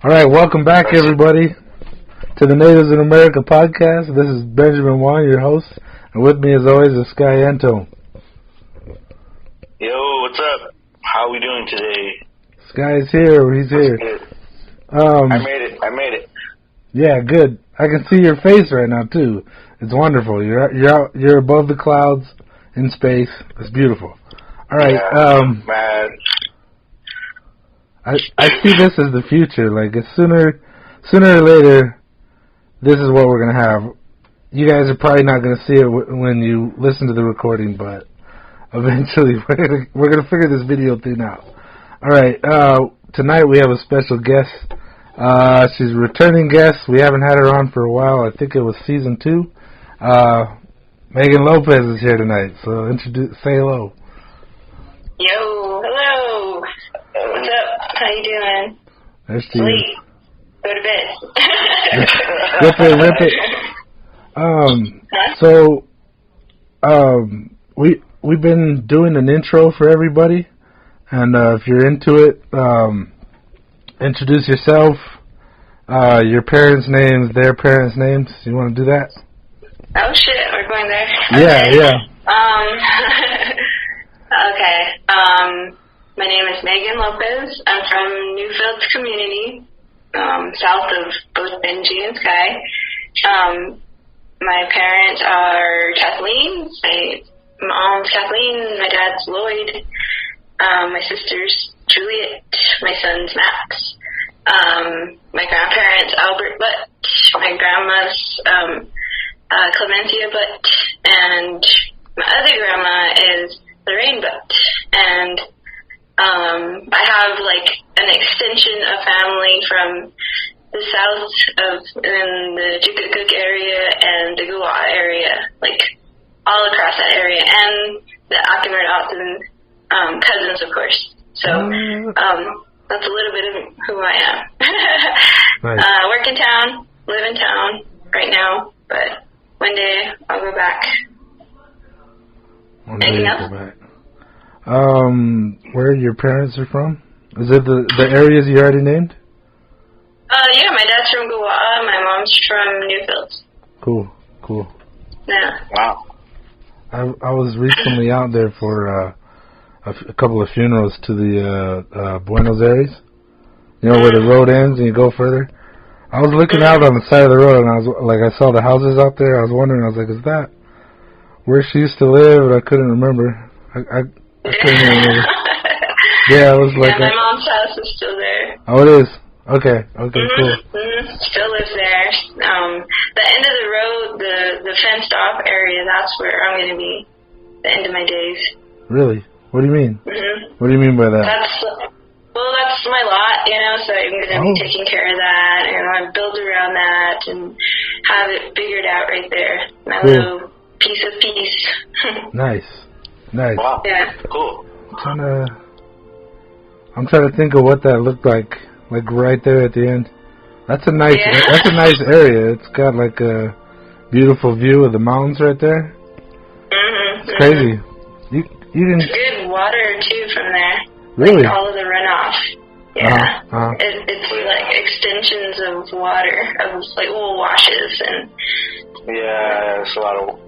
All right, welcome back, everybody, to the Natives in America podcast. This is Benjamin Wan, your host, and with me, as always, is Sky Anto. Yo, what's up? How are we doing today? Sky's here. He's here. I made it. Yeah, good. I can see your face right now too. It's wonderful. You're above the clouds in space. It's beautiful. All right. Yeah, man. I see this as the future. Like, it's sooner or later, this is what we're gonna have. You guys are probably not gonna see it when you listen to the recording, but eventually we're gonna figure this video thing out. All right. Tonight we have a special guest. She's a returning guest. We haven't had her on for a while. I think it was season 2. Maegan Lopez is here tonight. So say hello. Yo, hello. What's up? How you doing? Nice to Sleep. Go to bed. Rip it. We've been doing an intro for everybody, and if you're into it, introduce yourself, your parents' names, their parents' names. You want to do that? Oh shit, we're going there. Yeah. Okay. My name is Maegan Lopez. I'm from Newfields Community, south of both Benji and Sky. My parents are Kathleen. My mom's Kathleen. My dad's Lloyd. My sister's Juliet. My son's Max. My grandparents, Albert Butt. My grandma's Clementia Butt. And my other grandma is Lorraine Butt. And I have like an extension of family from the south of in the Jukakuk area and the Guwa area, like all across that area, and the Akimir Alton cousins, of course. So that's a little bit of who I am. Nice. Work in town, live in town right now, but one day I'll go back. Anything else? Where your parents are from? Is it the areas you already named? Yeah, my dad's from Guwa, my mom's from Newfields. Cool. Yeah. Wow. I was recently out there for a couple of funerals to the Buenos Aires. You know, where the road ends and you go further. I was looking out on the side of the road and I saw the houses out there. I was wondering, I was like, is that where she used to live? And I couldn't remember. I couldn't remember. Yeah, I was like... Yeah, my mom's house is still there. Oh, it is? Okay, cool. Still lives there. The end of the road, the fenced off area, that's where I'm going to be the end of my days. Really? What do you mean? Mm-hmm. What do you mean by that? That's my lot, you know, so I'm going to be taking care of that, and I want to build around that and have it figured out right there. My little piece of peace. Nice. Wow. Yeah. Cool. I'm trying to think of what that looked like right there at the end. That's a nice area. It's got like a beautiful view of the mountains right there. It's crazy. You can good water too from there. Really? Like all of the runoff. Yeah. It's like extensions of water, of like little washes and. Yeah, it's a lot of.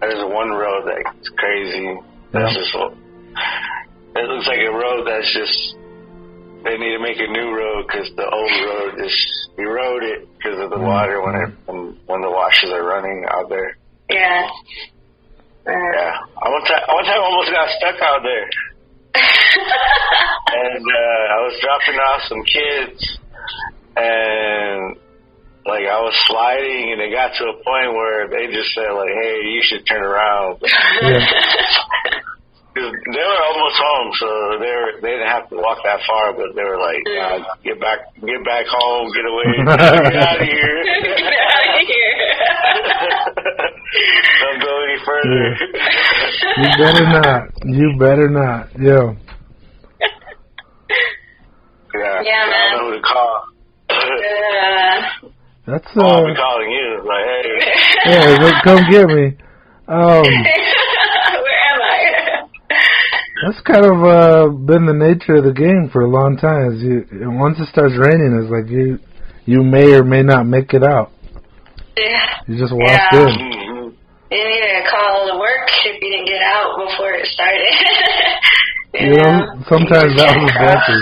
There's one road that's crazy. That's just. It looks like a road that's just. They need to make a new road because the old road just eroded because of the water when the washes are running out there. Yeah. Yeah. One time I almost got stuck out there. And I was dropping off some kids, and like I was sliding, and it got to a point where they just said like, "Hey, you should turn around." Cause they were almost home, so they didn't have to walk that far, but they were like, "Get back home, get away, get out of here, get out of here." Don't go any further. You better not. Yo. Yeah, man. I don't know who to call. That's I'll be calling you. Like, hey. Yeah, come get me. Where am I? That's kind of been the nature of the game for a long time. Once it starts raining, it's like you may or may not make it out. Yeah. You just walked in. You need to call to work if you didn't get out before it started. you know, sometimes that was better.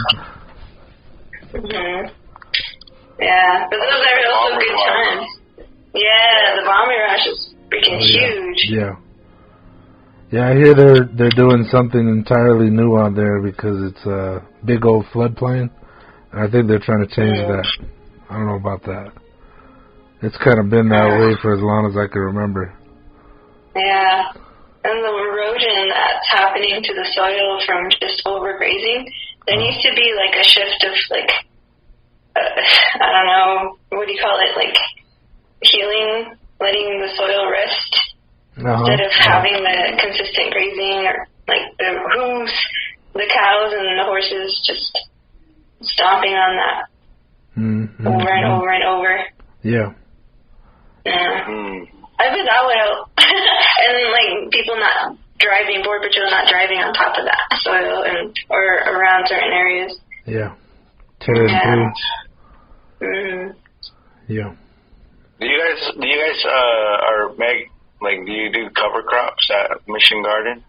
Yeah, but those are also good times. Yeah, the bomb rush is freaking huge. Yeah. Yeah, I hear they're doing something entirely new out there because it's a big old floodplain. And I think they're trying to change that. I don't know about that. It's kind of been that way for as long as I can remember. Yeah. And the erosion that's happening to the soil from just overgrazing, there needs to be like a shift of like, I don't know, what do you call it, like healing, letting the soil rest. Instead of having the consistent grazing or like the hooves, the cows and the horses just stomping on that over and over and over. Yeah. I bet that would help. And like people not driving, Border Patrol not driving on top of that soil or around certain areas. Yeah. Tearing through. Yeah. Do you guys are do you do cover crops at Mission Garden?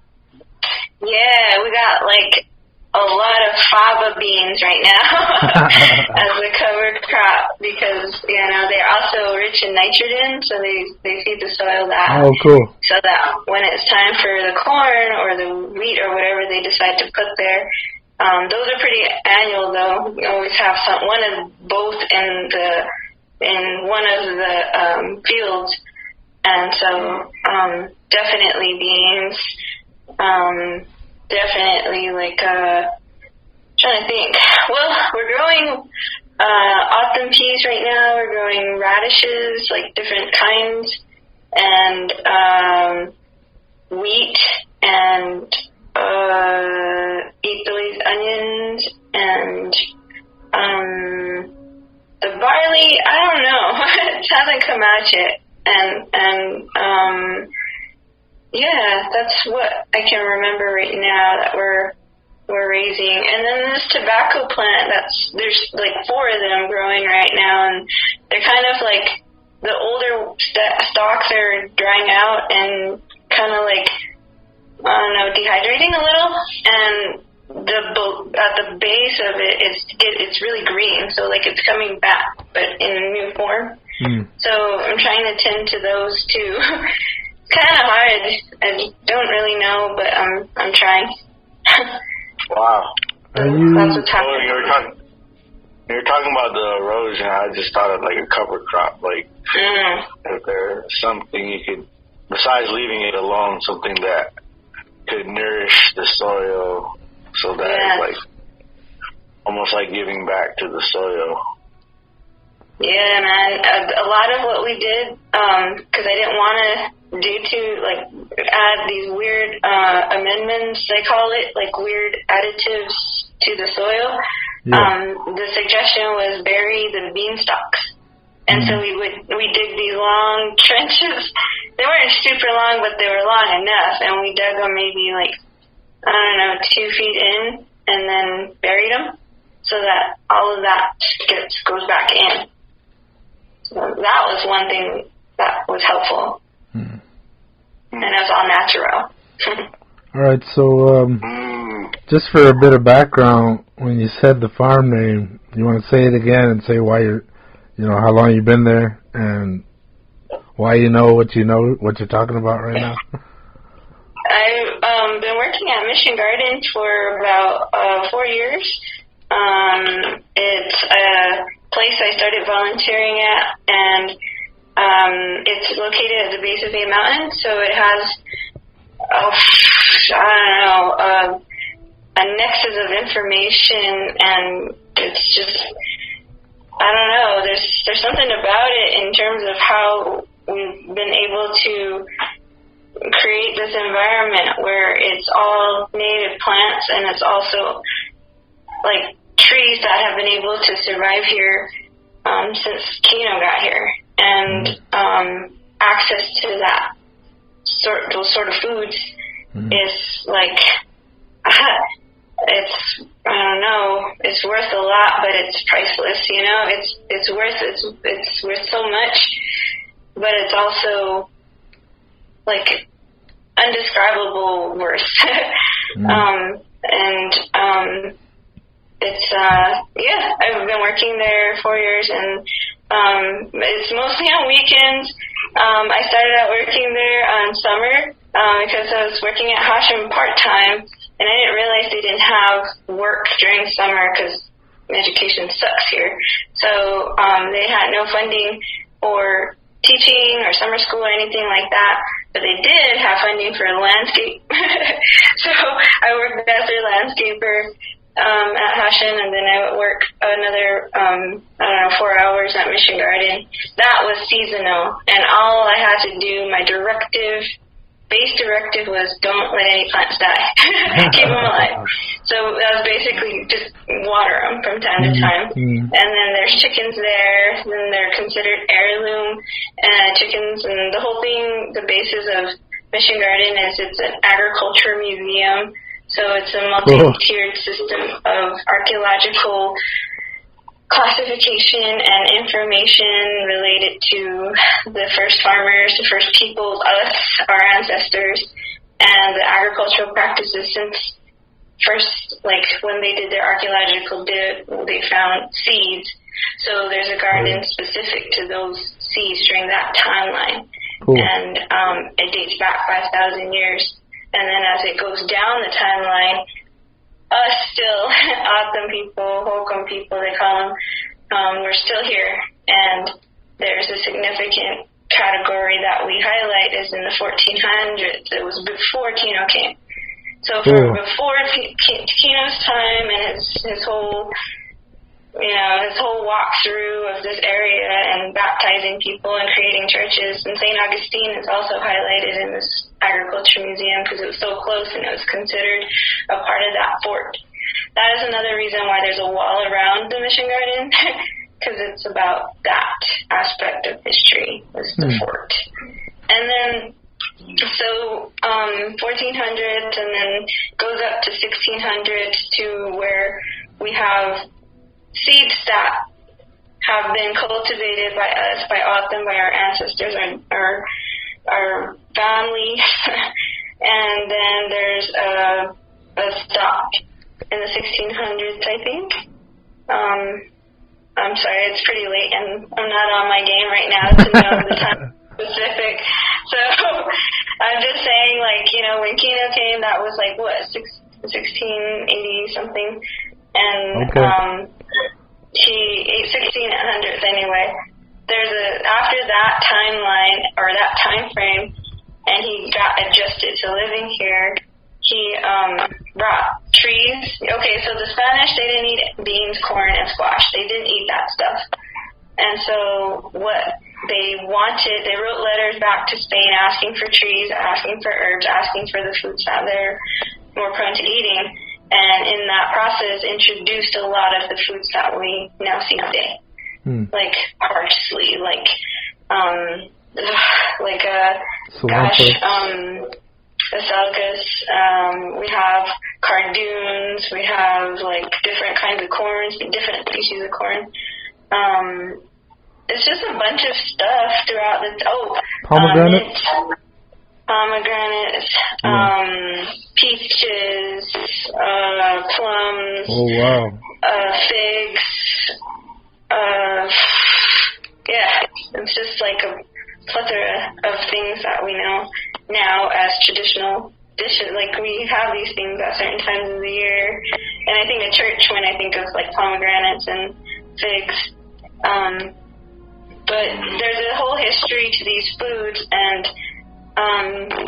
Yeah, we got like a lot of fava beans right now as a cover crop because, you know, they're also rich in nitrogen, so they feed the soil that. Oh, cool. So that when it's time for the corn or the wheat or whatever they decide to put there, those are pretty annual though. We always have one of both in one of the fields. And so, definitely beans, definitely like, trying to think. Well, we're growing, autumn peas right now. We're growing radishes, like different kinds, and, wheat, and, these onions, and, the barley, I don't know. It hasn't come out yet. And yeah, that's what I can remember right now that we're raising. And then this tobacco plant, there's like 4 of them growing right now, and they're kind of like the older stalks are drying out and kind of like, I don't know, dehydrating a little, and at the base of it, it's really green, so like it's coming back, but in a new form. So I'm trying to tend to those too. It's kind of hard. I don't really know, but I'm trying. Wow. That's what's happening. You were talking about the erosion. I just thought of like a cover crop, like if there's something you could, besides leaving it alone, something that could nourish the soil, so that it's like almost like giving back to the soil. Yeah, man. A lot of what we did, because I didn't want to add these weird amendments, they call it, like weird additives to the soil. The suggestion was bury the bean stalks. And so we dig these long trenches. They weren't super long, but they were long enough. And we dug them maybe like, I don't know, 2 feet in, and then buried them so that all of that goes back in. So that was one thing that was helpful. And it was all natural. All right, so just for a bit of background, when you said the farm name, you want to say it again and say why how long you've been there and why you know what you're talking about right now? I've been working at Mission Garden for about 4 years. It's a place I started volunteering at, and it's located at the base of a mountain, so it has, a nexus of information, and it's just, I don't know, there's something about it in terms of how we've been able to create this environment where it's all native plants, and it's also like trees that have been able to survive here since Kino got here, and access to those sort of foods is like, it's, I don't know, it's worth a lot, but it's priceless, you know? It's worth so much, but it's also, like, undescribable worth. It's, I've been working there 4 years, and it's mostly on weekends. I started out working there on summer because I was working at Hashem part-time, and I didn't realize they didn't have work during summer because education sucks here. So they had no funding for teaching or summer school or anything like that, but they did have funding for landscape. So I worked as their landscaper at Hashem, and then I would work another, 4 hours at Mission Garden. That was seasonal, and all I had to do, my base directive was don't let any plants die. Keep them alive. So that was basically just water them from time to time. And then there's chickens there, then they're considered heirloom chickens, and the whole thing, the basis of Mission Garden is it's an agriculture museum. So it's a multi-tiered system of archaeological classification and information related to the first farmers, the first people, us, our ancestors, and the agricultural practices since first, like when they did their archaeological dip, they found seeds. So there's a garden specific to those seeds during that timeline. And it dates back 5,000 years. And then as it goes down the timeline, us still, Atham people, Holcomb people, they call them, we're still here. And there's a significant category that we highlight is in the 1400s. It was before Tino came. So before Tino's time and his whole walkthrough of this area and baptizing people and creating churches. And St. Augustine is also highlighted in this agriculture museum because it was so close and it was considered a part of that fort. That is another reason why there's a wall around the Mission Garden, because it's about that aspect of history, was the fort. And then, so 1400s and then goes up to 1600s to where we have seeds that have been cultivated by us, by Atham, by our ancestors, our family, and then there's a stock in the 1600s, I think. I'm sorry, it's pretty late, and I'm not on my game right now to know the time specific. So I'm just saying, like, you know, when Kino came, that was like, what, 1680 something, and 1600s anyway. After that timeline, or that time frame, and he got adjusted to living here, he brought trees. Okay, so the Spanish, they didn't eat beans, corn, and squash. They didn't eat that stuff. And so what they wanted, they wrote letters back to Spain asking for trees, asking for herbs, asking for the foods that they're more prone to eating. And in that process, introduced a lot of the foods that we now see today. Like parsley, asparagus, we have cardoons, we have like different kinds of corns, different species of corn. It's just a bunch of stuff throughout pomegranates, peaches, plums, figs, it's just like a plethora of things that we know now as traditional dishes. Like, we have these things at certain times of the year, and I think of church when I think of like pomegranates and figs. But there's a whole history to these foods, and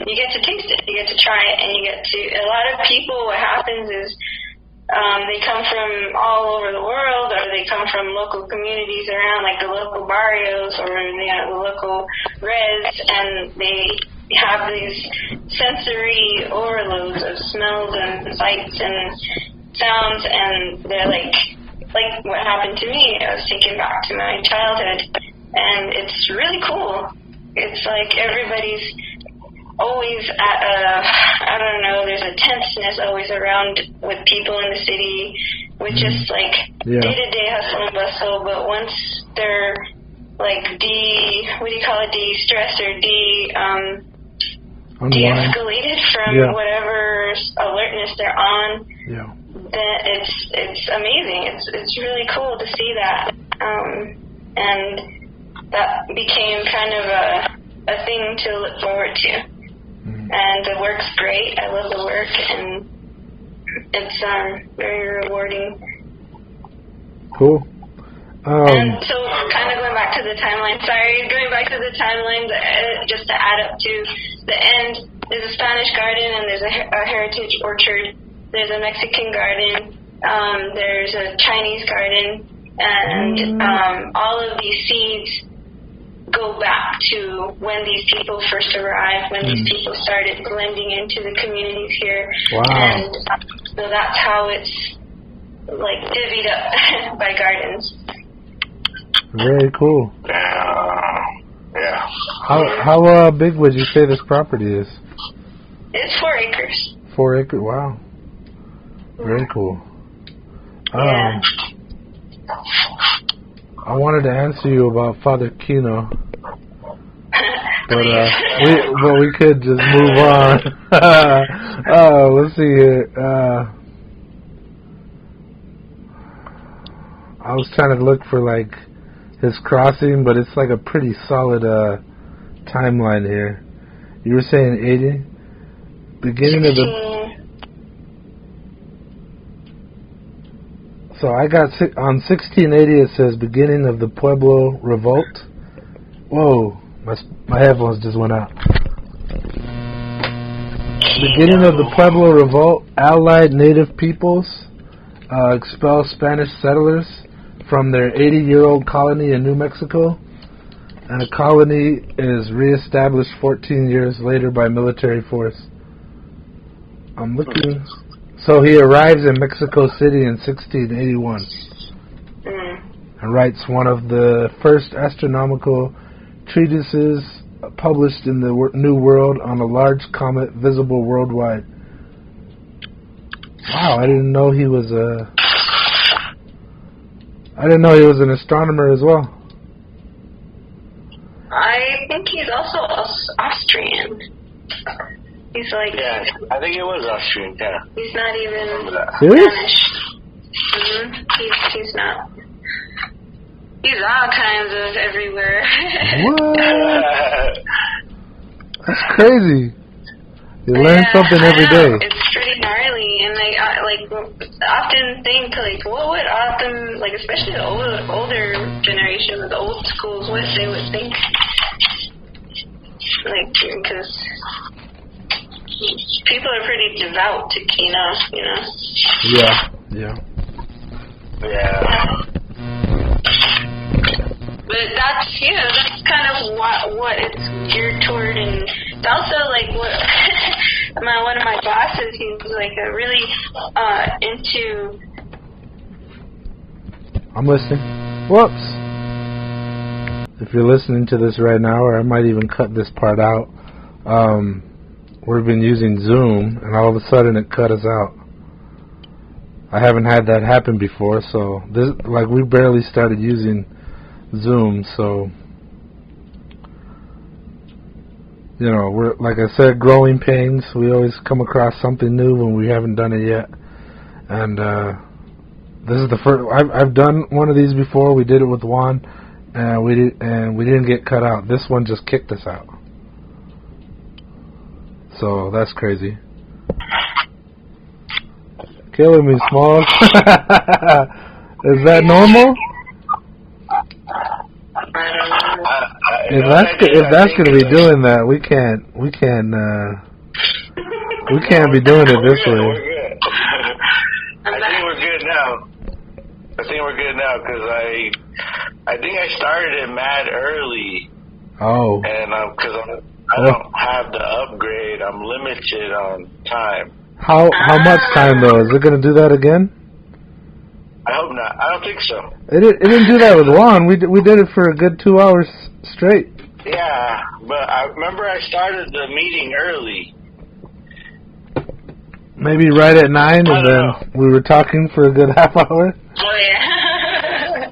you get to taste it, you get to try it, and you get to, a lot of people, what happens is they come from all over the world, or they come from local communities around, like the local barrios or the local res, and they have these sensory overloads of smells and sights and sounds, and they're like what happened to me. I was taken back to my childhood, and it's really cool. It's like everybody's always at I don't know, there's a tenseness always around with people in the city with just like day-to-day hustle and bustle, but once they're like de-stressed or de-escalated from whatever alertness they're on, then it's amazing. It's really cool to see that. And that became kind of a thing to look forward to. And the work's great. I love the work, and it's very rewarding. Cool. And so, kind of going back to the timeline. Sorry, going back to the timeline, just to add up to the end. There's a Spanish garden, and there's a heritage orchard. There's a Mexican garden. There's a Chinese garden, and all of these seeds go back to when these people first arrived, when these people started blending into the communities here. Wow. And so that's how it's like divvied up by gardens. Very cool. Yeah. How big would you say this property is? It's 4 acres. 4 acres. Wow. Very cool. Yeah. I wanted to answer you about Father Kino, but we could just move on. Let's see here. I was trying to look for like his crossing, but it's like a pretty solid timeline here. You were saying 80, beginning of the. So I got on 1680. It says beginning of the Pueblo Revolt. Whoa, my headphones just went out. Beginning of the Pueblo Revolt. Allied native peoples expel Spanish settlers from their 80-year-old colony in New Mexico, and the colony is reestablished 14 years later by military force. I'm looking. So he arrives in Mexico City in 1681 and writes one of the first astronomical treatises published in the New World on a large comet visible worldwide. Wow, I didn't know he was an astronomer as well. I think he's also Austrian. He's like... Yeah, I think it was Austrian, yeah. He's not even Spanish. He's not. He's all kinds of everywhere. What? That's crazy. You learn something every day. It's pretty gnarly, and I often think like, what would often like, especially the older generation, the old schools, what they would think, like, because people are pretty devout to Kino, you know. Yeah. But that's kind of what it's geared toward, and it's also like what one of my bosses, he's like a really into. I'm listening. Whoops. If you're listening to this right now, or I might even cut this part out, we've been using Zoom, and all of a sudden it cut us out. I haven't had that happen before, so we barely started using Zoom, so we're, like I said, growing pains. We always come across something new when we haven't done it yet, and this is the first. I've done one of these before. We did it with Juan, and we didn't get cut out. This one just kicked us out, so that's crazy. Killing me, Smalls. Is that normal? If that's gonna be doing that, we can't be doing it this way. We're good. I think we're good now because I think I started it mad early. Oh. And because I don't have the upgrade, I'm limited on time. How much time though? Is it gonna do that again? I hope not. I don't think so. It didn't do that with Juan. We did it for a good 2 hours straight. Yeah, but I remember I started the meeting early. Maybe right at 9, and then we were talking for a good half hour. Oh, yeah.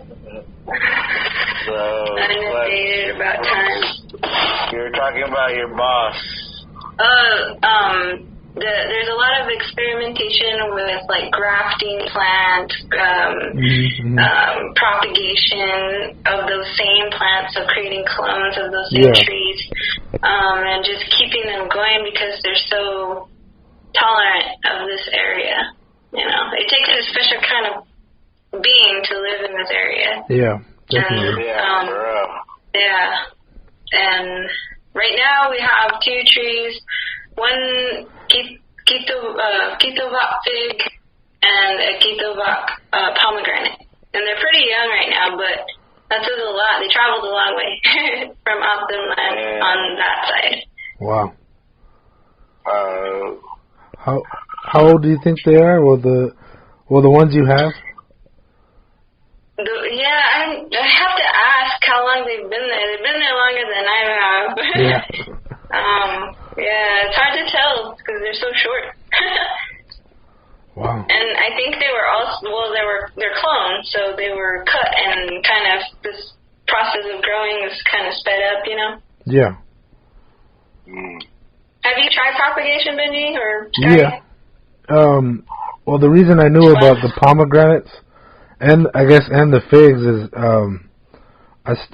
So, Undated about time. You were talking about your boss. There's a lot of experimentation with like grafting plants, propagation of those same plants, so creating clones of those same trees, and just keeping them going because they're so tolerant of this area. You know, it takes a special kind of being to live in this area. Yeah, definitely. Yeah, and right now we have 2 trees. One Kitovac fig and a Kitovac pomegranate. And they're pretty young right now, but that says a lot. They traveled a long way from off the land on that side. Wow. How old do you think they are? Well, the ones you have? I have to ask how long they've been there. They've been there longer than I have. Yeah. It's hard to tell because they're so short. Wow. And I think they were they're clones, so they were cut and kind of this process of growing is kind of sped up, you know? Yeah. Have you tried propagation, Benji? Yeah. Well, the reason I knew about the pomegranates and the figs is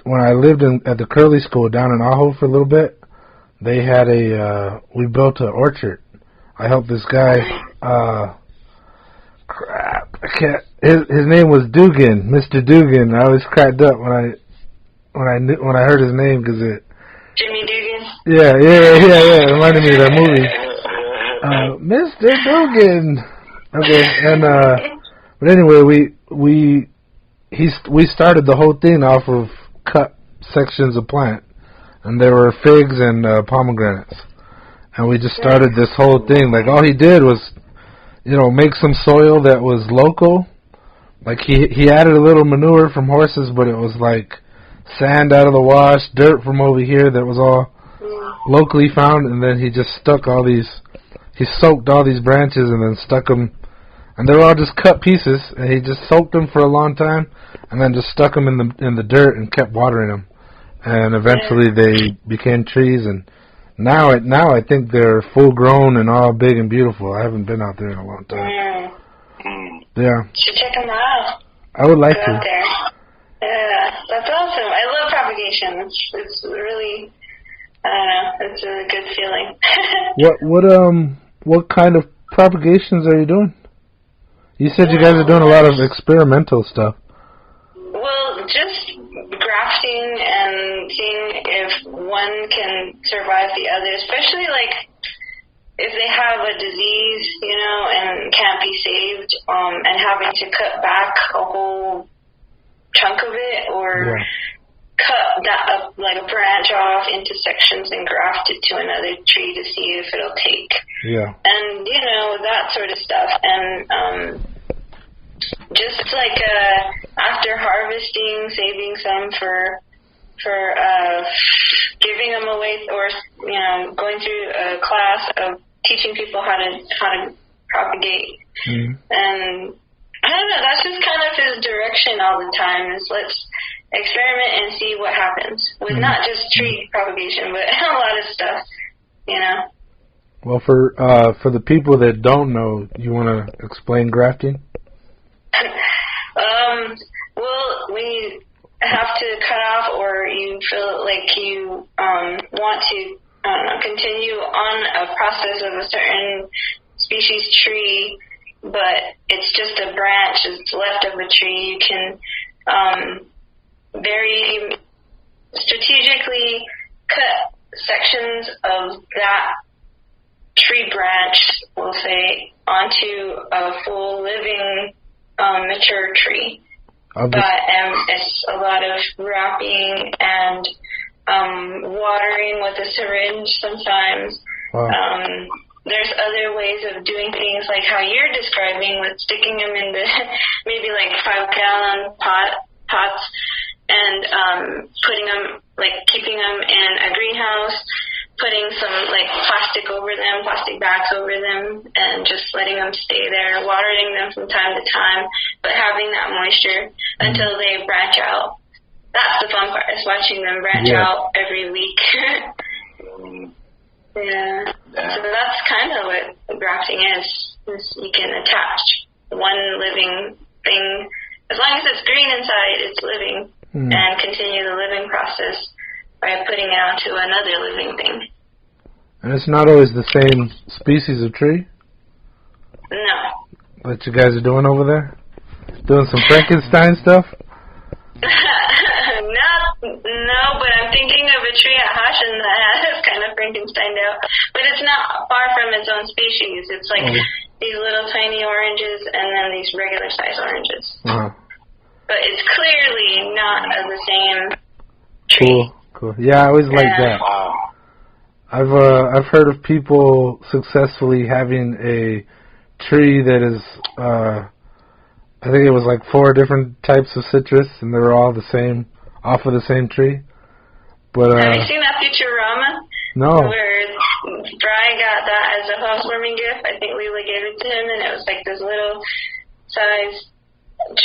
when I lived at the Curly School down in Ajo for a little bit, they had we built an orchard. I helped this guy, his name was Dugan, Mr. Dugan. I always cracked up when I heard his name because it. Jimmy Dugan? Yeah, it reminded me of that movie. Mr. Dugan! Okay, and, but anyway, we started the whole thing off of cut sections of plant. And there were figs and pomegranates. And we just started this whole thing. Like, all he did was, make some soil that was local. Like, he added a little manure from horses, but it was like sand out of the wash, dirt from over here that was all locally found. And then he just soaked all these branches and then stuck them. And they were all just cut pieces. And he just soaked them for a long time. And then just stuck them in the dirt and kept watering them. And eventually they became trees, and now I think they're full grown and all big and beautiful. I haven't been out there in a long time. Yeah. Should check them out. I would like to. Out there. Yeah, that's awesome. I love propagation. It's really, I don't know, it's a good feeling. What kind of propagations are you doing? You said you guys are doing a lot of experimental stuff. Well, just grafting and seeing if one can survive the other, especially like if they have a disease, and can't be saved, and having to cut back a whole chunk of it or cut that up like a branch off into sections and graft it to another tree to see if it'll take. Yeah. And, that sort of stuff. And, just like after harvesting, saving some for giving them away, or going through a class of teaching people how to propagate. And I don't know, that's just kind of his direction all the time. Is let's experiment and see what happens with not just tree propagation, but a lot of stuff. Well, for the people that don't know, you want to explain grafting? Well, when you have to cut off, or you feel like you want to continue on a process of a certain species tree, but it's just a branch that's left of a tree, you can very strategically cut sections of that tree branch, we'll say, onto a full living mature tree. But it's a lot of wrapping and watering with a syringe sometimes. Wow. There's other ways of doing things like how you're describing, with sticking them in the maybe like 5-gallon pots and putting them like keeping them in a greenhouse, putting some like plastic bags over them, and just letting them stay there, watering them from time to time, but having that moisture until they branch out. That's the fun part, is watching them branch out every week. Yeah. So that's kind of what grafting is you can attach one living thing. As long as it's green inside, it's living, and continue the living process by putting it onto another living thing. And it's not always the same species of tree? No. What you guys are doing over there? Doing some Frankenstein stuff? No, but I'm thinking of a tree at Hashan that has kind of Frankensteined out. But it's not far from its own species. It's like these little tiny oranges and then these regular size oranges. But it's clearly not of the same tree. Cool. Yeah, I always like that. Wow. I've heard of people successfully having a tree that is I think it was like 4 different types of citrus, and they were all the same, off of the same tree. But have you seen that Futurama? No. Where Bry got that as a housewarming gift. I think Leela gave it to him, and it was like this little size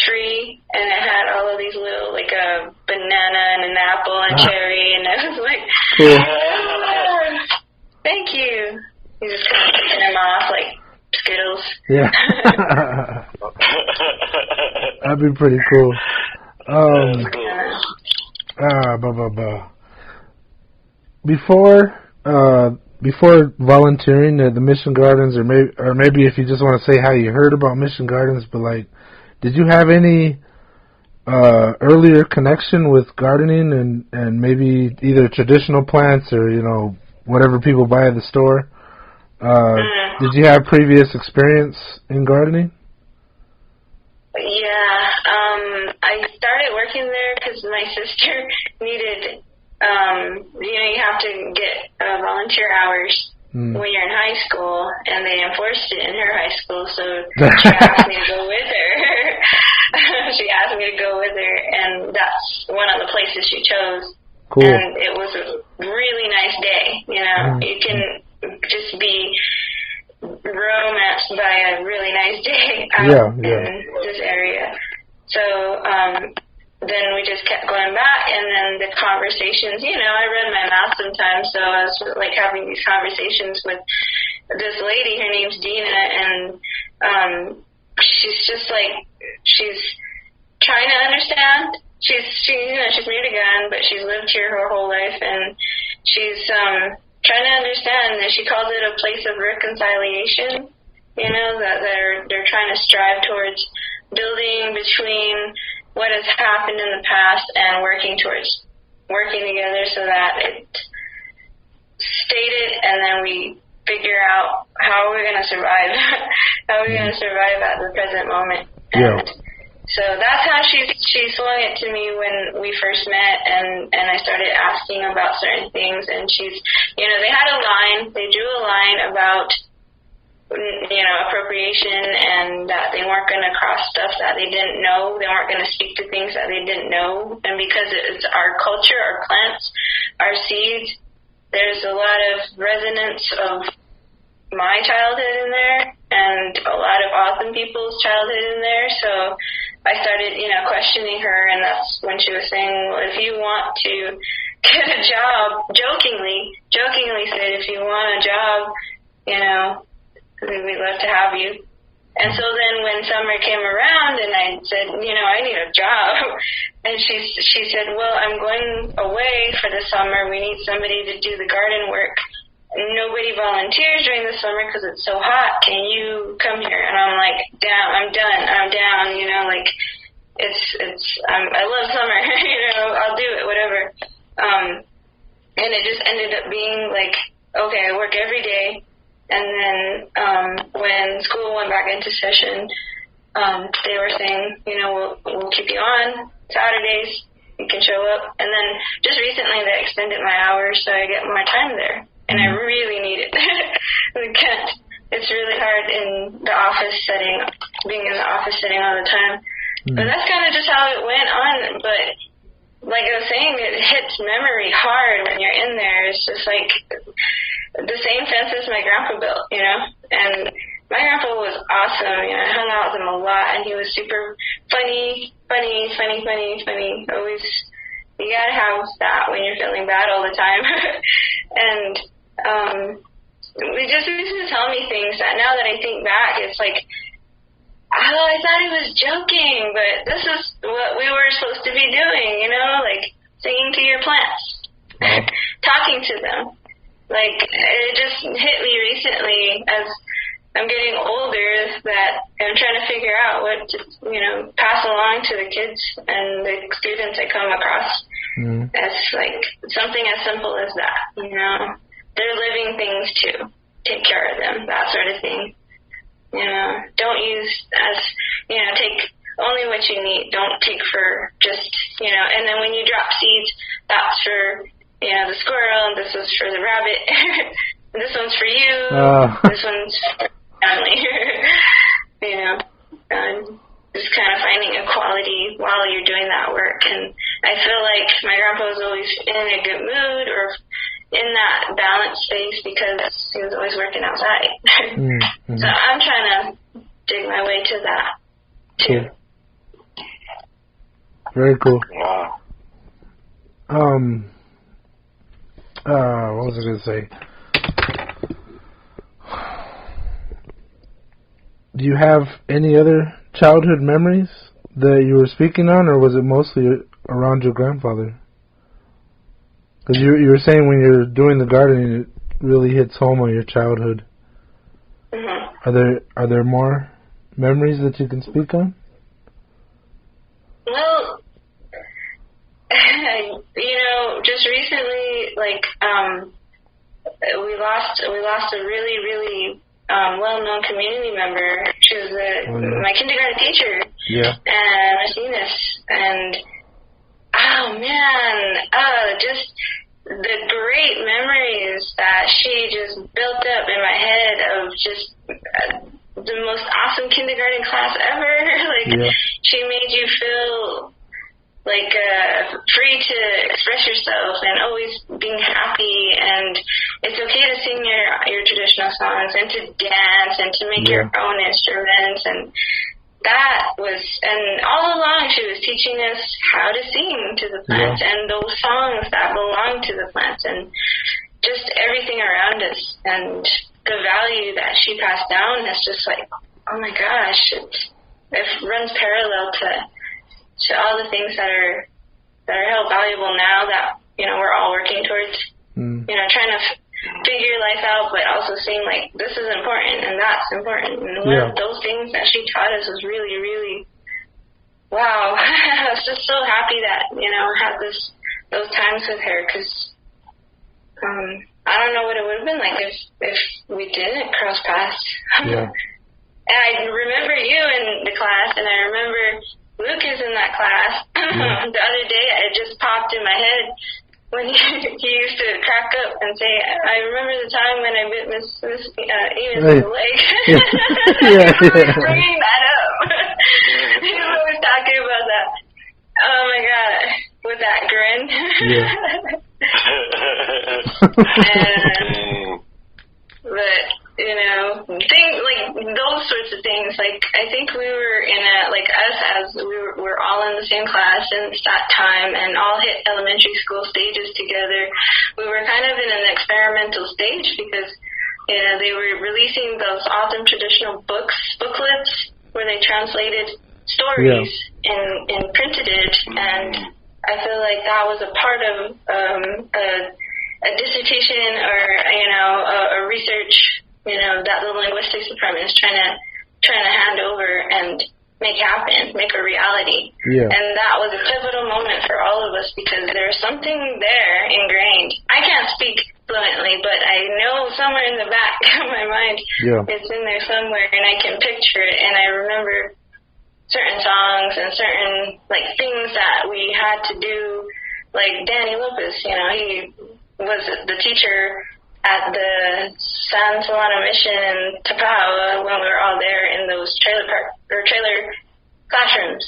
tree, and it had all of these little, like a banana and an apple and cherry, and I was like, cool. Thank you. He just kind of picking them off like Skittles. Yeah. That'd be pretty cool. Before volunteering at the Mission Gardens, or maybe if you just want to say how you heard about Mission Gardens, but like, did you have any earlier connection with gardening and maybe either traditional plants or, you know, whatever people buy at the store? Did you have previous experience in gardening? Yeah, I started working there because my sister needed, you have to get volunteer hours when you're in high school, and they enforced it in her high school, so she asked me to go with her. And that's one of the places she chose. Cool. And it was a really nice day, you know. You can just be romanced by a really nice day out in this area. So then we just kept going back, and then the conversations, you know, I read my mouth sometimes, so I was like having these conversations with this lady. Her name's Dina, and she's just like, she's trying to understand. She's new to Gun, but she's lived here her whole life, and she's trying to understand that she calls it a place of reconciliation, you know, that they're trying to strive towards building between what has happened in the past and working towards working together so that it's stated, and then we figure out how we're going to survive, at the present moment. And so that's how she swung it to me when we first met, and I started asking about certain things, and she's, you know, they drew a line about, you know, appropriation, and that they weren't going to cross stuff that they didn't know, they weren't going to speak to things that they didn't know, and because it's our culture, our plants, our seeds, there's a lot of resonance of my childhood in there, and a lot of awesome people's childhood in there, so I started, you know, questioning her, and that's when she was saying, well, if you want to get a job, jokingly said, if you want a job, you know, we'd love to have you. And so then when summer came around, and I said, you know, I need a job, and she said, well, I'm going away for the summer. We need somebody to do the garden work. Nobody volunteers during the summer because it's so hot. Can you come here? And I'm like, I'm down, you know, like, I love summer, you know, I'll do it, whatever. And it just ended up being like, okay, I work every day. And then when school went back into session, they were saying, you know, we'll keep you on Saturdays. You can show up. And then just recently they extended my hours so I get more time there. And I really need it. It's really hard in the office setting, being in the office setting all the time. But that's kind of just how it went on. But like I was saying, it hits memory hard when you're in there. It's just like the same fences my grandpa built, you know? And my grandpa was awesome. You know, I hung out with him a lot, and he was super funny. Always, you gotta have that when you're feeling bad all the time. And he just used to tell me things that now that I think back, it's like, oh, I thought he was joking, but this is what we were supposed to be doing, you know, like singing to your plants, talking to them. Like, it just hit me recently as I'm getting older that I'm trying to figure out what to, you know, pass along to the kids and the students I come across. As like something as simple as that, you know. They're living things too. Take care of them, that sort of thing. You know, don't use as, you know, take only what you need. Don't take for just, you know, and then when you drop seeds, that's for, you know, the squirrel, and this is for the rabbit. This one's for you. This one's for family. You know, just kind of finding equality while you're doing that work. And I feel like my grandpa was always in a good mood or in that balanced space because he was always working outside. So I'm trying to dig my way to that too. Very cool. Wow. What was I going to say? Do you have any other childhood memories that you were speaking on, or was it mostly around your grandfather? Because you were saying when you're doing the gardening, it really hits home on your childhood. Are there more memories that you can speak on? Well, you know, just recently, like, we lost a really well-known community member. She was my kindergarten teacher. Yeah. And machinist. And oh man, just the great memories that she just built up in my head of just the most awesome kindergarten class ever. Like, she made you feel like free to express yourself and always being happy, and it's okay to sing your traditional songs and to dance and to make your own instruments. And that was, and all along she was teaching us how to sing to the plants and those songs that belong to the plants and just everything around us. And the value that she passed down is just like, oh my gosh, it runs parallel to all the things that are held valuable now that, you know, we're all working towards, you know, trying to figure life out, but also saying, like, this is important and that's important. And one of those things that she taught us was really, really, wow. I was just so happy that, you know, I had those times with her, because I don't know what it would have been like if we didn't cross paths. And I remember you in the class, and I remember Luke is in that class. The other day, it just popped in my head when he used to crack up and say, I remember the time when I bit Miss Enos in the leg. Bringing that up. He was always talking about that. Oh my God, with that grin. But, you know, things like those sorts of things, like, I think we were in a, like, us as we're all in the same class and it's that time and all hit elementary school stages together. We were kind of in an experimental stage because, you know, they were releasing those awesome traditional booklets where they translated stories and printed it, and I feel like that was a part of a dissertation or, you know, a research, you know, that the linguistics department is trying to hand over and make happen, make a reality. And that was a pivotal moment for all of us because there's something there ingrained. I can't speak fluently, but I know somewhere in the back of my mind it's in there somewhere, and I can picture it, and I remember certain songs and certain, like, things that we had to do, like Danny Lopez, you know, he was the teacher at the San Solano Mission in Tapao when we were all there in those trailer classrooms.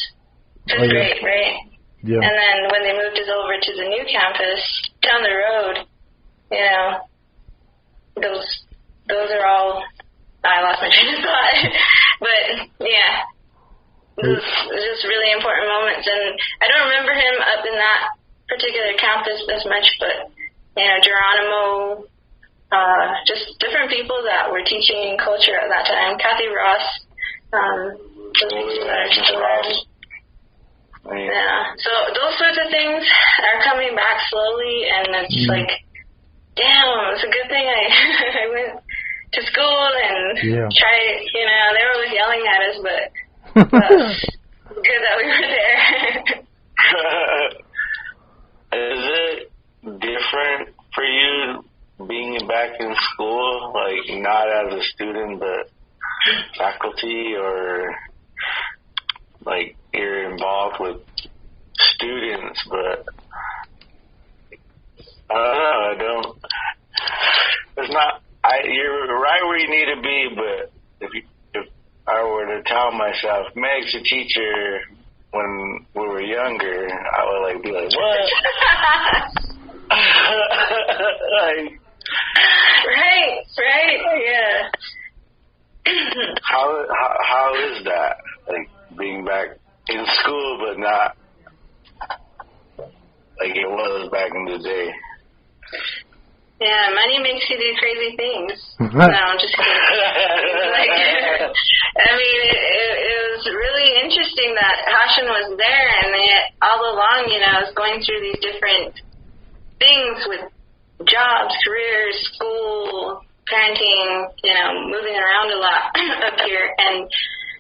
Fifth grade, right? Yeah. And then when they moved us over to the new campus down the road, you know, those are all, I lost my train of thought. But yeah, those are just really important moments. And I don't remember him up in that particular campus as much, but you know, Geronimo, just different people that were teaching culture at that time. Kathy Ross, yeah, so those sorts of things are coming back slowly, and it's like, damn, it's a good thing I went to school and tried, you know, they were always yelling at us, but it's good that we were there. Is it different for you being back in school, like not as a student, but faculty, or like you're involved with students, but I don't know, it's not, you're right where you need to be, but if I were to tell myself, Meg's a teacher when we were younger, I would like be like, what? Like, right, yeah. How is that? Like being back in school, but not like it was back in the day. Yeah, money makes you do crazy things. No, I'm just kidding. Like, I mean, it was really interesting that Hashan was there, and yet all along, you know, I was going through these different things with jobs, careers, school, parenting, you know, moving around a lot up here. And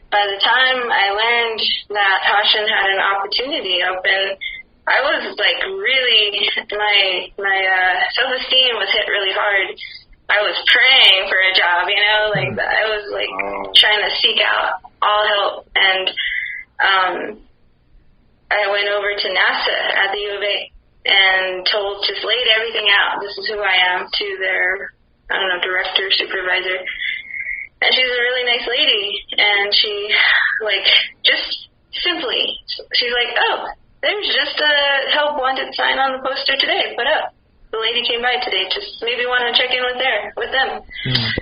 by the time I learned that Hashan had an opportunity open, I was like really, my self-esteem was hit really hard. I was praying for a job, you know, like I was like trying to seek out all help. And I went over to NASA at the U of A and just laid everything out. This is who I am, to their, I don't know, director, supervisor. And she's a really nice lady. And she, like, just simply, she's like, oh, there's just a help wanted sign on the poster today, put up. The lady came by today, just maybe want to check in with them.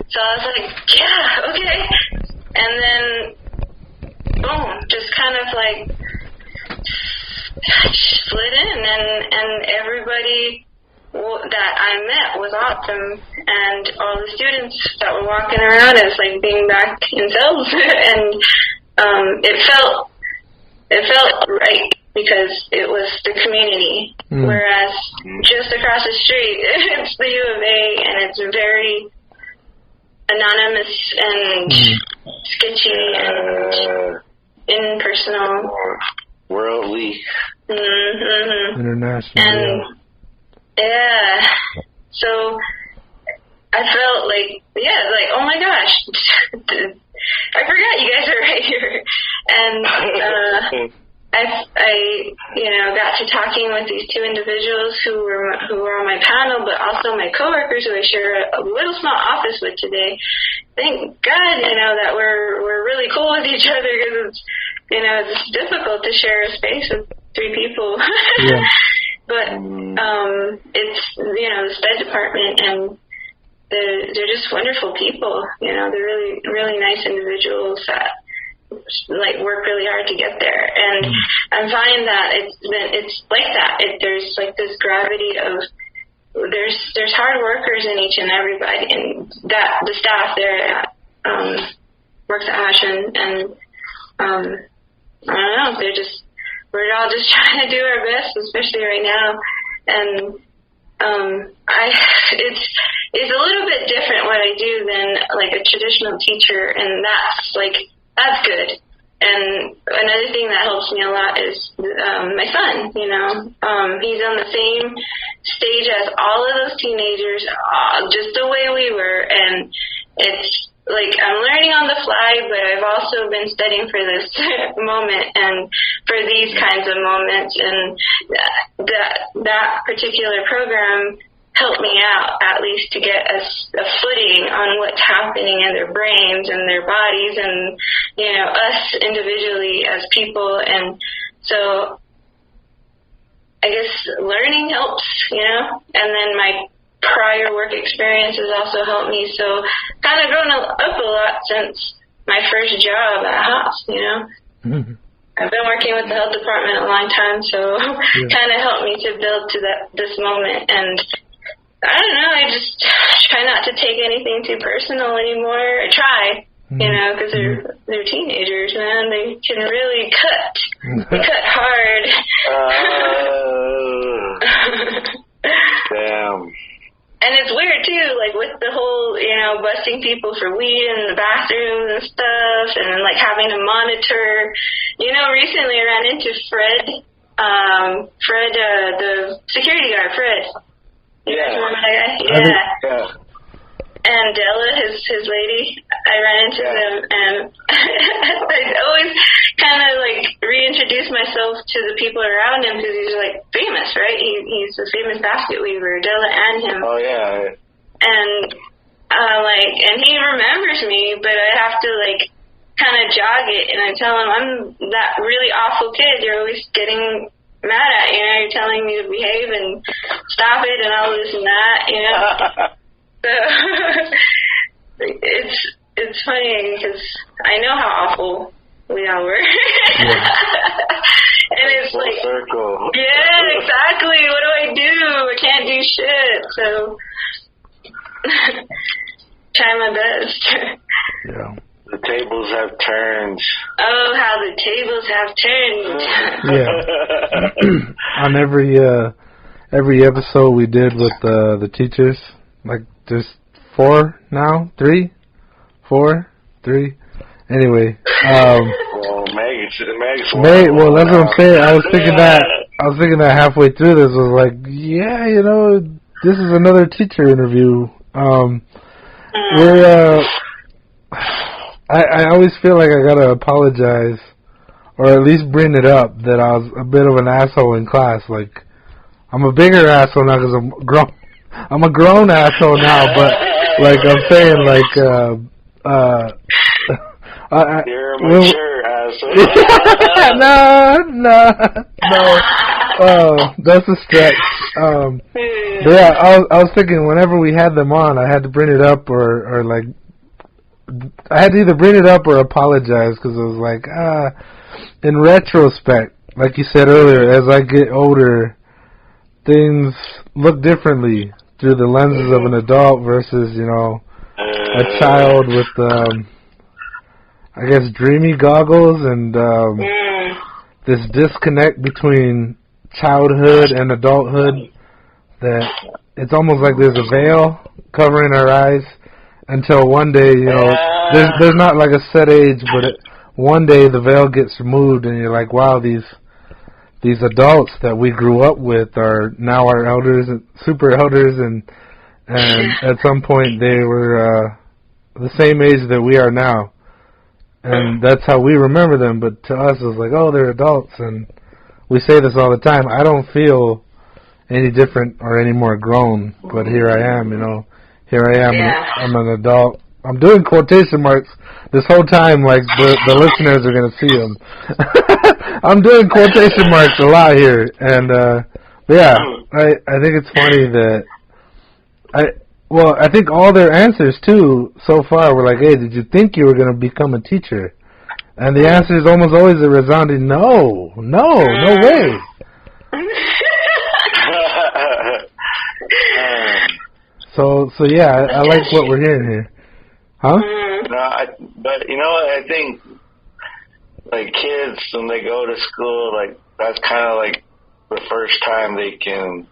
So I was like, yeah, okay. And then, boom, just kind of like slid in, and everybody that I met was awesome, and all the students that were walking around as like being back in cells, and it felt right, because it was the community, whereas just across the street, it's the U of A, and it's very anonymous and sketchy and impersonal. Worldly. International. And, yeah. So, I felt like, oh my gosh, I forgot you guys are right here. And, I got to talking with these two individuals who were on my panel, but also my coworkers who I share a little small office with today. Thank God, that we're really cool with each other, because it's difficult to share a space with three people. Yeah. But it's the State Department, and they're just wonderful people. They're really really nice individuals that work really hard to get there, and I'm finding that it's like that. There's like this gravity of there's hard workers in each and everybody, and that the staff there works at Hashan, and I don't know, we're all just trying to do our best, especially right now, and it's a little bit different what I do than like a traditional teacher, and that's good. And another thing that helps me a lot is my son, he's on the same stage as all of those teenagers, just the way we were. And it's like I'm learning on the fly, but I've also been studying for this moment and for these kinds of moments. And that particular program help me out, at least to get a footing on what's happening in their brains and their bodies, and us individually as people. And so I guess learning helps, and then my prior work experience has also helped me. So kind of grown up a lot since my first job at Hops, Mm-hmm. I've been working with the health department a long time, so kind of helped me to build to this moment. And I don't know, I just try not to take anything too personal anymore. I try, because they're teenagers, man. They can really cut. They cut hard. Damn. And it's weird, too, like, with the whole, busting people for weed in the bathrooms and stuff, and, like, having to monitor. Recently I ran into Fred, the security guard, Fred. You guys remember that guy? Yeah. And Della, his lady, I ran into them, and I always kind of, like, reintroduce myself to the people around him, because he's, like, famous, right? He's a famous basket weaver, Della and him. Oh, yeah. And, and he remembers me, but I have to, like, kind of jog it, and I tell him, I'm that really awful kid you're always getting mad at, you're telling me to behave and stop it and all this and that, So, it's funny because I know how awful we all were. And it's full like, circle. Yeah, exactly. What do I do? I can't do shit. So, try my best. Yeah. The tables have turned. Oh, how the tables have turned. Yeah. On every episode we did with the teachers, like there's 4 now, 3. Anyway, well, Meg's well, that's what I'm saying. I was thinking that halfway through this was like, yeah, this is another teacher interview. I always feel like I gotta apologize, or at least bring it up that I was a bit of an asshole in class. Like, I'm a bigger asshole now because I'm grown. I'm a grown asshole now, but like I'm saying, like you're a mature asshole. No. Oh, that's a stretch. But yeah, I was thinking whenever we had them on, I had to bring it up or like. I had to either bring it up or apologize because it was like, in retrospect, like you said earlier, as I get older, things look differently through the lenses of an adult versus, a child with, I guess, dreamy goggles and this disconnect between childhood and adulthood that it's almost like there's a veil covering our eyes. Until one day, there's not like a set age, but one day the veil gets removed, and you're like, wow, these adults that we grew up with are now our elders, super elders, and at some point they were the same age that we are now, and that's how we remember them. But to us, it's like, oh, they're adults, and we say this all the time. I don't feel any different or any more grown, but here I am, Here I am. Yeah. I'm an adult. I'm doing quotation marks this whole time, like the listeners are going to see them. I'm doing quotation marks a lot here, and yeah, I think it's funny that I think all their answers too so far were like, hey, did you think you were going to become a teacher? And the answer is almost always a resounding no way. So yeah, I like what we're hearing here. Huh? No, but you know what? I think, like, kids, when they go to school, like, that's kind of like the first time they can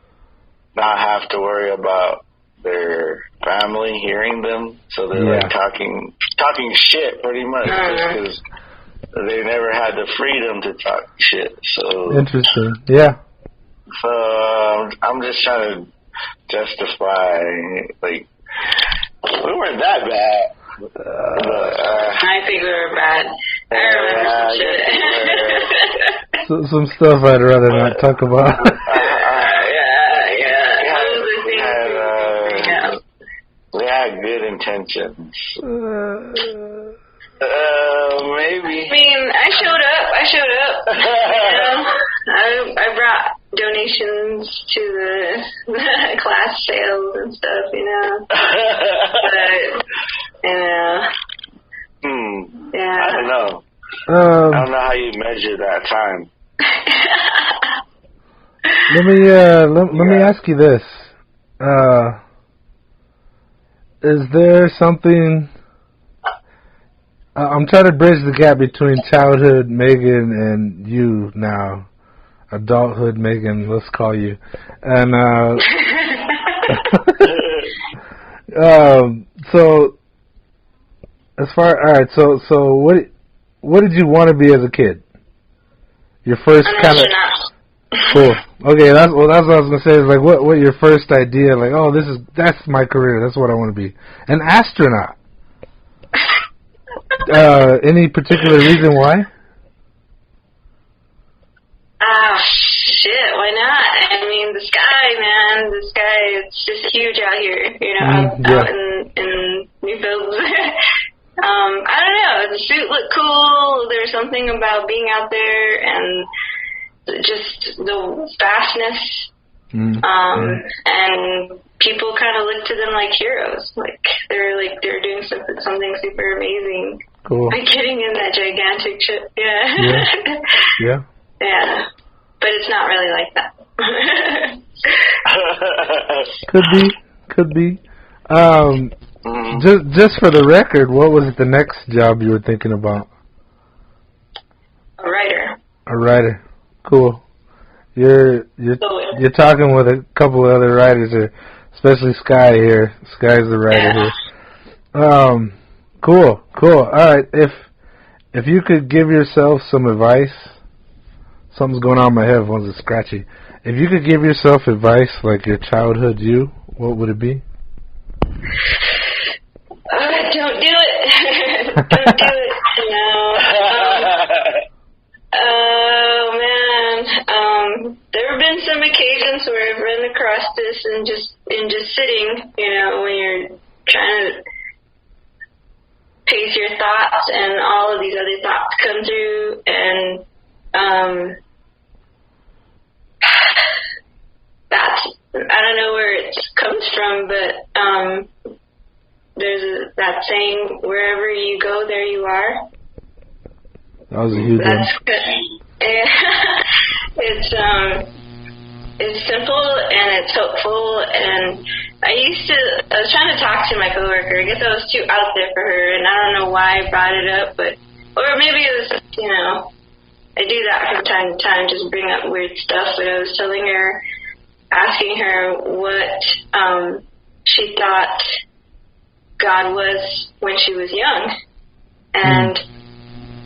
not have to worry about their family hearing them. So they're like talking shit pretty much just because they never had the freedom to talk shit. So interesting. Yeah. So I'm just trying to justify, like, we weren't that bad. I think we were bad. I remember some shit. Some stuff I'd rather not talk about. We had good intentions. Maybe. I mean, I showed up. I brought donations to the class sales and stuff, you know. But, yeah. I don't know. I don't know how you measure that time. Let me ask you this. Is there something... I'm trying to bridge the gap between childhood Maegan and you now. Adulthood Maegan, let's call you. And, so, alright, so what did you want to be as a kid? Your first kind of... Cool. Okay, that's what I was gonna say. Is like, what your first idea? Like, oh, that's my career. That's what I want to be. An astronaut. Any particular reason why? Shit, why not? I mean, the sky, man. The sky, it's just huge out here. You know, out in Newfields. I don't know. The suit looked cool. There's something about being out there and just the vastness, and people kind of look to them like heroes. They're doing something super amazing. Cool. Like getting in that gigantic ship. Yeah. Yeah. But it's not really like that. Could be. Just for the record, what was the next job you were thinking about? A writer. Cool. You're talking with a couple of other writers here, especially Sky here. Sky's the writer here. Cool. All right. If you could give yourself some advice, something's going on in my headphones. It's scratchy. If you could give yourself advice like your childhood you, what would it be? Don't do it. Don't do it. No. Oh man. There have been some occasions where I've run across this and just sitting, you know, when you're trying to pace your thoughts and all of these other thoughts come through, and I don't know where it comes from, but there's that saying, wherever you go, there you are. That was a huge one. It's simple and it's hopeful, and I was trying to talk to my coworker. I guess I was too out there for her, and I don't know why I brought it up, or maybe it was, you know, I do that from time to time, just bring up weird stuff, but I was asking her what she thought God was when she was young, and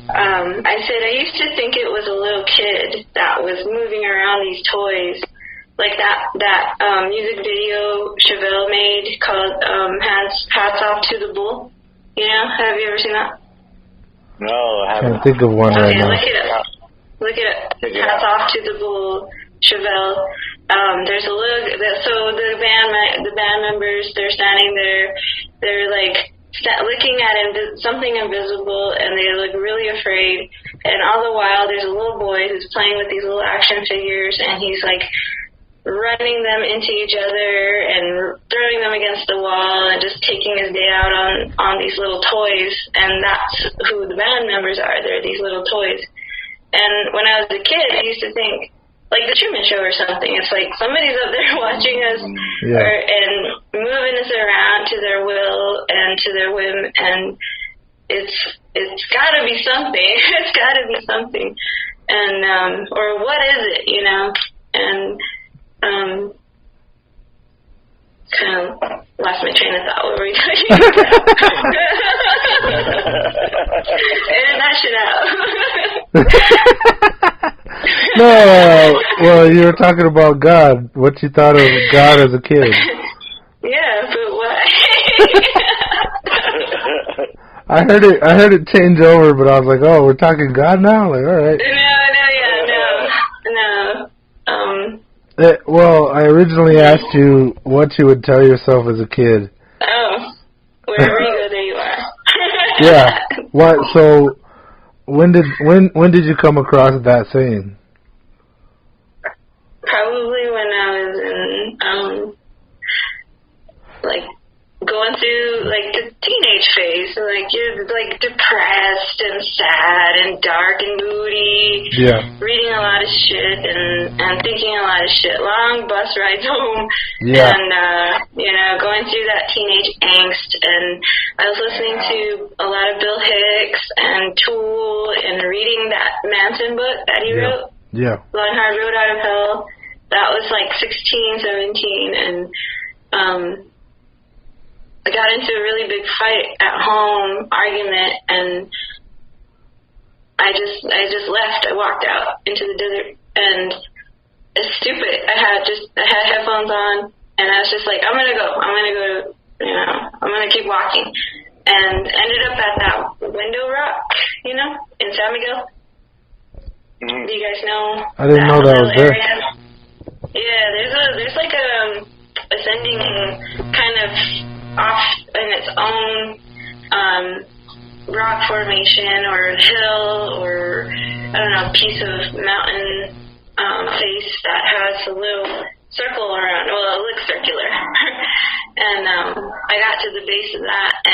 I said I used to think it was a little kid that was moving around these toys, like that music video Chevelle made called Hats Off to the Bull. You know, have you ever seen that? No, I haven't. Can't think of one right now. Look it up. Hats Off to the Bull, Chevelle. There's a little. So the band members, they're standing there. They're like looking at something invisible, and they look really afraid. And all the while, there's a little boy who's playing with these little action figures, and he's like running them into each other and throwing them against the wall and just taking his day out on these little toys. And that's who the band members are. They're these little toys. And when I was a kid, I used to think, like the Truman Show or something. It's like somebody's up there watching us and moving us around to their will and to their whim, and it's got to be something. It's got to be something, and or what is it, you know? And kind of lost my train of thought. What were we talking about? Edit that shit out. No, well, you were talking about God. What you thought of God as a kid? Yeah, but why? I heard it change over, but I was like, oh, we're talking God now? Like, all right. No. Well, I originally asked you what you would tell yourself as a kid. Oh, wherever you go, there you are. Yeah. What? So, when did you come across that saying? like going through like the teenage phase, so like you're like depressed and sad and dark and moody, reading a lot of shit and thinking a lot of shit, long bus rides home, and you know, going through that teenage angst. And I was listening to a lot of Bill Hicks and Tool and reading that Manson book that he wrote, Long Hard Road Out of Hell. That was like 16, 17, and I got into a really big fight at home, argument, and I just left. I walked out into the desert, and it's stupid. I had headphones on, and I was just like, I'm gonna go, you know, I'm gonna keep walking, and ended up at that Window Rock, you know, in San Miguel. Do you guys know? I didn't know that was there. Yeah, there's like a ascending kind of off in its own rock formation or hill or, I don't know, piece of mountain face that has a little circle around. Well, it looks circular. And I got to the base of that,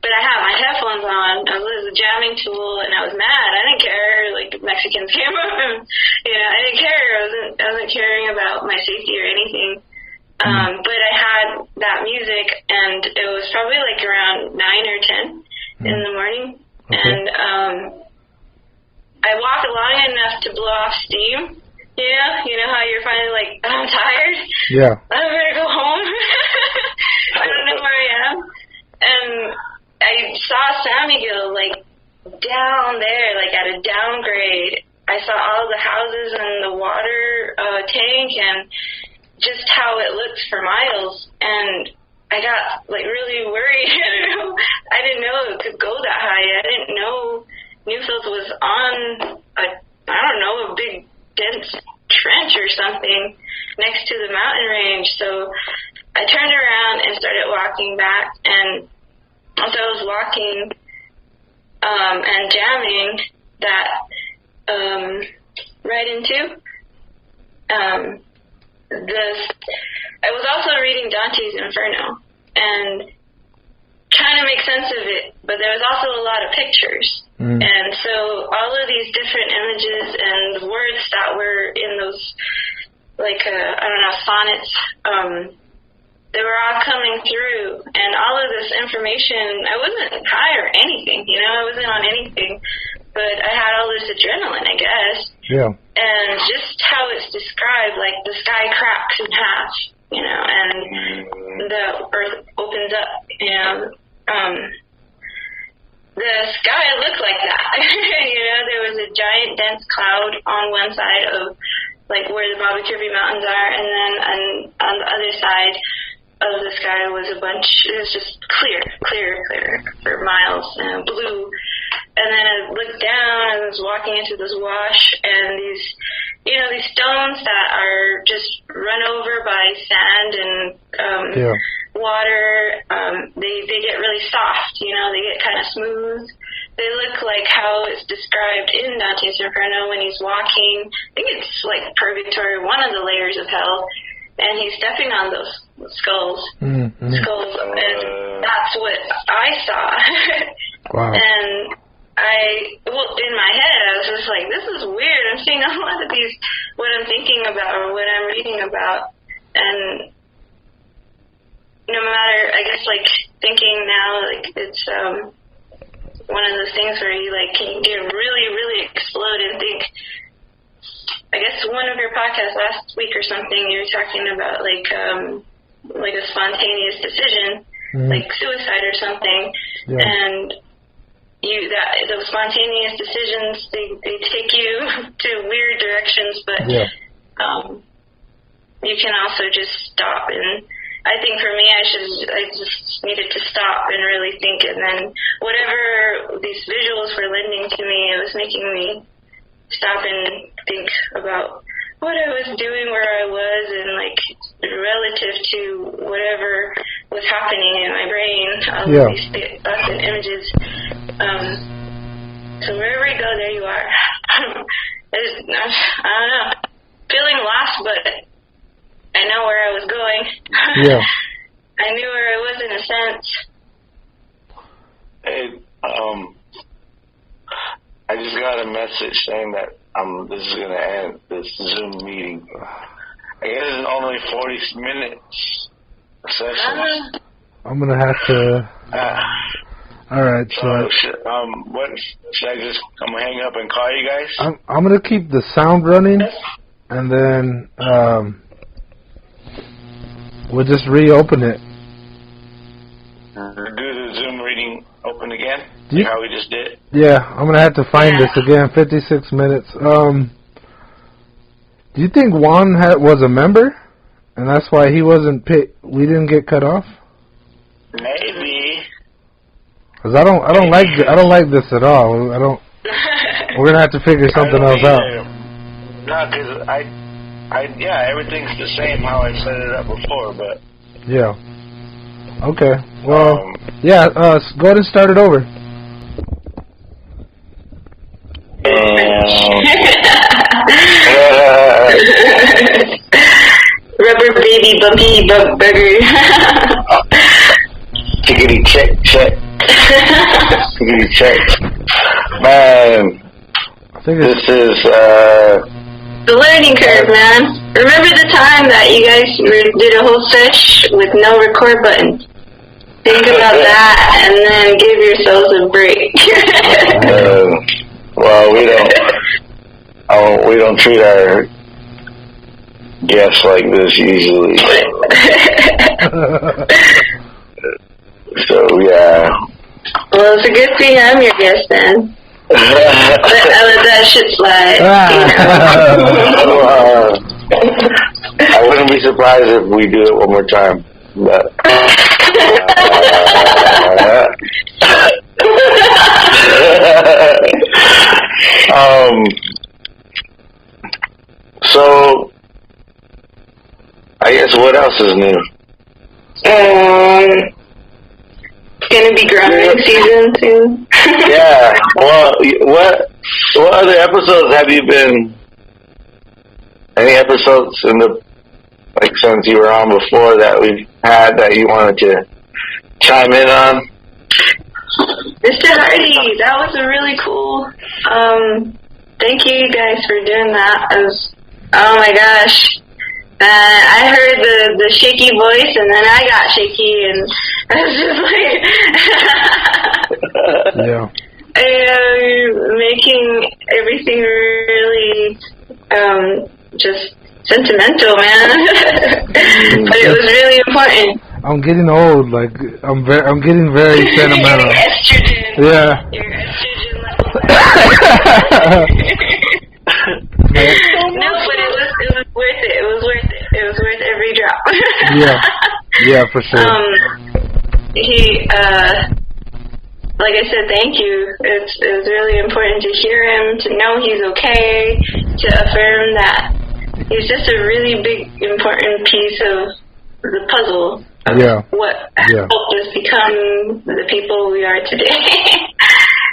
but I had my headphones on. I was jamming Tool, and I was mad. I didn't care. Like, Mexicans came up, and, you know, I didn't care. I wasn't caring about my safety or anything. But I had that music, and it was probably like around 9 or 10 in the morning. And I walked long enough to blow off steam. You know how you're finally like, I'm tired. I better go home. I don't know where I am. And I saw San Miguel like down there, like at a downgrade. I saw all the houses and the water tank and just how it looked for miles, and I got like really worried. I didn't know it could go that high. I didn't know Newfields was on a big dense trench or something next to the mountain range. So I turned around and started walking back, and as I was walking and jamming that right into I was also reading Dante's Inferno and trying to make sense of it, but there was also a lot of pictures. And so all of these different images and words that were in those, like, sonnets, they were all coming through. And all of this information, I wasn't high or anything, you know, I wasn't on anything, but I had all this adrenaline, I guess. And just how it's described, like the sky cracks in half, you know, and the earth opens up, you know. The sky looked like that. You know, there was a giant dense cloud on one side of, like, where the Bobby Kirby Mountains are, and then on the other side of the sky was it was just clear for miles, and blue. And then I looked down and I was walking into this wash, and these stones that are just run over by sand and water, they get really soft, you know, they get kind of smooth. They look like how it's described in Dante's Inferno when he's walking. I think it's like purgatory, one of the layers of hell, and he's stepping on those skulls. And that's what I saw. Wow. And in my head, I was just like, this is weird. I'm seeing a lot of these, what I'm thinking about or what I'm reading about. And no matter, I guess, like, thinking now, like, it's one of those things where you, like, can get really, really explode and think. I guess one of your podcasts last week or something, you were talking about, like a spontaneous decision, like suicide or something. And those spontaneous decisions, they take you to weird directions, but you can also just stop. And I think for me, I just needed to stop and really think, and then whatever these visuals were lending to me, it was making me stop and think about what I was doing, where I was, and, like, relative to whatever was happening in my brain, all of these thoughts and images. So wherever you go, there you are. I don't know. Feeling lost, but I know where I was going. Yeah. I knew where I was in a sense. Hey, I just got a message saying that this is going to end this Zoom meeting. I guess it's only 40 minutes session. I'm gonna have to. All right. So what should I just hang up and call you guys? I'm gonna keep the sound running, and then we'll just reopen it. Do the Zoom reading open again? How we just did? Yeah, I'm gonna have to find this again. 56 minutes. Do you think Juan was a member, and that's why he wasn't we didn't get cut off? Maybe. Cause I don't like this at all. We're gonna have to figure something else out. No, cause I everything's the same how I set it up before, but. Yeah. Okay. Well, go ahead and start it over. Rubber baby bumpy bug burger. Tickety check. Tickety check. Man, this is the learning curve, man. Remember the time that you guys did a whole sesh with no record button? Think about that and then give yourselves a break. Well, we don't treat our guests like this usually. So yeah. Well, it's a good thing I'm your guest then. I let that shit slide. I wouldn't be surprised if we do it one more time. But, so I guess what else is new? It's gonna be growing season soon. Yeah. Well, what other episodes have you been? Any episodes in the since you were on before that we've had that you wanted to chime in on? Mr. Hardy, that was a really cool. Thank you guys for doing that. Oh my gosh. I heard the shaky voice, and then I got shaky, and I was just like, making everything really just sentimental, man. But it was really important. I'm getting old. Like I'm getting very sentimental. Your estrogen. Yeah. Your estrogen level. No, but it was worth it. It was worth it. It was worth every drop. Yeah, for sure. Like I said, thank you. It was really important to hear him, to know he's okay, to affirm that he's just a really big, important piece of the puzzle of what helped us become the people we are today.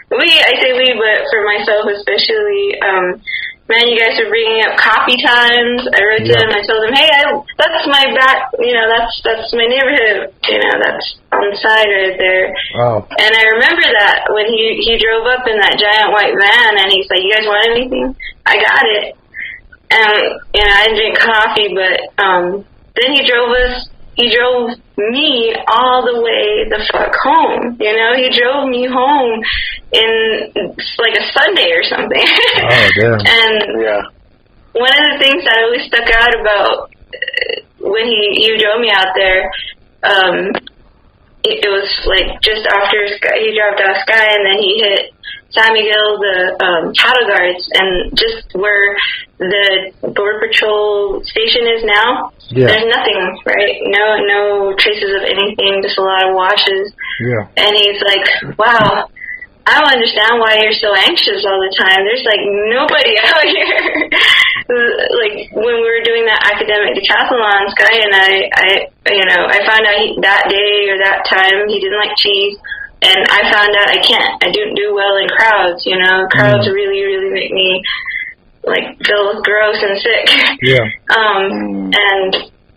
I say we, but for myself especially, man, you guys are bringing up coffee times. I wrote to him, I told him, hey, that's my back, that's my neighborhood, that's on the side right there. Wow. And I remember that when he drove up in that giant white van, and he's like, you guys want anything? I got it. And, I didn't drink coffee, but then he drove me all the way the fuck home. He drove me home in like a Sunday or something. Oh, damn. And one of the things that always stuck out about when he drove me out there, it was like just after he dropped off Sky, and then he hit San Miguel, the cattle guards, and just where the Border Patrol station is now, there's nothing, right? No traces of anything, just a lot of washes. Yeah. And he's like, wow, I don't understand why you're so anxious all the time. There's like nobody out here. Like when we were doing that academic decathlon, Sky and I found out that day or that time he didn't like cheese. And I found out I don't do well in crowds, Crowds really, really make me, feel gross and sick. Yeah. And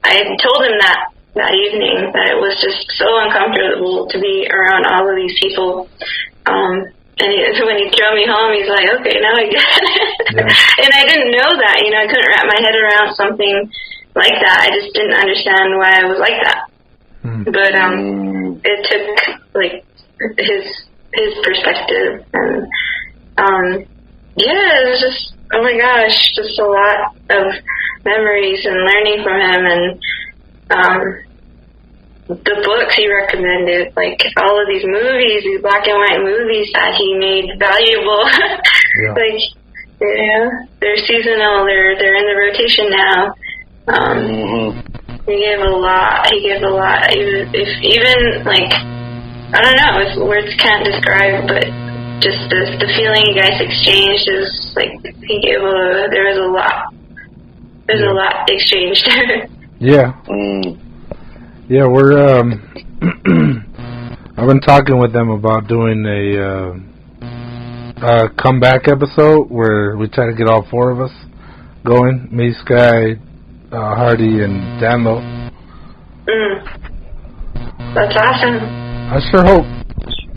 I told him that evening that it was just so uncomfortable to be around all of these people. And when he drove me home, he's like, okay, now I get it. Yeah. And I didn't know that, I couldn't wrap my head around something like that. I just didn't understand why I was like that. But it took, like, his perspective. And, it was just, oh my gosh, just a lot of memories and learning from him. And, the books he recommended, like all of these movies, these black and white movies that he made valuable. Yeah. Like, they're seasonal. They're in the rotation now. He gave a lot. Even like, I don't know, words can't describe, but just the feeling you guys exchanged is like there was a lot. There's a lot exchanged. Yeah. Yeah, we're, I've been talking with them about doing a comeback episode where we try to get all four of us going. Me, Sky, Hardy, and Danlo. That's awesome. I sure hope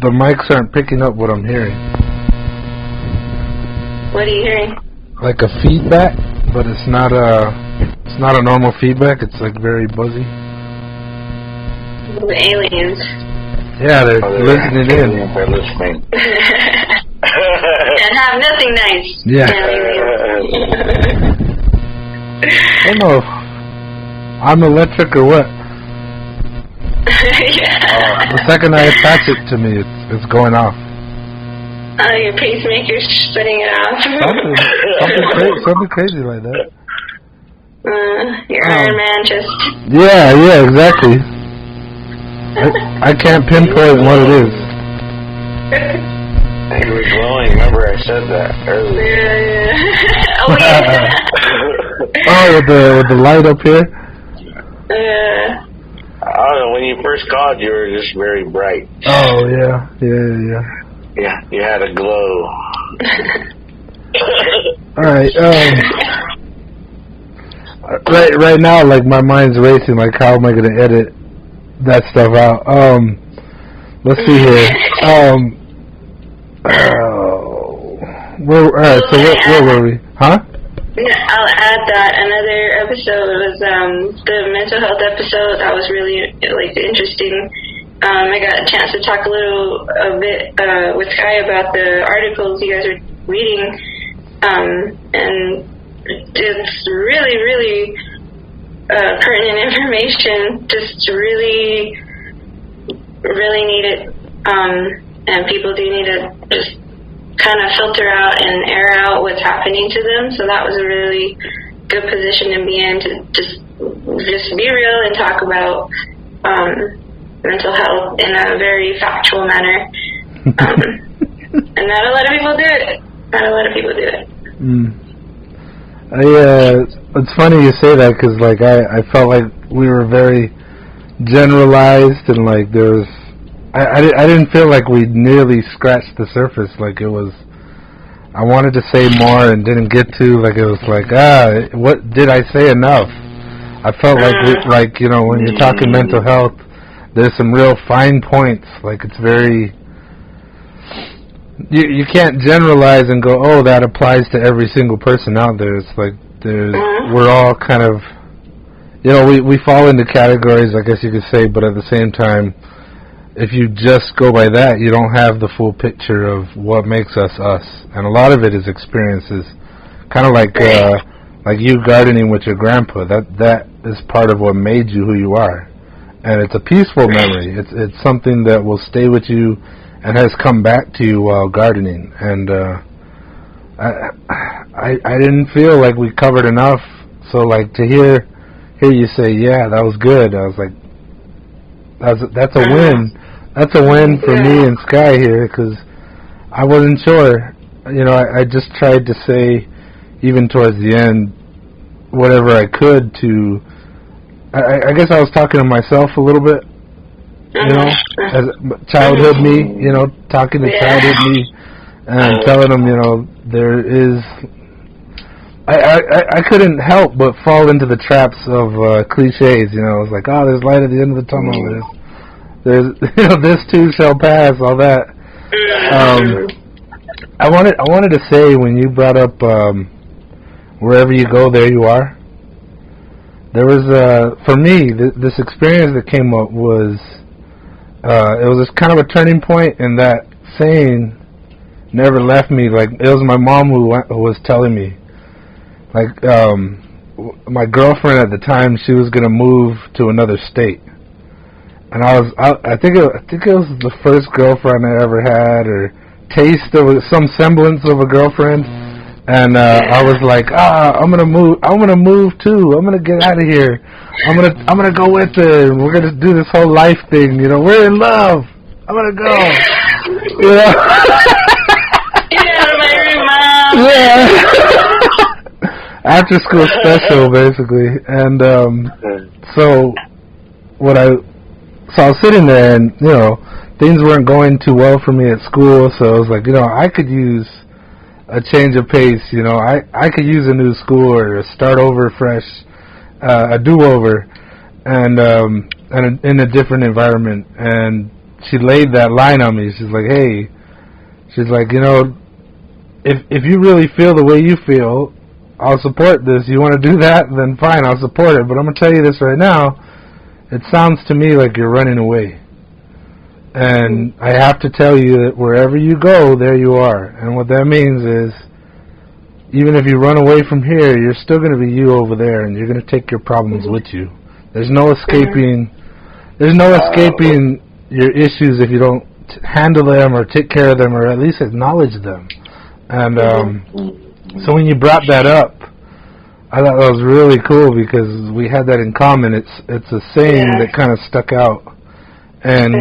the mics aren't picking up what I'm hearing. What are you hearing? Like a feedback, but it's not a normal feedback. It's like very buzzy. The aliens. Yeah, they're listening in. They're listening. And have nothing nice. Yeah. I don't know if I'm electric or what. Yeah. The second I attach it to me, it's going off. Your pacemaker's shutting it off. Something crazy like that. Your Iron Man just... Yeah, exactly. I can't pinpoint what it is. You were glowing. Remember I said that earlier. Yeah. Oh, yeah. Oh, with the light up here? I don't know. When you first called, you were just very bright. Oh, yeah. Yeah, you had a glow. All right. Right now, like, my mind's racing. Like, how am I going to edit that stuff out? Let's see here. Where were we? Huh? I'll add that another episode was the mental health episode. That was really like interesting. I got a chance to talk a bit with Sky about the articles you guys are reading, and it's really pertinent information. Just really needed, and people do need to just kind of filter out and air out what's happening to them. So that was a really good position to be in, to just be real and talk about mental health in a very factual manner. And not a lot of people do it. It's funny you say that, because like I felt like we were very generalized, and like there was I didn't feel like we nearly scratched the surface. Like it was, I wanted to say more and didn't get to. Like it was like, what did I say enough? I felt like when you're talking mental health, there's some real fine points. Like it's very, you can't generalize and go, oh, that applies to every single person out there. It's like we're all kind of, we fall into categories, I guess you could say, but at the same time, if you just go by that, you don't have the full picture of what makes us us. And a lot of it is experiences. Kind of like you gardening with your grandpa. That is part of what made you who you are. And it's a peaceful memory. It's something that will stay with you and has come back to you while gardening. And I didn't feel like we covered enough. So like to hear you say, yeah, that was good. I was like, that's a win. That's a win for me and Sky here, because I wasn't sure. I just tried to say, even towards the end, whatever I could to. I guess I was talking to myself a little bit, as childhood me, talking to childhood me, and telling them, I couldn't help but fall into the traps of cliches. You know, it's like, oh, there's light at the end of the tunnel. There's this too shall pass. All that. I wanted to say, when you brought up wherever you go, there you are. There was for me this experience that came up was it was this kind of a turning point, and that saying never left me. Like, it was my mom who was telling me. Like, my girlfriend at the time, she was gonna move to another state, and I think it was the first girlfriend I ever had, or taste of some semblance of a girlfriend, and I was like, I'm gonna move too. I'm gonna get out of here. I'm gonna go with her. We're gonna do this whole life thing. You know, we're in love. I'm gonna go. Yeah. Get out of my room, Mom. Yeah. After school special, basically, and so I was sitting there, and you know, things weren't going too well for me at school, so I was like, you know, I could use a change of pace. You know, I could use a new school, or a start over fresh, a do-over, and in a different environment. And she laid that line on me. She's like, hey, you know, if you really feel the way you feel, I'll support this. You want to do that, then fine, I'll support it. But I'm going to tell you this right now, it sounds to me like you're running away. And I have to tell you that wherever you go, there you are. And what that means is, even if you run away from here, you're still going to be you over there, and you're going to take your problems with you. There's no escaping your issues if you don't handle them or take care of them, or at least acknowledge them. And so when you brought that up, I thought that was really cool, because we had that in common. It's a saying that kind of stuck out, and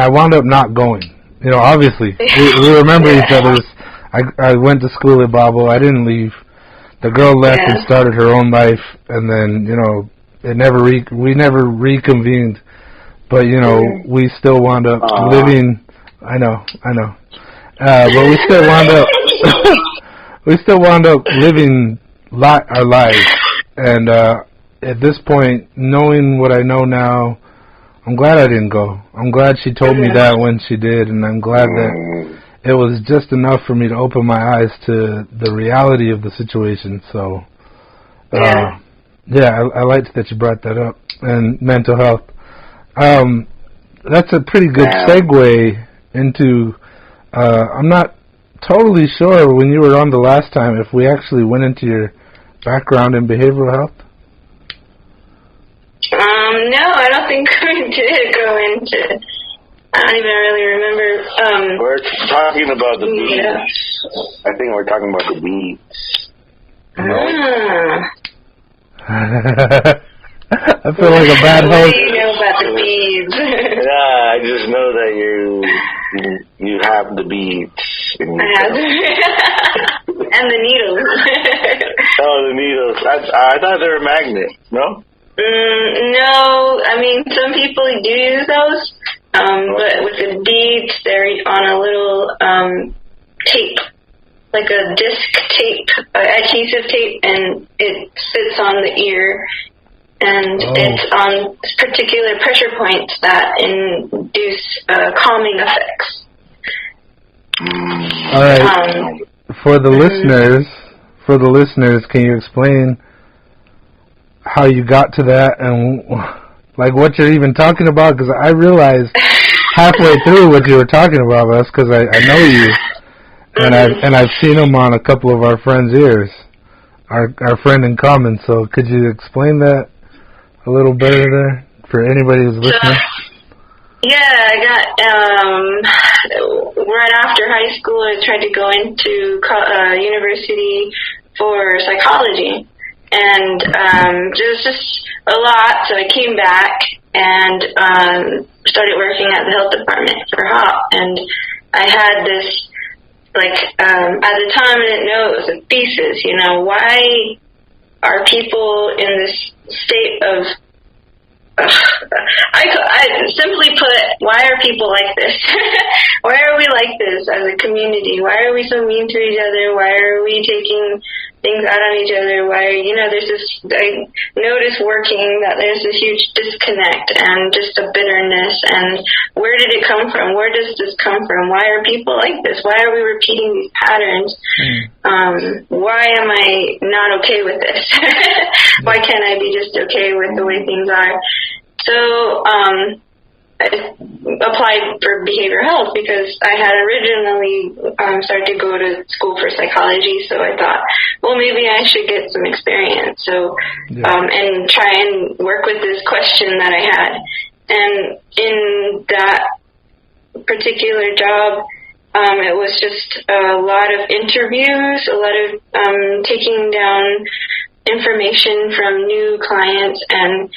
I wound up not going. You know, obviously we remember each other's. I went to school at Babo. I didn't leave. The girl left and started her own life, and then, you know, we never reconvened. But, you know, we still wound up living. I know. But we still wound up living our lives. And at this point, knowing what I know now, I'm glad I didn't go. I'm glad she told me that when she did, and I'm glad that it was just enough for me to open my eyes to the reality of the situation. So, I liked that you brought that up, and mental health. That's a pretty good segue into, I'm not totally sure when you were on the last time if we actually went into your background in behavioral health. No, I don't think we did go into. I don't even really remember. We're talking about the beats. I think we're talking about the beats. I feel like a bad host. What do you know about the beads? I just know that you have the beads. I have and the needles. Oh, the needles. I thought they were magnets. No? No. I mean, some people do use those. But with the beads, they're on a little tape, like a disc tape, adhesive tape, and it sits on the ear, and it's on particular pressure points that induce calming effects. All right. For the listeners, can you explain how you got to that and like what you're even talking about? Because I realized halfway through what you were talking about, us, because I know you, and I've seen them on a couple of our friends' ears, our friend in common. So could you explain that a little better there for anybody who's listening? I got right after high school, I tried to go into university for psychology. And there was just a lot, so I came back and started working at the health department for HOP. And I had this, at the time I didn't know it was a thesis, you know, why are people in this state of, I simply put, why are people like this? Why are we like this as a community? Why are we so mean to each other? Why are we taking things out on each other. Why, there's this, I notice working that there's this huge disconnect and just a bitterness, and where did it come from? Where does this come from? Why are people like this? Why are we repeating these patterns? Why am I not okay with this? Why can't I be just okay with the way things are? So, I applied for behavioral health because I had originally started to go to school for psychology, so I thought, well, maybe I should get some experience, and try and work with this question that I had. And in that particular job, it was just a lot of interviews, a lot of taking down information from new clients and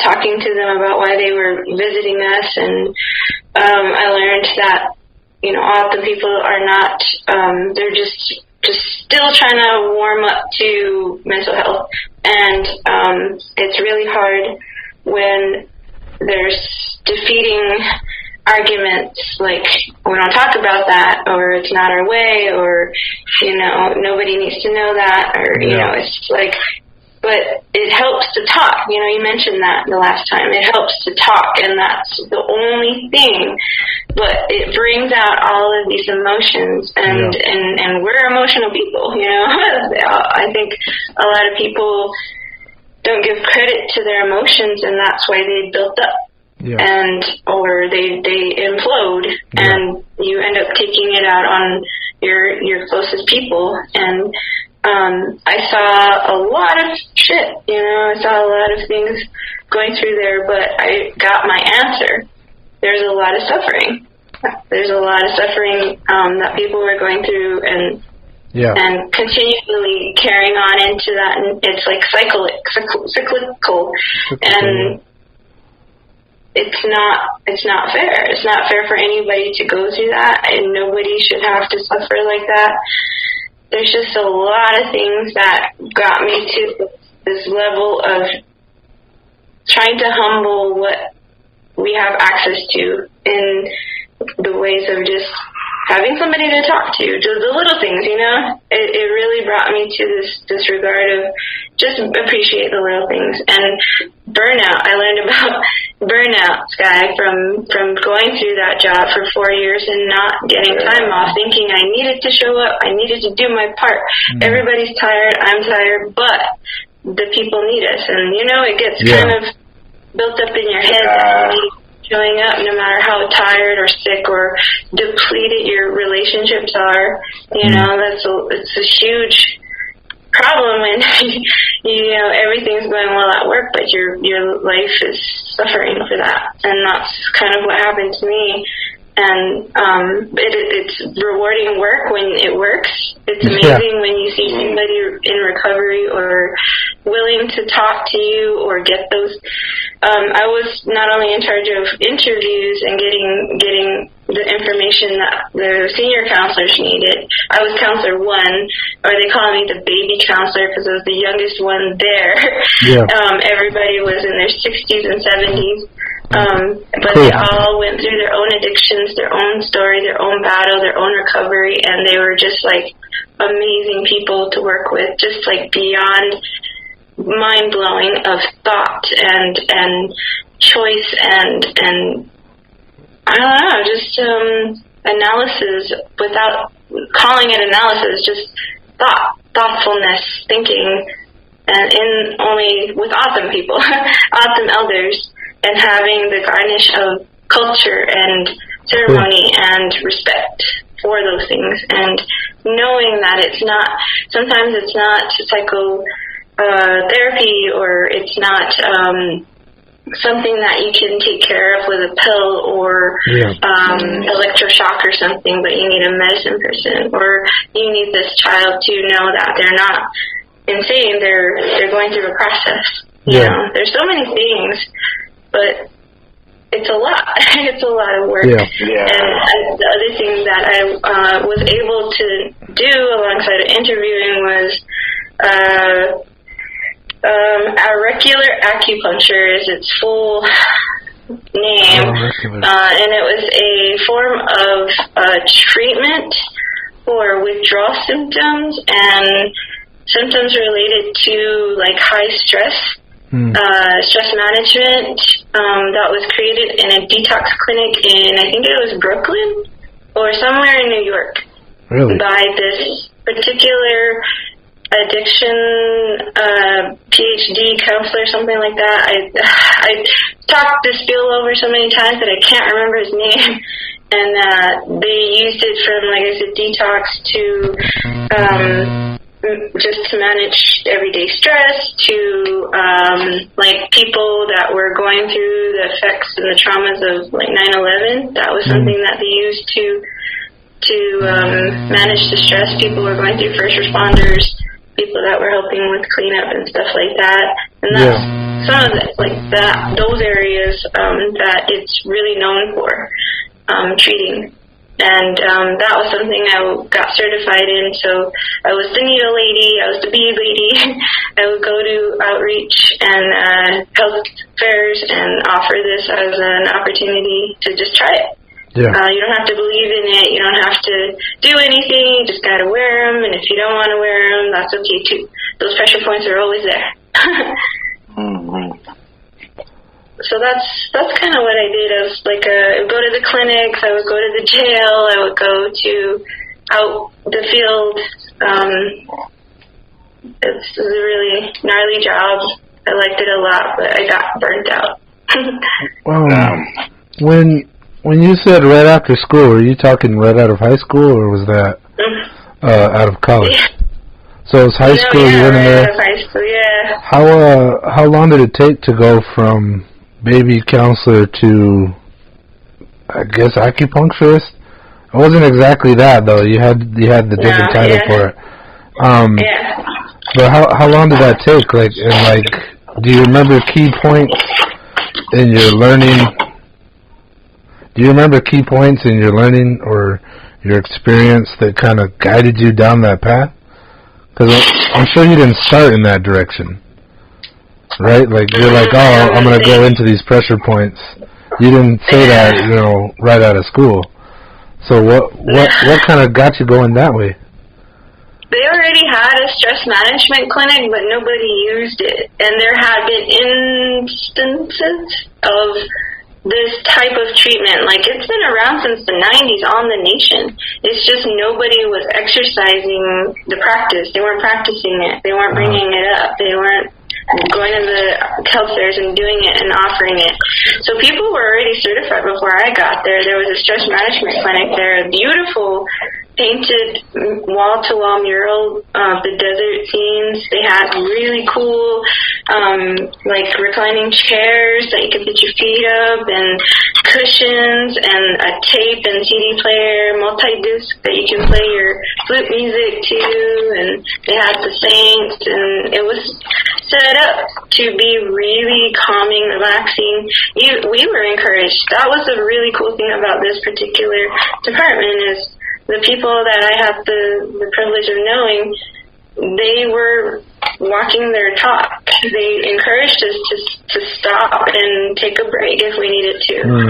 talking to them about why they were visiting us. And I learned that, often people are not, they're just still trying to warm up to mental health. And it's really hard when there's defeating arguments like, we don't talk about that, or it's not our way, or, nobody needs to know that, or, it's like, but it helps to talk. You mentioned that the last time. It helps to talk, and that's the only thing. But it brings out all of these emotions, and we're emotional people, I think a lot of people don't give credit to their emotions, and that's why they built up. Or they implode, and you end up taking it out on your closest people. And I saw a lot of shit, I saw a lot of things going through there, but I got my answer. There's a lot of suffering. There's a lot of suffering that people were going through, and continually carrying on into that, and it's like cyclical, and it's not fair. It's not fair for anybody to go through that, and nobody should have to suffer like that. There's just a lot of things that got me to this level of trying to humble what we have access to in the ways of just having somebody to talk to, just the little things, It really brought me to this regard of just appreciate the little things. And burnout, I learned about burnout, Sky, from going through that job for 4 years and not getting time off, thinking I needed to show up, I needed to do my part. Everybody's tired, I'm tired, but the people need us. And, it gets kind of built up in your head that you need showing up no matter how tired or sick or depleted your relationships are. It's a huge problem when everything's going well at work, but your life is suffering for that. And that's kind of what happened to me. And it's rewarding work when it works. It's amazing when you see somebody in recovery or willing to talk to you or get those. I was not only in charge of interviews and getting the information that the senior counselors needed. I was counselor 1, or they call me the baby counselor because I was the youngest one there. Everybody was in their 60s and 70s. But they all went through their own addictions, their own story, their own battle, their own recovery, and they were just like amazing people to work with, just like beyond mind-blowing of thought and choice and I don't know, just analysis without calling it analysis, just thoughtfulness, thinking, and only with awesome people, awesome elders. And having the garnish of culture and ceremony and respect for those things, and knowing that sometimes it's not psychotherapy, or it's not something that you can take care of with a pill or electroshock or something, but you need a medicine person, or you need this child to know that they're not insane, they're going through a process. There's so many things. But it's a lot. It's a lot of work. And the other thing that I was able to do alongside of interviewing was auricular acupuncture is its full name. And it was a form of treatment for withdrawal symptoms and symptoms related to like high stress, stress management, that was created in a detox clinic in, I think it was Brooklyn or somewhere in New York. Really? By this particular addiction PhD counselor, something like that. I talked this bill over so many times that I can't remember his name. And they used it from, like I said, detox to just to manage everyday stress, to like people that were going through the effects and the traumas of like 9/11. That was something that they used to manage the stress people were going through, first responders, people that were helping with cleanup and stuff like that. And that's some of the, like that, those areas that it's really known for treating. And that was something I got certified in. So I was the needle lady, I was the bead lady. I would go to outreach and health fairs and offer this as an opportunity to just try it. Yeah. You don't have to believe in it. You don't have to do anything. You just got to wear them. And if you don't want to wear them, that's okay too. Those pressure points are always there. So that's kind of what I did. I was like, I would go to the clinics. I would go to the jail. I would go to out the field. It's a really gnarly job. I liked it a lot, but I got burnt out. When you said right after school, were you talking right out of high school, or was that out of college? Yeah. So it was high school. You went in there. Out of high school, yeah. How long did it take to go from baby counselor to, I guess, acupuncturist? It wasn't exactly that though. You had the different title for it. But how long did that take? Like, and like, do you remember key points in your learning? Do you remember key points in your learning or your experience that kind of guided you down that path? Because I'm sure you didn't start in that direction, right? Like, you're like, oh, I'm going to go into these pressure points. You didn't say that, right out of school. So what kind of got you going that way? They already had a stress management clinic, but nobody used it. And there had been instances of this type of treatment. Like, it's been around since the 90s on the nation. It's just nobody was exercising the practice. They weren't practicing it. They weren't bringing it up. They weren't going to the health fairs and doing it and offering it. So people were already certified before I got there. There was a stress management clinic there, a beautiful painted wall-to-wall mural of the desert scenes. They had really cool, like reclining chairs that you could put your feet up, and cushions, and a tape and CD player, multi-disc that you can play your flute music to, and they had the saints, and it was set up to be really calming, relaxing. We were encouraged. That was a really cool thing about this particular department is the people that I have the privilege of knowing, they were walking their talk. They encouraged us to stop and take a break if we needed to.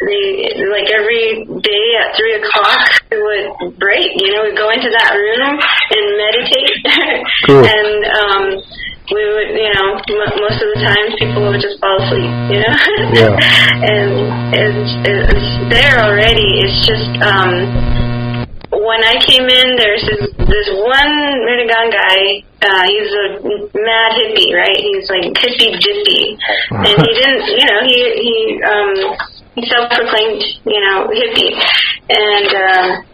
They, like every day at 3 o'clock, we would break. We'd go into that room and meditate. Cool. And we would, most of the time people would just fall asleep, Yeah. And it's there already. It's just, when I came in, there's this one Maegan guy, he's a mad hippie, right? He's like hippie dippy. And he didn't, he self-proclaimed, hippie. And,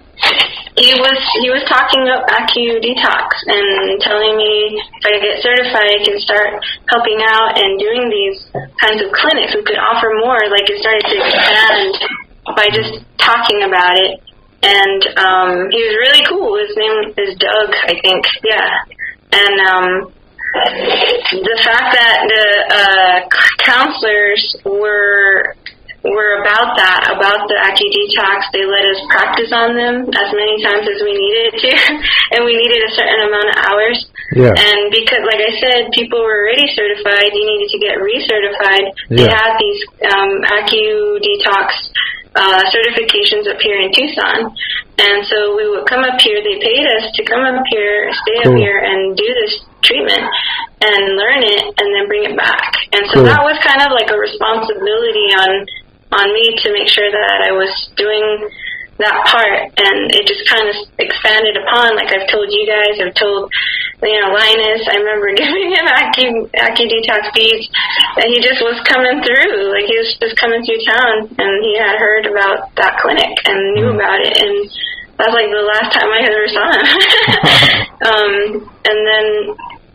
he was talking about acu-detox and telling me if I get certified, I can start helping out and doing these kinds of clinics. We could offer more. Like, it started to expand by just talking about it. And he was really cool. His name is Doug, I think. Yeah. And the fact that the counselors were about the acu-detox. They let us practice on them as many times as we needed to, and we needed a certain amount of hours. Yeah. And because, like I said, people were already certified, you needed to get recertified. Yeah. They had these acu-detox certifications up here in Tucson. And so we would come up here. They paid us to come up here, stay up here, and do this treatment and learn it and then bring it back. And so that was kind of like a responsibility on me to make sure that I was doing that part, and it just kind of expanded upon, like I've told you guys, I've told, Linus, I remember giving him Acu-Detox beads, and he just was coming through, like he was just coming through town, and he had heard about that clinic and knew about it, and that was like the last time I ever saw him. And then,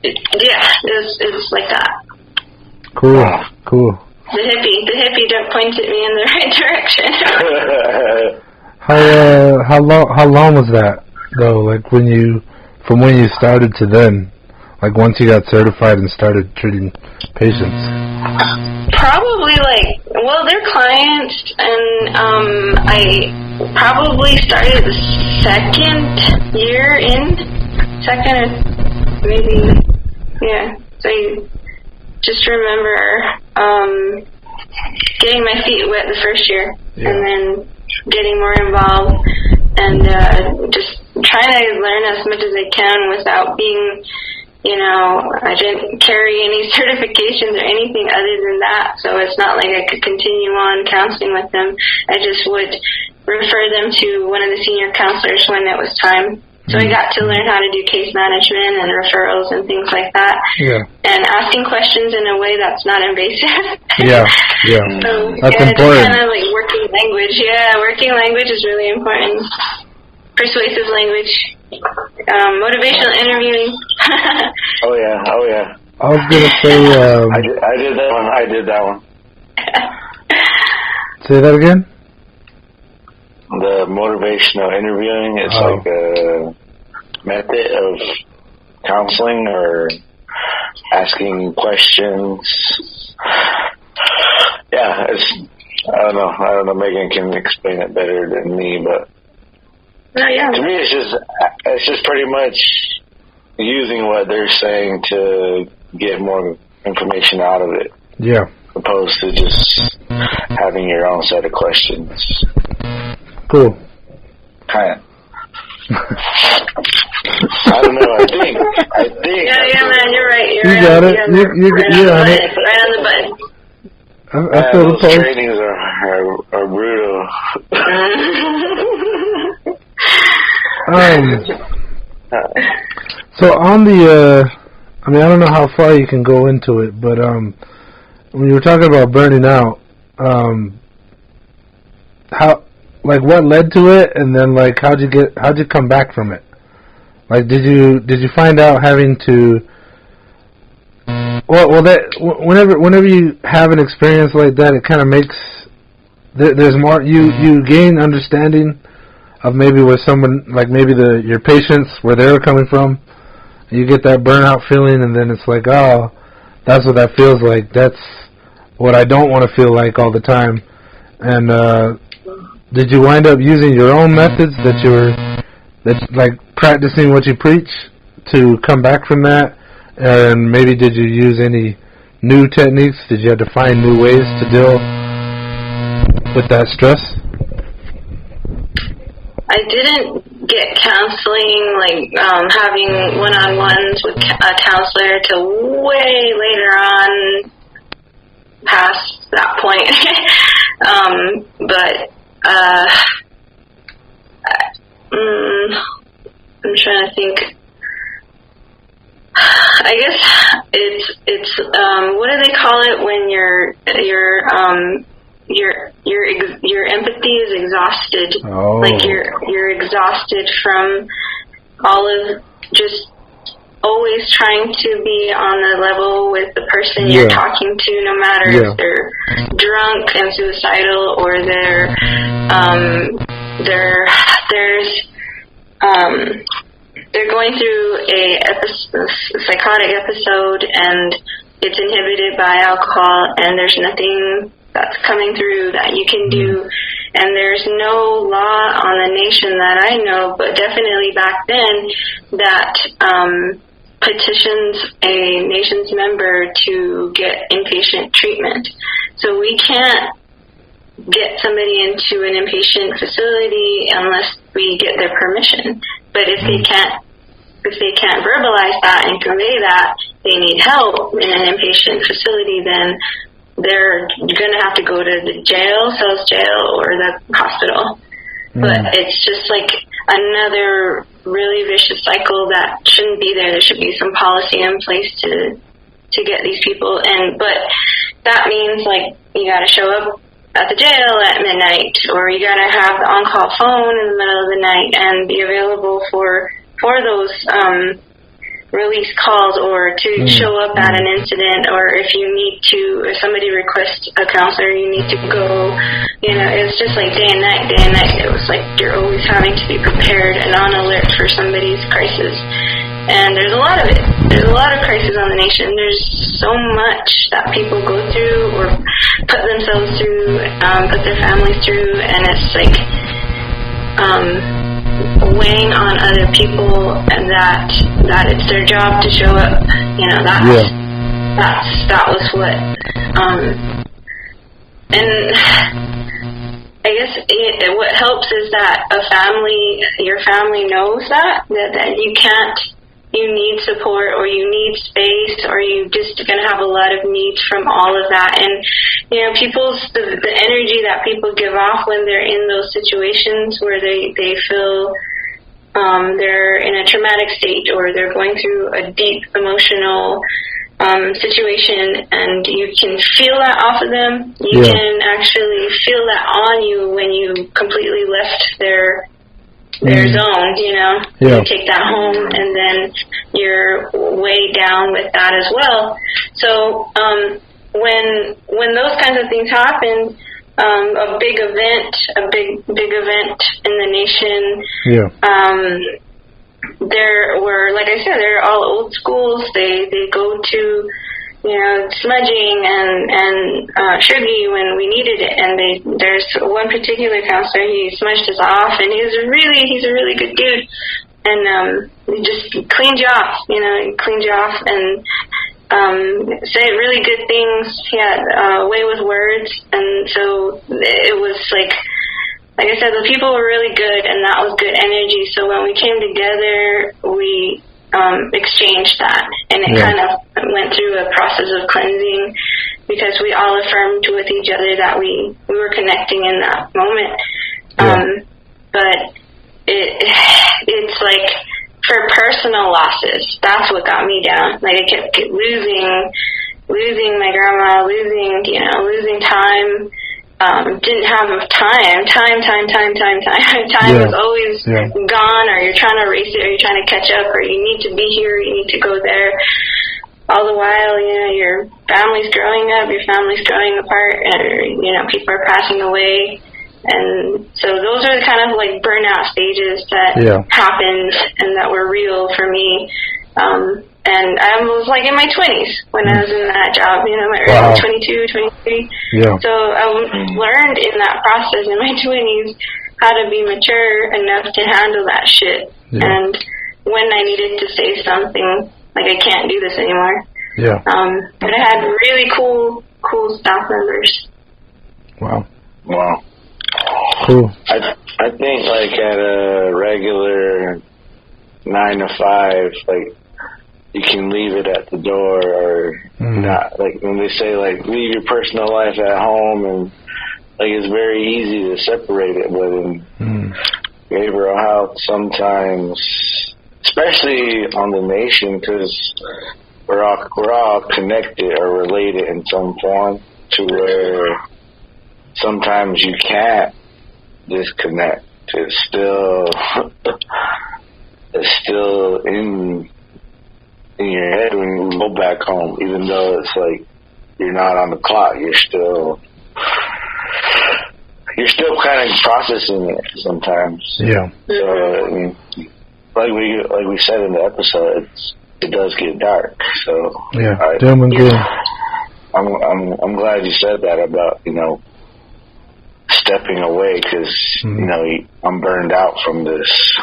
it was like that. Cool. The hippie pointed me in the right direction. How long was that though? Like from when you started to then, like once you got certified and started treating patients? Probably they're clients, and I probably started the second or maybe, yeah. So you just remember getting my feet wet the first year, and then getting more involved and just trying to learn as much as I can without being, I didn't carry any certifications or anything other than that, so it's not like I could continue on counseling with them. I just would refer them to one of the senior counselors when it was time. So I got to learn how to do case management and referrals and things like that. Yeah. And asking questions in a way that's not invasive. Yeah. So, that's important. Just kind of like working language. Yeah, working language is really important. Persuasive language. Motivational interviewing. Oh, yeah. I was going to say... I did that one. Say that again? The motivational interviewing is like a method of counseling or asking questions. Yeah, I don't know. Megan can explain it better than me, but to me, it's just pretty much using what they're saying to get more information out of it. Yeah. Opposed to just having your own set of questions. Cool. Kind of. I don't know. I think. Yeah, man, you're right. You got it. You're on it. Right on the button. I feel those trainings are brutal. So on the, I don't know how far you can go into it, but when you were talking about burning out, what led to it, and then how'd you come back from it? Like, did you find out having to? Whenever you have an experience like that, it kind of makes there's more. You gain understanding of maybe where someone, like maybe your patients, where they were coming from. You get that burnout feeling, and then it's like, oh, that's what that feels like. That's what I don't want to feel like all the time. And did you wind up using your own methods like practicing what you preach to come back from that? And maybe did you use any new techniques? Did you have to find new ways to deal with that stress? I didn't get counseling, having one-on-ones with a counselor till way later on, past that point. I'm trying to think. I guess it's what do they call it when your empathy is exhausted. Oh. Like you're exhausted from all of just always trying to be on the level with the person you're talking to, no matter if they're drunk and suicidal or they're going through a psychotic episode and it's inhibited by alcohol, and there's nothing that's coming through that you can do. And there's no law on the nation that I know, but definitely back then, that petitions a nation's member to get inpatient treatment. So we can't get somebody into an inpatient facility unless we get their permission. But if they can't verbalize that and convey that they need help in an inpatient facility, then they're going to have to go to the jail, Cells Jail, or the hospital. But it's just like another really vicious cycle that shouldn't be there. There should be some policy in place to get these people in. But that means, like, you got to show up at the jail at midnight, or you got to have the on-call phone in the middle of the night and be available for those release calls, or to show up at an incident, or if somebody requests a counselor, you need to go. You know, it's just like day and night. It was like you're always having to be prepared and on alert for somebody's crisis. And there's a lot of it. There's a lot of crisis on the nation. There's so much that people go through or put themselves through, put their families through, and it's like weighing on other people, and that it's their job to show up. You know, that was what. And I guess what helps is that your family knows that you need support, or you need space, or you just going to have a lot of needs from all of that. And, you know, the energy that people give off when they're in those situations where they feel they're in a traumatic state, or they're going through a deep emotional situation, and you can feel that off of them. You can actually feel that on you when you completely left their zone, you know. You take that home, and then you're way down with that as well. So when those kinds of things happen, a big event in the nation, there were, like I said, they're all old schools. They go to, you know, smudging and Shriggy when we needed it. And there's one particular counselor, he smudged us off, and he's a really good dude. And he just cleaned you off, you know, and said really good things. He had a way with words, and so it was like I said, the people were really good, and that was good energy. So when we came together, we exchanged that, and it kind of went through a process of cleansing, because we all affirmed with each other that we were connecting in that moment. But it's like, for personal losses, that's what got me down. Like, I kept losing my grandma, losing time. Didn't have time. Time was always gone, or you're trying to race it, or you're trying to catch up, or you need to be here, you need to go there. All the while, you know, your family's growing up, your family's growing apart, or, you know, people are passing away. And so those are the kind of like burnout stages that happened and that were real for me. And I was like in my 20s when I was in that job, you know, my early 22, 23. So I learned in that process in my 20s how to be mature enough to handle that shit. And when I needed to say something, like, I can't do this anymore. But I had really cool staff members. Wow. Cool. I think, like, at a regular 9 to 5, like, you can leave it at the door, or not. Like, when they say, like, leave your personal life at home, and, like, it's very easy to separate it. But in behavioral health, sometimes, especially on the nation, because we're all connected or related in some form, to where sometimes you can't disconnect. It's still in your head when you go back home, even though it's like you're not on the clock. You're still kind of processing it sometimes. So, I mean, like we said in the episode, it does get dark. So doom and gloom. I'm glad you said that about, you know, stepping away, because you know, I'm burned out from this.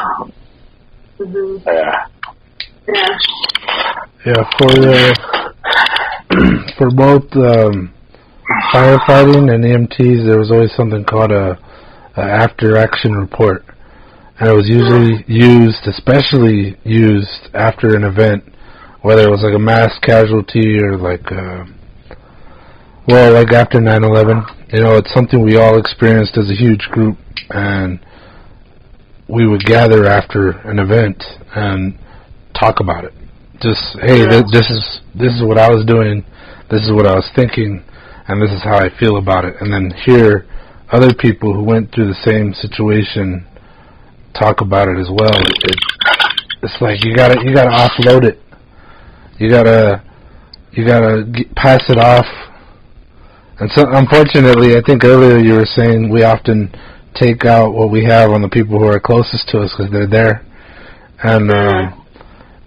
For both firefighting and EMTs, there was always something called a after-action report. And it was usually used, especially used after an event, whether it was like a mass casualty or like after 9/11. You know, it's something we all experienced as a huge group, and we would gather after an event and talk about it. Just, hey, this is what I was doing, this is what I was thinking, and this is how I feel about it. And then hear other people who went through the same situation talk about it as well. It's like you gotta offload it. You gotta pass it off. And so, unfortunately, I think earlier you were saying we often take out what we have on the people who are closest to us because they're there. And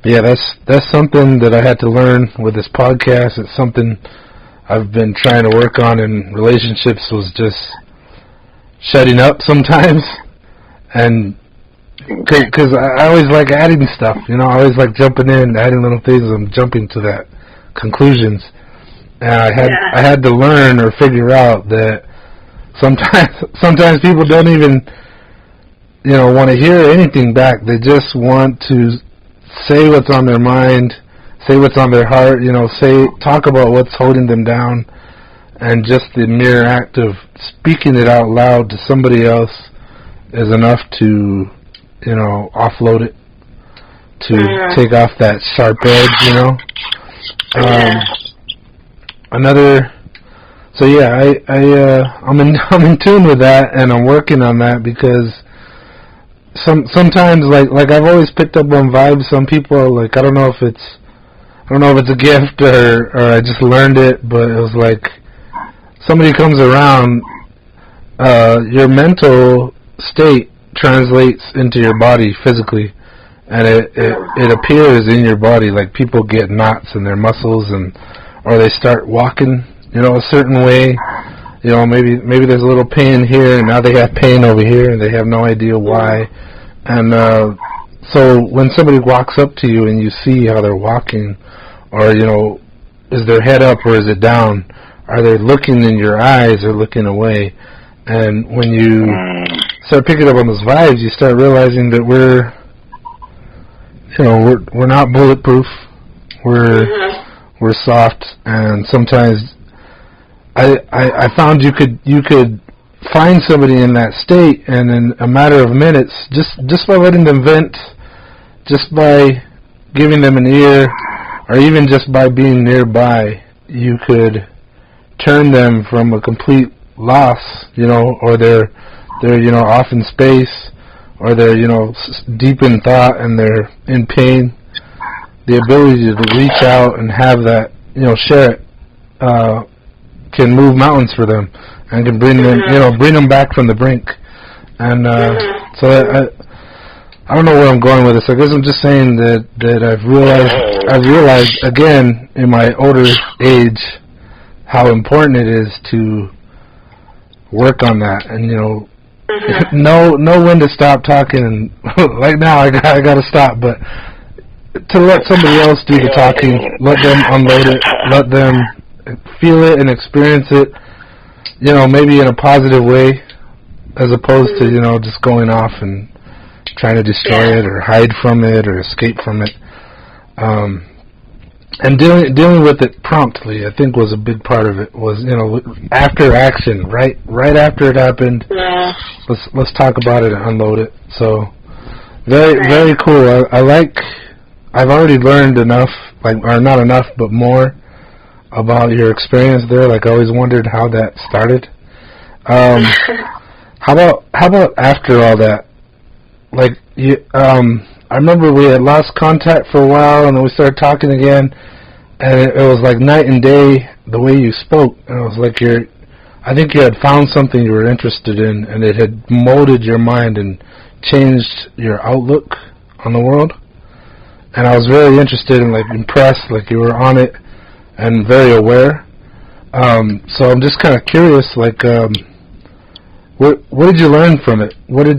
yeah, that's something that I had to learn with this podcast. It's something I've been trying to work on in relationships, was just shutting up sometimes. And because I always like adding stuff, you know, I always like jumping in, adding little things, and jumping to that conclusions. And I had to learn or figure out that sometimes people don't even, you know, want to hear anything back. They just want to say what's on their mind, say what's on their heart, you know, talk about what's holding them down, and just the mere act of speaking it out loud to somebody else is enough to, you know, offload it, to take off that sharp edge, you know. So yeah, I'm in tune with that, and I'm working on that, because sometimes like I've always picked up on vibes. Some people are like, I don't know if it's a gift or I just learned it, but it was like somebody comes around, your mental state translates into your body physically, and it appears in your body. Like people get knots in their muscles, or they start walking, you know, a certain way. You know, maybe there's a little pain here, and now they have pain over here, and they have no idea why. And so when somebody walks up to you and you see how they're walking, or, you know, is their head up or is it down? Are they looking in your eyes or looking away? And when you start picking up on those vibes, you start realizing that we're not bulletproof. We're soft, and sometimes I found you could find somebody in that state, and in a matter of minutes, just by letting them vent, just by giving them an ear, or even just by being nearby, you could turn them from a complete loss, you know, or they're you know, off in space, or they're, you know, deep in thought and they're in pain. The ability to reach out and have that, you know, share it, can move mountains for them, and can bring them, you know, bring them back from the brink. And so I don't know where I'm going with this. I guess I'm just saying that I've realized again in my older age how important it is to work on that, and, you know, know when to stop talking. And like now, I gotta stop, but to let somebody else do the talking, let them unload it, let them feel it and experience it, you know, maybe in a positive way, as opposed to, you know, just going off and trying to destroy it or hide from it or escape from it. And dealing with it promptly, I think, was a big part of it. Was, you know, after action, right after it happened. Yeah. Let's talk about it and unload it. So very cool. I've already learned enough, or not enough, but more about your experience there. Like, I always wondered how that started. How about after all that? Like, I remember we had lost contact for a while, and then we started talking again, and it was like night and day the way you spoke. And it was like I think you had found something you were interested in, and it had molded your mind and changed your outlook on the world. And I was very interested and, like, impressed, like you were on it and very aware. So I'm just kind of curious, like, what did you learn from it? What's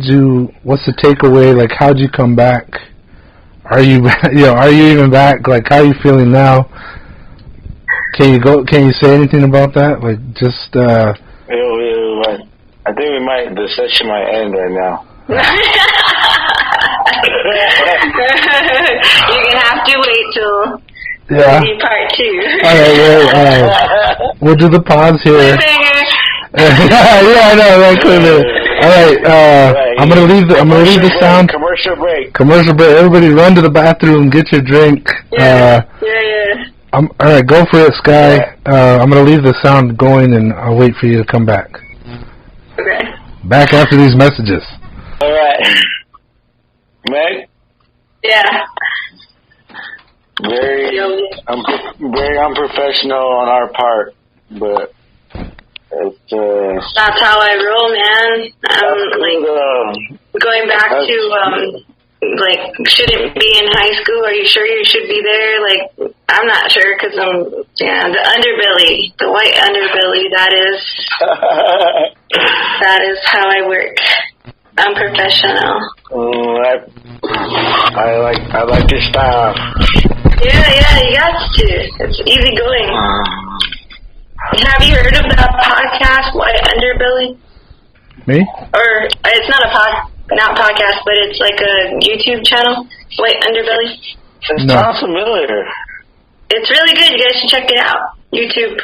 the takeaway? Like, how'd you come back? Are you even back? Like, how are you feeling now? Can you say anything about that? Like, just, I think the session might end right now. You're going to have to wait till part 2. All right. We'll do the pause here. Yeah, I know, right, clearly. All right, I'm gonna leave the sound. Commercial break. Everybody, run to the bathroom, get your drink. Yeah. All right, go for it, Sky. I'm gonna leave the sound going, and I'll wait for you to come back. Okay. Back after these messages. All right, Meg. Yeah. Very unprofessional on our part, but. That's how I roll, man. Going back to, shouldn't be in high school. Are you sure you should be there? Like, I'm not sure because the underbelly, the white underbelly, that is how I work. I'm professional. I like your style. Yeah, you got to. It's easy going. Have you heard of that podcast, White Underbelly? Me? Or it's not not podcast, but it's like a YouTube channel, White Underbelly. It sounds familiar. It's really good. You guys should check it out. YouTube.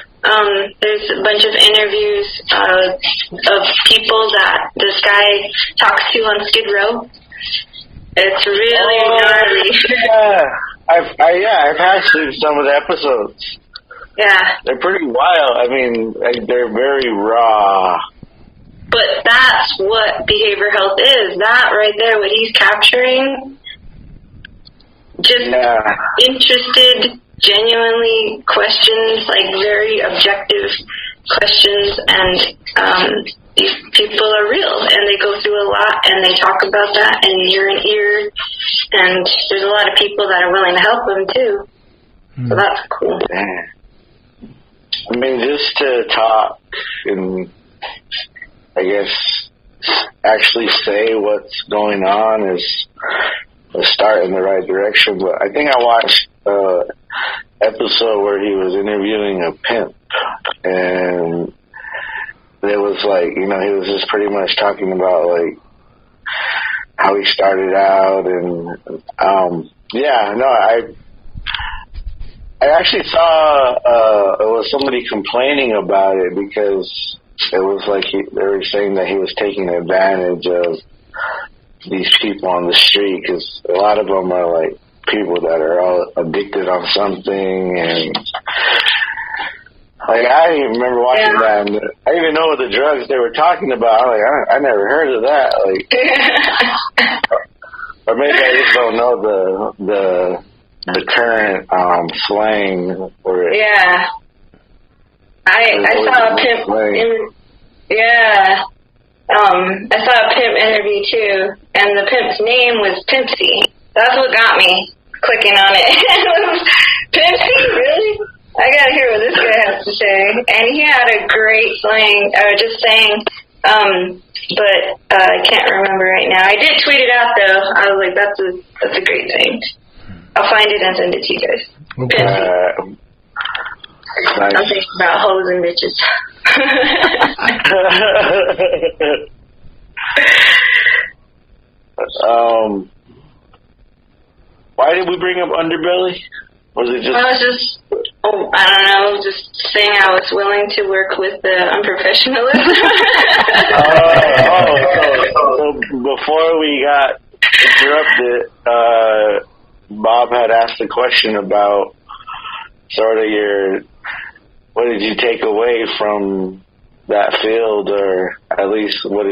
There's a bunch of interviews of people that this guy talks to on Skid Row. It's really gnarly. I've actually seen some of the episodes. Yeah. They're pretty wild. I mean, they're very raw. But that's what behavioral health is. That right there, what he's capturing, just interested, genuinely questions, like very objective questions, and these people are real, and they go through a lot, and they talk about that, and ear in ear, and there's a lot of people that are willing to help them, too. So that's cool. I mean, just to talk and, I guess, actually say what's going on is a start in the right direction. But I think I watched an episode where he was interviewing a pimp, and it was like, he was just pretty much talking about, like, how he started out, and, I actually saw it was somebody complaining about it because it was like they were saying that he was taking advantage of these people on the street, because a lot of them are like people that are all addicted on something, and like I even remember watching that, and I didn't even know what the drugs they were talking about. I'm like, I never heard of that, like, or maybe I just don't know the current slang for it. Yeah. I saw a pimp I saw a pimp interview too, and the pimp's name was Pimpsy. That's what got me clicking on it. Pimpsy, really? I gotta hear what this guy has to say. And he had a great slang, just saying, but I can't remember right now. I did tweet it out though. I was like, that's a great thing. I'll find it and send it to you guys. Okay. Nice. I'm thinking about hoes and bitches. Why did we bring up underbelly? Was it just? I don't know, just saying I was willing to work with the unprofessionalism. So before we got interrupted, Bob had asked a question about sort of what did you take away from that field, or at least what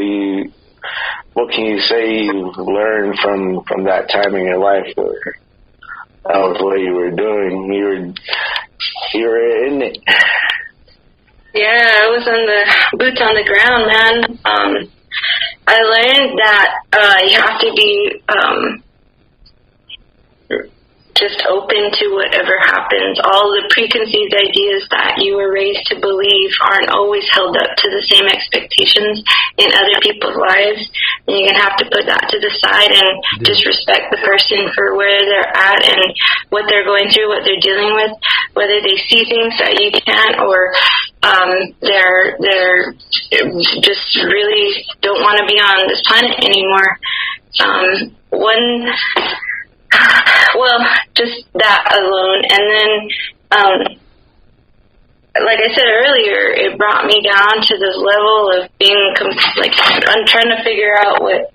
can you say you learned from that time in your life, or that was what you were doing? You were in it. Yeah, I was on the boots on the ground, man. I learned that you have to be just open to whatever happens. All the preconceived ideas that you were raised to believe aren't always held up to the same expectations in other people's lives. And you're going to have to put that to the side and just respect the person for where they're at and what they're going through, what they're dealing with, whether they see things that you can't, or they're just really don't want to be on this planet anymore. Just that alone. And then, like I said earlier, it brought me down to this level of being, I'm trying to figure out what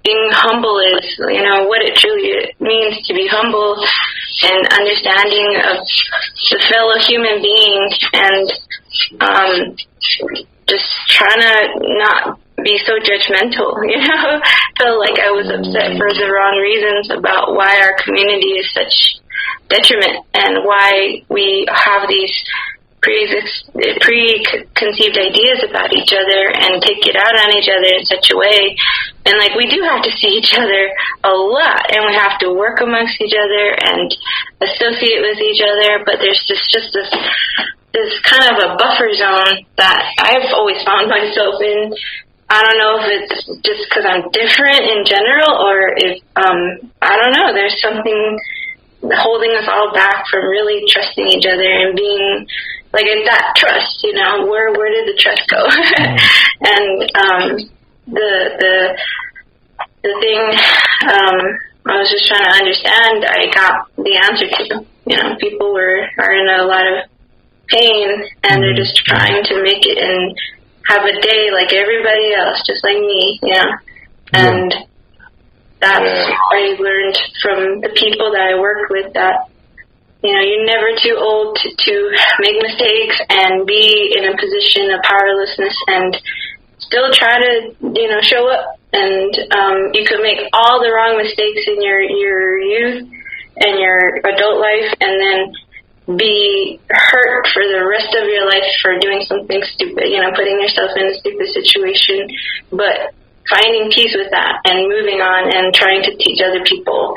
being humble is, what it truly means to be humble, and understanding of the fellow human being, and just trying to not be so judgmental, felt like I was upset for the wrong reasons about why our community is such detriment and why we have these preconceived ideas about each other and take it out on each other in such a way. And we do have to see each other a lot, and we have to work amongst each other and associate with each other, but there's just this kind of a buffer zone that I've always found myself in. I don't know if it's just because I'm different in general, or if, I don't know, there's something holding us all back from really trusting each other and being, it's that trust, where did the trust go? And the thing I was just trying to understand, I got the answer to. People are in a lot of pain, and they're just trying to make it and have a day like everybody else, just like me, And that's I learned from the people that I work with, that, you're never too old to make mistakes and be in a position of powerlessness and still try to, show up. And you could make all the wrong mistakes in your youth and your adult life, and then be hurt for the rest of your life for doing something stupid, putting yourself in a stupid situation, but finding peace with that and moving on and trying to teach other people,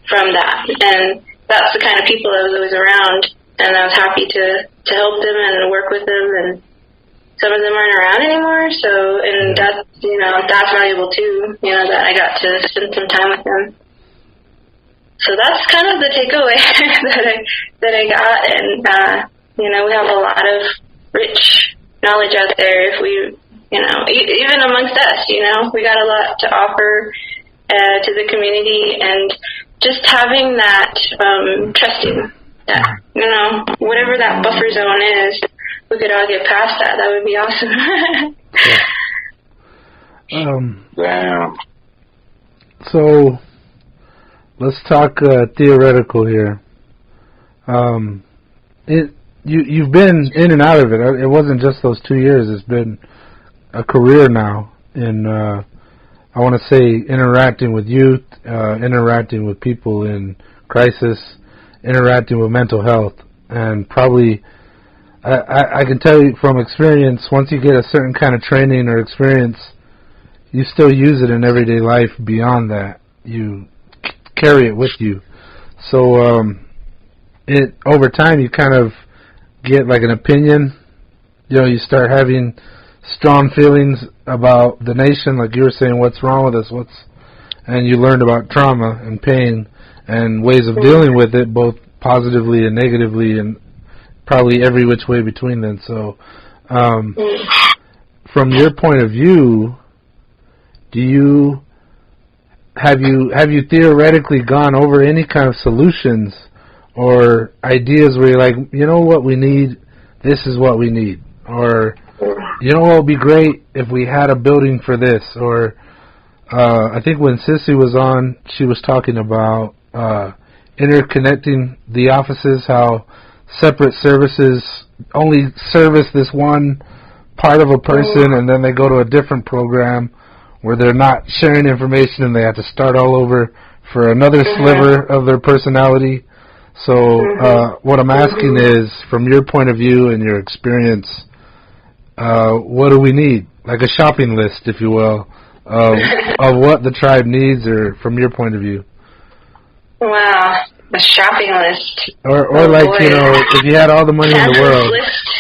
from that. And that's the kind of people I was always around, and I was happy to help them and work with them, and some of them aren't around anymore, so, and that's, that's valuable too, that I got to spend some time with them. So that's kind of the takeaway that I got, and we have a lot of rich knowledge out there. If we, even amongst us, we got a lot to offer to the community, and just having that trusting that, whatever that buffer zone is, we could all get past that. That would be awesome. So. Let's talk theoretical here. You've been in and out of it. It wasn't just those 2 years. It's been a career now in, I want to say, interacting with youth, interacting with people in crisis, interacting with mental health. And probably, I can tell you from experience, once you get a certain kind of training or experience, you still use it in everyday life beyond that. You carry it with you. So over time you kind of get an opinion. You start having strong feelings about the nation, like you were saying, what's wrong with us, and you learned about trauma and pain and ways of dealing with it, both positively and negatively, and probably every which way between them. So from your point of view, have you theoretically gone over any kind of solutions or ideas where you're like, what we need, this is what we need, or what would be great if we had a building for this, or I think when Sissy was on, she was talking about interconnecting the offices, how separate services only service this one part of a person, and then they go to a different program where they're not sharing information and they have to start all over for another sliver of their personality. So what I'm asking is, from your point of view and your experience, what do we need? Like a shopping list, if you will, of what the tribe needs, or from your point of view. Wow. A shopping list. Or like, boy. you know, if you had all the money in the world,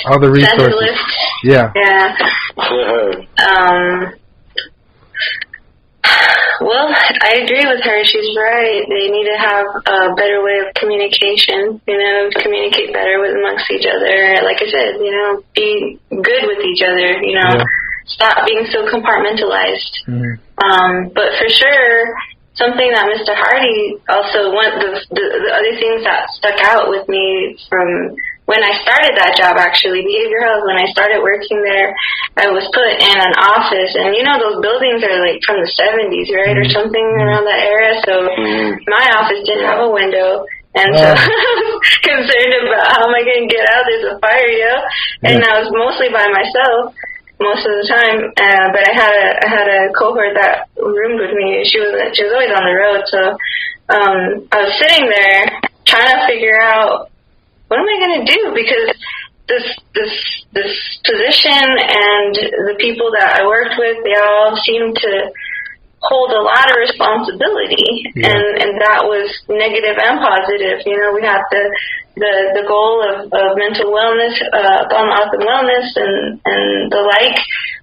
all the resources. List. Yeah. Well, I agree with her. She's right. They need to have a better way of communication, you know, communicate better amongst each other. Like I said, you know, be good with each other, you know, stop being so compartmentalized. Mm-hmm. But for sure, something that Mr. Hardy also, one of the other things that stuck out with me from when I started that job, actually, behavioral health, when I started working there, I was put in an office, and you know those buildings are like from the 70s, right, or something around that era, so my office didn't have a window, and so I was concerned about how am I going to get out, there's a fire, and I was mostly by myself most of the time, but I had a cohort that roomed with me. She was always on the road, so I was sitting there trying to figure out, what am I going to do? Because this position and the people that I worked with, they all seemed to hold a lot of responsibility, and that was negative and positive. You know, we had the goal of mental wellness, health and wellness, and the like,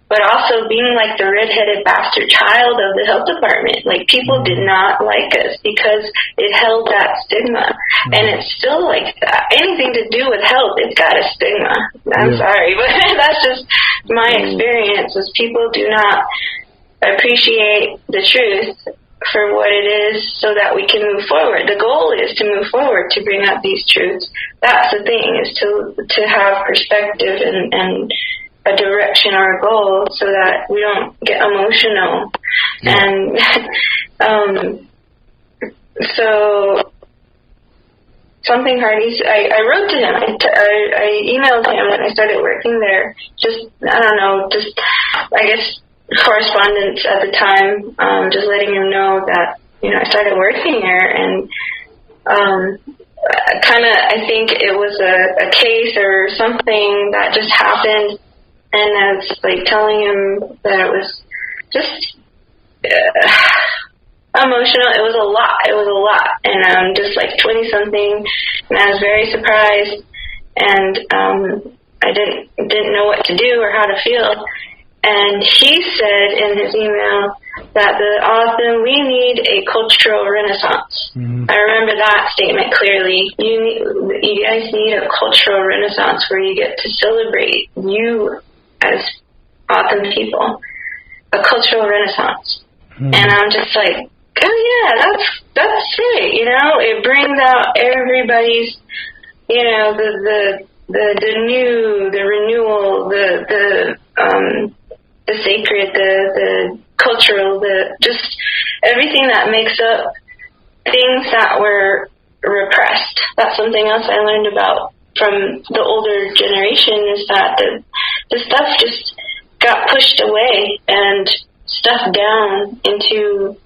but also being like the redheaded bastard child of the health department. Like, people did not like us because it held that stigma, and it's still like that. Anything to do with health, it's got a stigma. I'm sorry, but that's just my experience. Is people do not appreciate the truth for what it is, so that we can move forward. The goal is to move forward, to bring up these truths. That's the thing, is to have perspective and a direction or a goal, so that we don't get emotional. And so something Hardy, I wrote to him. I emailed him when I started working there. Just, I don't know, just, I guess, correspondence at the time, just letting him know that, you know, I started working here, and I think it was a case or something that just happened, and I was like telling him that it was just emotional. It was a lot, and I'm just like 20-something, and I was very surprised, and I didn't know what to do or how to feel. And he said in his email that we need a cultural renaissance. Mm-hmm. I remember that statement clearly. You guys need a cultural renaissance where you get to celebrate you as awesome people. A cultural renaissance. Mm-hmm. And I'm just like, oh yeah, that's it. You know, it brings out everybody's, you know, the new, the renewal, the sacred, the cultural, just everything that makes up things that were repressed. That's something else I learned about from the older generation, is that the stuff just got pushed away and stuffed down into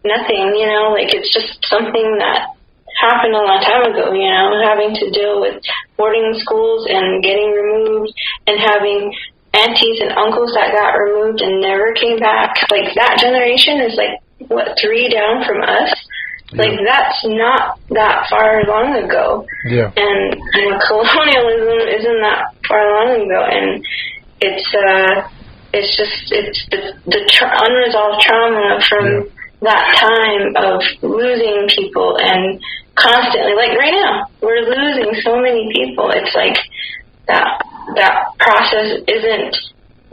nothing, you know, like it's just something that happened a long time ago, you know, having to deal with boarding schools and getting removed, and having aunties and uncles that got removed and never came back. Like, that generation is like, what, 3 down from us? Like, that's not that far long ago. Yeah. And colonialism isn't that far long ago, and it's the unresolved trauma from that time of losing people, and constantly, like right now, we're losing so many people. It's like that process isn't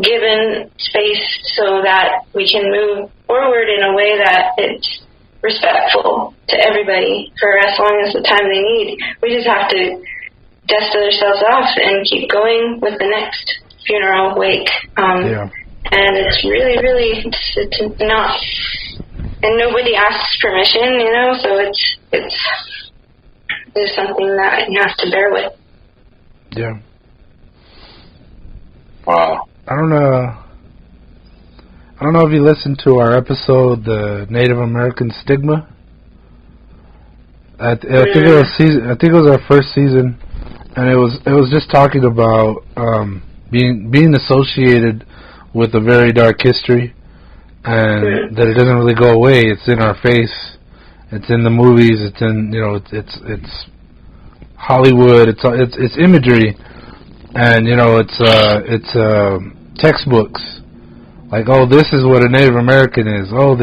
given space so that we can move forward in a way that it's respectful to everybody for as long as the time they need. We just have to dust ourselves off and keep going with the next funeral wake. And it's really, it's not, and nobody asks permission, you know, so it's something that you have to bear with. Yeah. Wow. I don't know if you listened to our episode, the Native American Stigma. I think it was our first season, and it was just talking about being associated with a very dark history, and that it doesn't really go away. It's in our face, It's in the movies. It's in, it's Hollywood. It's imagery, and it's textbooks. Like, oh, this is what a Native American is. Oh,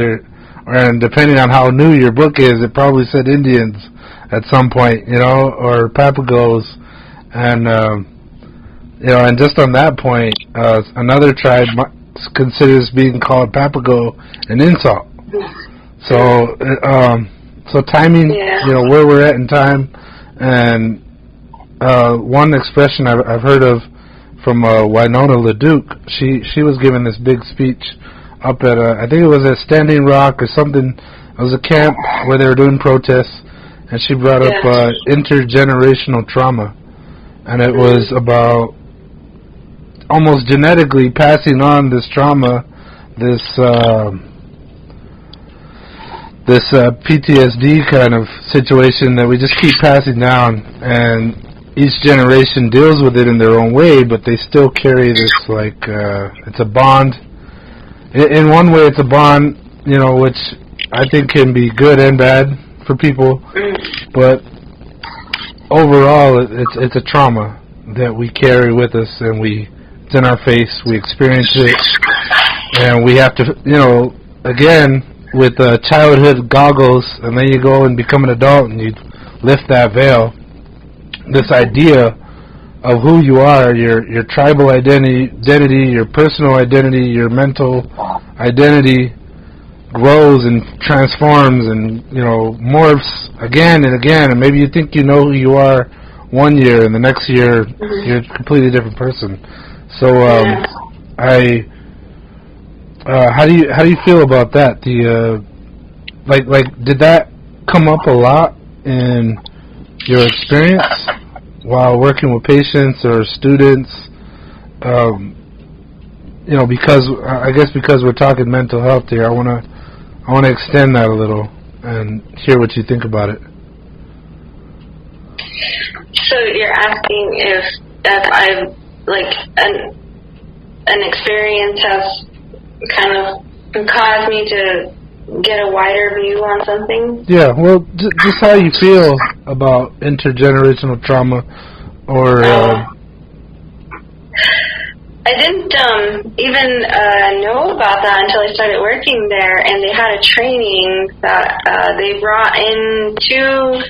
and depending on how new your book is, it probably said Indians at some point, or Papagos, and and just on that point, another tribe considers being called Papago an insult. So timing, where we're at in time, and one expression I've heard of from Winona LaDuke, she was giving this big speech up at I think it was at Standing Rock or something. It was a camp where they were doing protests, and she brought up intergenerational trauma, and it was about almost genetically passing on this trauma, this PTSD kind of situation that we just keep passing down, and each generation deals with it in their own way, but they still carry this, like, it's a bond. In one way, it's a bond, which I think can be good and bad for people, but overall, it's a trauma that we carry with us, and it's in our face, we experience it, and we have to, again, with childhood goggles, and then you go and become an adult, and you lift that veil. This idea of who you are, your tribal identity, your personal identity, your mental identity grows and transforms and, morphs again and again. And maybe you think you know who you are one year, and the next year you're a completely different person. So, how do you feel about that? Did that come up a lot in your experience while working with patients or students? Because we're talking mental health here, I want to extend that a little and hear what you think about it. So you're asking if I've an experience has kind of caused me to get a wider view on something? Yeah, well, just how you feel about intergenerational trauma, or... I didn't even know about that until I started working there, and they had a training that they brought in two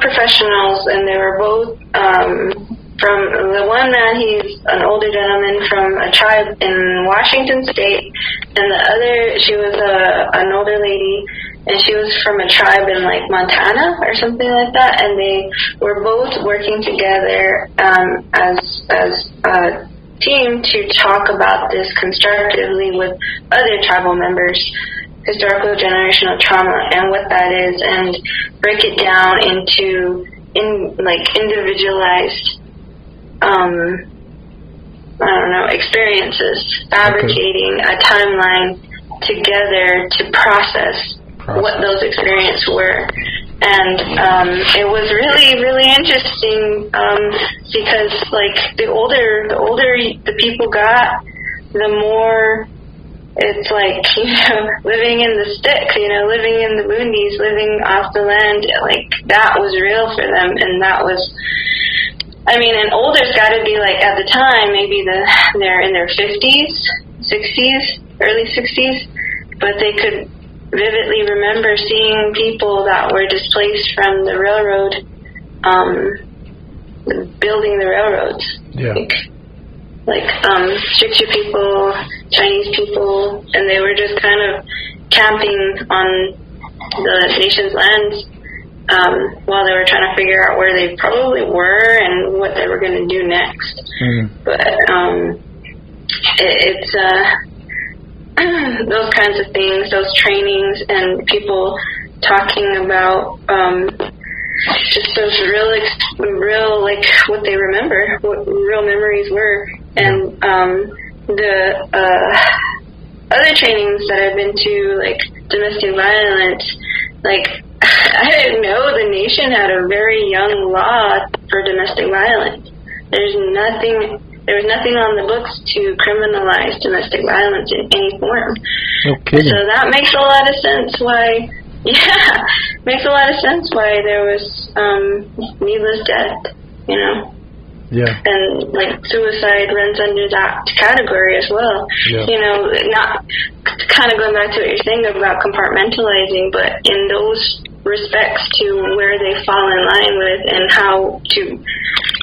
professionals, and they were both from the one man, he's an older gentleman from a tribe in Washington State, and the other, she was an older lady, and she was from a tribe in like Montana or something like that, and they were both working together as a team to talk about this constructively with other tribal members, historical generational trauma and what that is, and break it down into individualized experiences, fabricating a timeline together to process what those experiences were. And it was really, really interesting because, the older the people got, the more it's living in the sticks, living in the boonies, living off the land, that was real for them. And that was, an older's got to be at the time, maybe they're in their 50s, 60s, early 60s, but they could vividly remember seeing people that were displaced from the railroad, building the railroads. Yeah. Chickasaw people, Chinese people, and they were just kind of camping on the nation's lands while they were trying to figure out where they probably were and what they were going to do next. But it's those kinds of things, those trainings, and people talking about just those real what they remember, what real memories were. And the other trainings that I've been to, domestic violence, I didn't know the nation had a very young law for domestic violence. There was nothing on the books to criminalize domestic violence in any form. Okay. So that makes a lot of sense why Yeah, makes a lot of sense why there was needless death, you know. Yeah. And like suicide runs under that category as well. Yeah. You know, not kind of going back to what you're saying about compartmentalizing, but in those respects to where they fall in line with and how to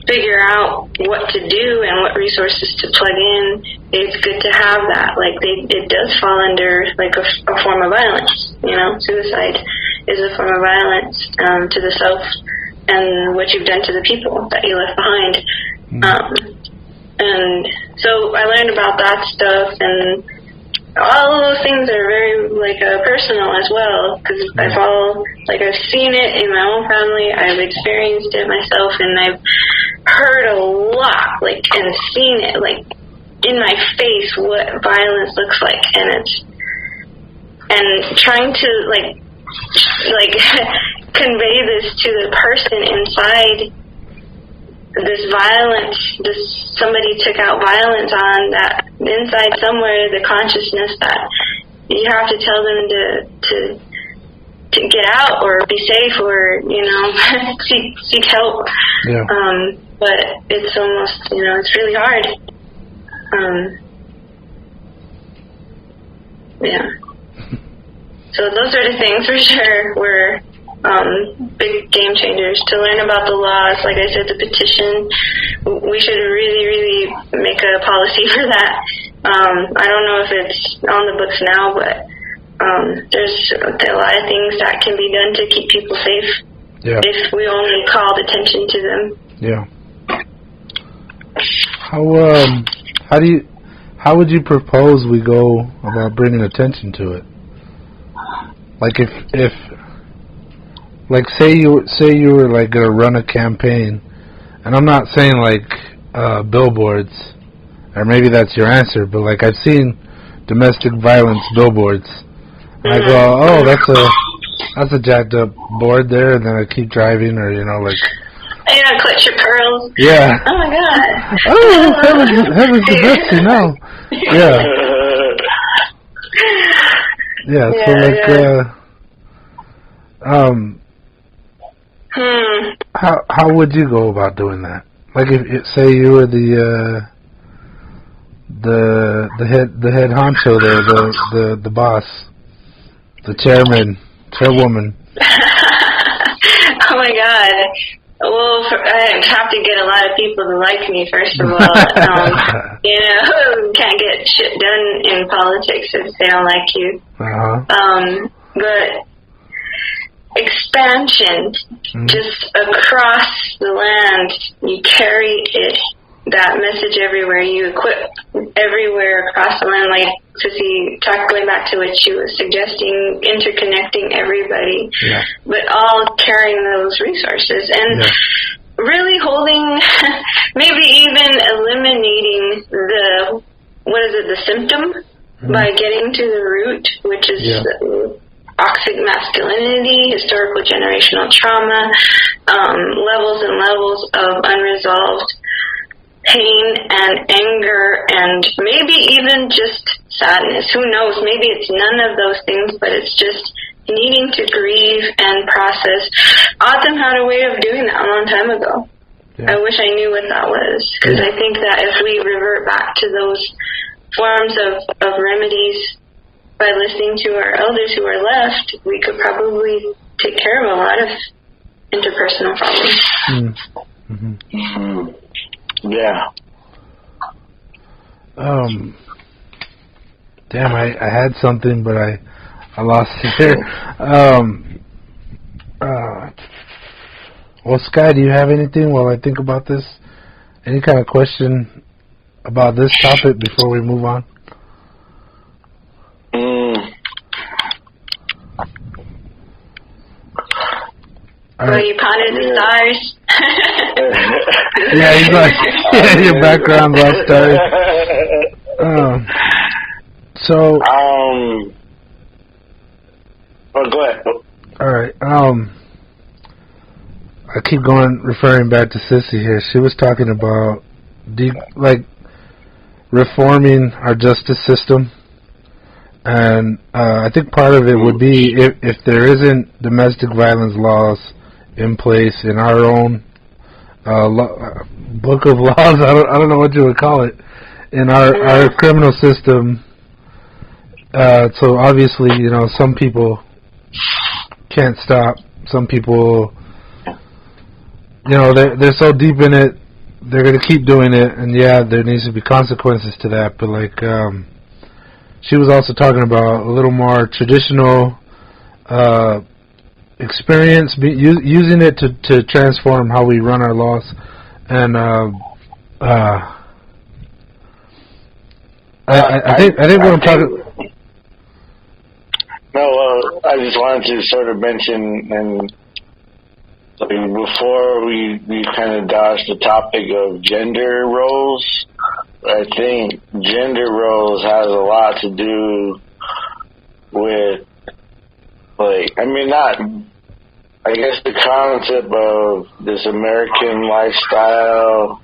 figure out what to do and what resources to plug in, it's good to have that. Like it does fall under like a form of violence. You know, suicide is a form of violence to the self and what you've done to the people that you left behind. And so I learned about that stuff, and all of those things are very like personal as well, because I've seen it in my own family, I've experienced it myself, and I've heard a lot, like, and seen it, like, in my face what violence looks like, and trying to like convey this to the person inside this violence, somebody took out violence on that inside somewhere, the consciousness that you have to tell them to get out or be safe or, you know, seek help. Yeah. But it's almost, you know, it's really hard. Yeah. So those sort of things for sure were big game changers. To learn about the laws, like I said, the petition, we should really, really make a policy for that. I don't know if it's on the books now, but there's a lot of things that can be done to keep people safe. Yeah. If we only called attention to them. Yeah. How would you propose we go about bringing attention to it? Like if like say you were like gonna run a campaign, and I'm not saying like billboards, or maybe that's your answer, but like I've seen domestic violence billboards, and I go, oh, that's a jacked up board there, and then I keep driving, or you know, like. You know, clutch your pearls. Yeah. Oh my God. Oh, heaven's the best, you know. Yeah. Yeah. So like, how would you go about doing that? Like, if say you were the head honcho there, the boss, the chairwoman. Oh my God. Well, I have to get a lot of people to like me, first of all. You know, can't get shit done in politics if they don't like you. But expansion, just across the land, you carry that message everywhere. You equip everywhere across the land, like Sissy talked, going back to what she was suggesting, interconnecting everybody, but all carrying those resources and really holding, maybe even eliminating the symptom by getting to the root, which is toxic masculinity, historical generational trauma, levels and levels of unresolved pain and anger, and maybe even just sadness. Who knows? Maybe it's none of those things, but it's just needing to grieve and process. Autumn had a way of doing that a long time ago. I wish I knew what that was, because I think that if we revert back to those forms of remedies by listening to our elders who are left, we could probably take care of a lot of interpersonal problems. Yeah. Damn, I had something, but I lost it here. Well, Sky, do you have anything while I think about this? Any kind of question about this topic before we move on? Right. You pondered the stars. Yeah, he's like, your background's all stars. Go ahead. All right. I keep referring back to Sissy here. She was talking about reforming our justice system And I think part of it would be if there isn't domestic violence laws in place in our own book of laws, I don't know what you would call it, in our criminal system. So obviously, some people can't stop. Some people, they're so deep in it, they're going to keep doing it. And yeah, there needs to be consequences to that. But like, she was also talking about a little more traditional experience, using it to transform how we run our laws. And I think what I'm talking. No, I just wanted to sort of mention, and before we kind of dodged the topic of gender roles, I think gender roles has a lot to do with, I guess the concept of this American lifestyle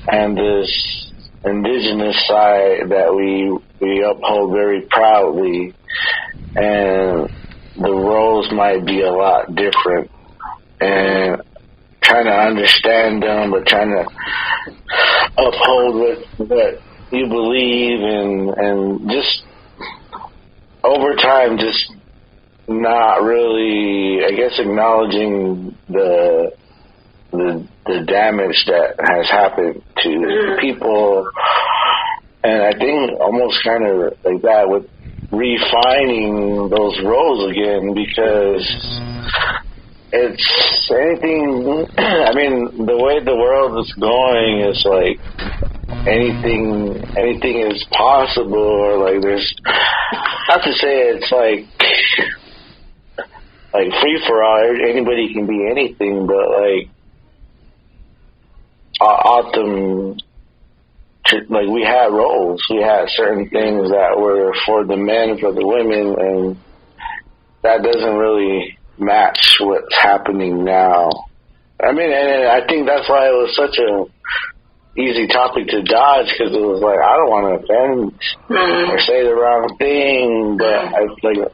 and this indigenous side that we uphold very proudly, and the roles might be a lot different, and trying to understand them, but trying to uphold what you believe, and just over time, just not really, I guess, acknowledging the damage that has happened to people. And I think almost kind of like that with refining those roles again, because it's anything, I mean, the way the world is going is like anything is possible, or like there's, not to say it's like free for all, anybody can be anything, but like often, like we had roles, we had certain things that were for the men, for the women, and that doesn't really match what's happening now. I mean, and I think that's why it was such a easy topic to dodge, because it was like, I don't want to offend or say the wrong thing, but I like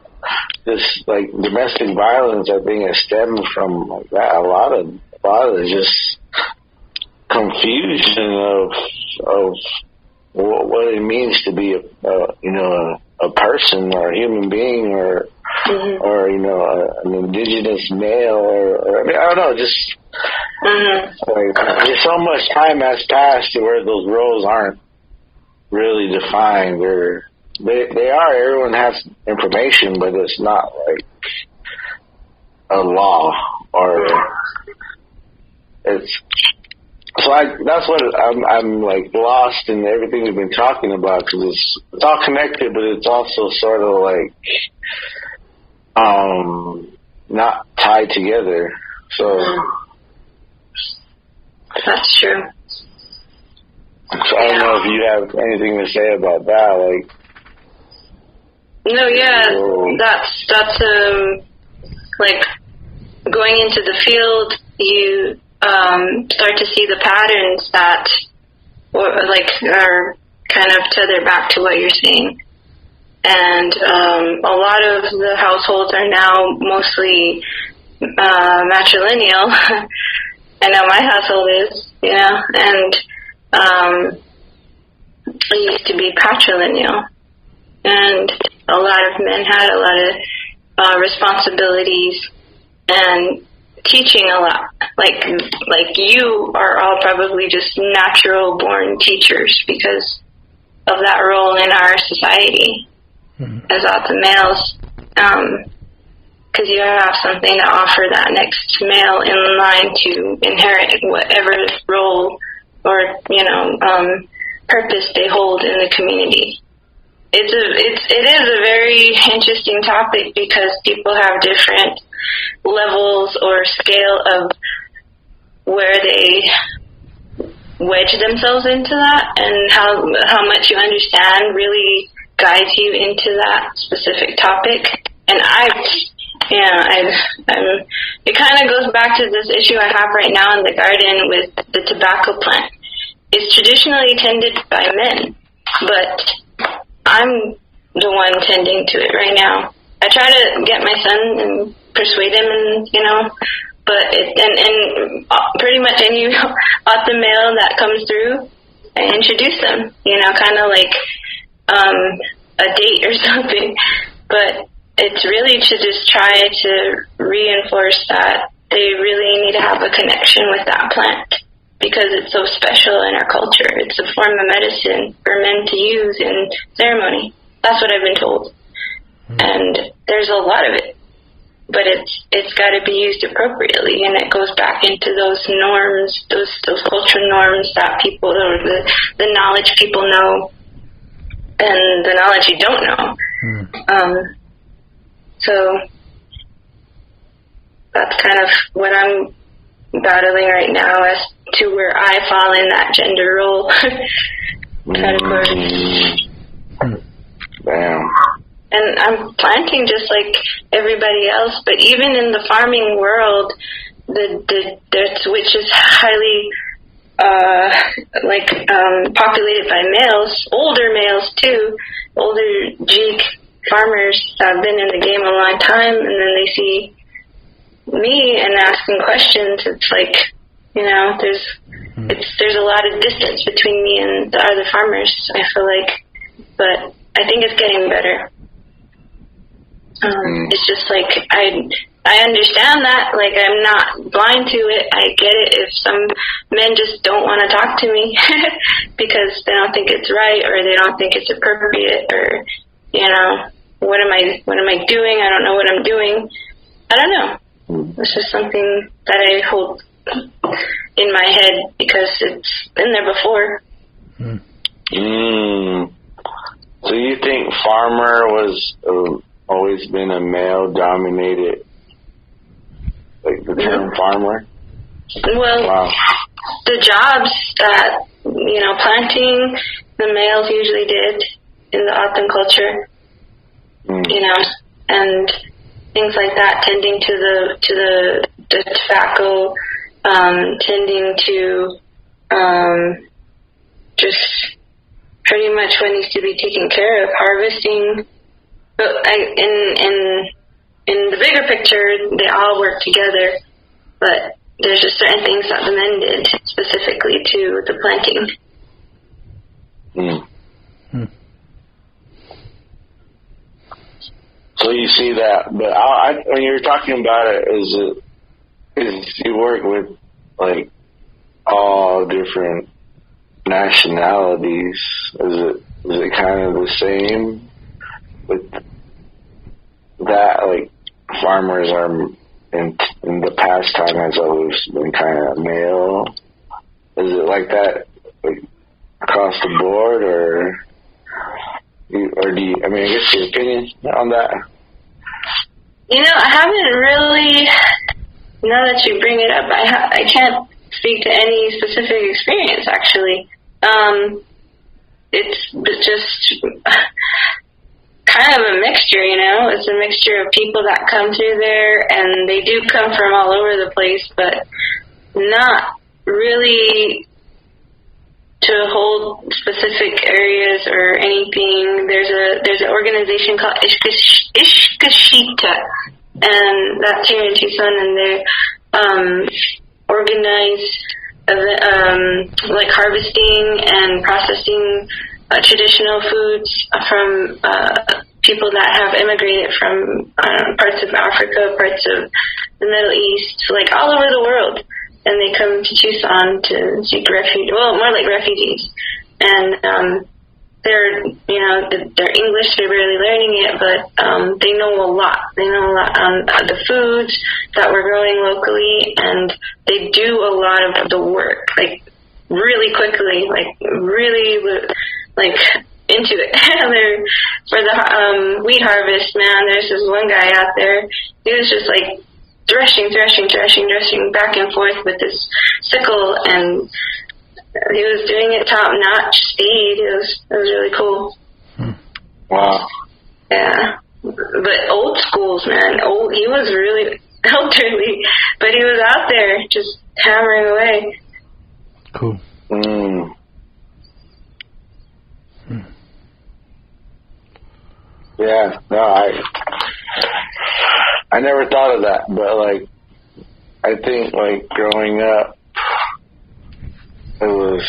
this, like domestic violence, I think it stemmed from like that. A lot of just confusion of what it means to be a person or a human being, or an indigenous male, or I mean, I don't know, just like, there's so much time has passed to where those roles aren't really defined, or they are. Everyone has information, but it's not like a law, or it's. So that's what I'm like lost in everything we've been talking about, because it's all connected, but it's also sort of like not tied together. So that's true. So I don't know if you have anything to say about that, like. No, yeah, that's like going into the field, you start to see the patterns that are kind of tether back to what you're saying. And a lot of the households are now mostly matrilineal. I know my household is, and it used to be patrilineal. And a lot of men had a lot of responsibilities and teaching a lot. Like you are all probably just natural born teachers because of that role in our society as the males, because you have something to offer that next male in line to inherit whatever role or purpose they hold in the community. It is a very interesting topic because people have different levels or scale of where they wedge themselves into that, and how much you understand really guides you into that specific topic. And it kind of goes back to this issue I have right now in the garden with the tobacco plant. It's traditionally tended by men, but I'm the one tending to it right now. I try to get my son and persuade him, and but and pretty much any autumn male that comes through, I introduce them. Kind of like a date or something. But it's really to just try to reinforce that they really need to have a connection with that plant because it's so special in our culture. It's a form of medicine for men to use in ceremony. That's what I've been told. And there's a lot of it. But it's got to be used appropriately, and it goes back into those norms, those cultural norms that people, or the knowledge people know, and the knowledge you don't know. So that's kind of what I'm battling right now as to where I fall in that gender role category. Damn. And I'm planting just like everybody else, but even in the farming world, which is highly populated by males, older males too, older Jeek farmers that have been in the game a long time, and then they see me and asking questions. It's like, there's a lot of distance between me and the other farmers, I feel like, but I think it's getting better. It's just like I understand that, like I'm not blind to it. I get it if some men just don't want to talk to me because they don't think it's right or they don't think it's appropriate or what am I doing? I don't know what I'm doing. I don't know. It's just something that I hold in my head because it's been there before. So you think farmer was always been a male-dominated, like the term farmer? Well, wow. The jobs that, planting, the males usually did in the autumn culture, and things like that, tending to the tobacco, tending to just pretty much what needs to be taken care of, harvesting. But in the bigger picture, they all work together. But there's just certain things that the men did specifically to the planting. So you see that, but when you're talking about it, is you work with like all different nationalities? Is it kind of the same with that? Like farmers are in the past time has always been kind of male. Is it like that like across the board, or do you? I guess your opinion on that. I haven't really. Now that you bring it up, I can't speak to any specific experience. Actually, it's just kind of a mixture. It's a mixture of people that come through there, and they do come from all over the place, but not really to hold specific areas or anything. There's an organization called Ishkashita, and that's here in Tucson, and they organize like harvesting and processing traditional foods from people that have immigrated from parts of Africa, parts of the Middle East, like all over the world. And they come to Tucson to seek refuge. Well, more like refugees. And they're English. They're barely learning it, but they know a lot. They know a lot on the foods that we're growing locally, and they do a lot of the work, like really quickly, like really like into it. For the wheat harvest, man, there's this one guy out there. He was just like threshing back and forth with this sickle, and he was doing it top-notch speed. It was really cool. Wow. Yeah. But old schools, man. He was really elderly, but he was out there just hammering away. Cool. Yeah, no, I never thought of that, but like, I think like growing up, it was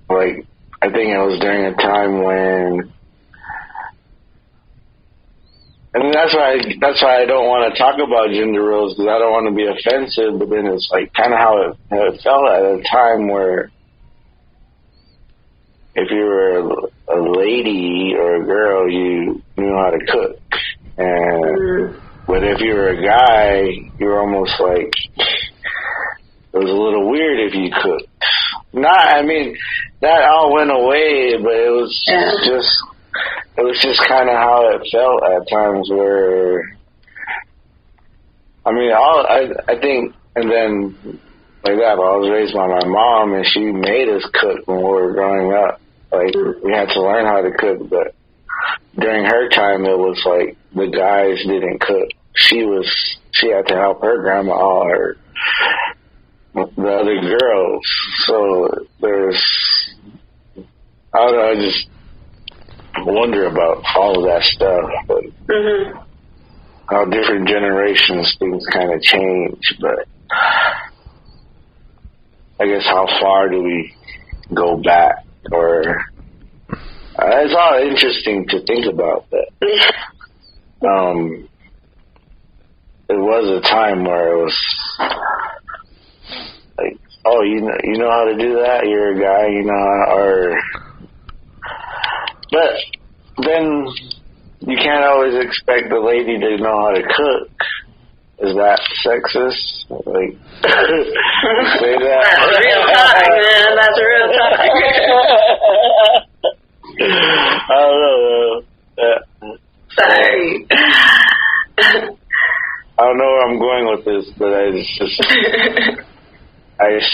like, I think it was during a time when, and that's why I don't want to talk about gender roles, because I don't want to be offensive, but then it's like kind of how it felt at a time where if you were a lady or a girl, you knew how to cook. And but if you were a guy, you were almost like, it was a little weird if you cooked. I mean, that all went away, but it was just kind of how it felt at times where, I mean, I think, and then like that, I was raised by my mom, and she made us cook when we were growing up. Like, we had to learn how to cook, but during her time, it was like the guys didn't cook. She had to help her grandma, or the other girls. So I don't know, I just wonder about all of that stuff, but how different generations things kind of change. But I guess how far do we go back? Or it's all interesting to think about, but it was a time where it was like, oh, you know how to do that? You're a guy, you know how, or, but then you can't always expect the lady to know how to cook. Is that sexist? Like, say that? That's real talk, man. That's real talk. I don't know. Sorry. I don't know where I'm going with this, but I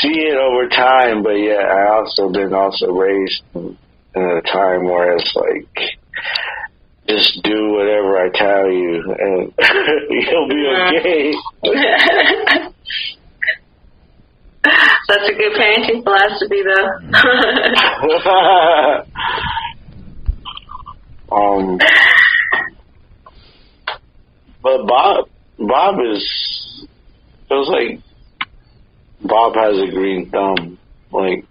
see it over time, but yeah, I also been raised in a time where it's like, just do whatever I tell you, and you'll be okay. That's a good parenting philosophy, though. But Bob feels like Bob has a green thumb. Like,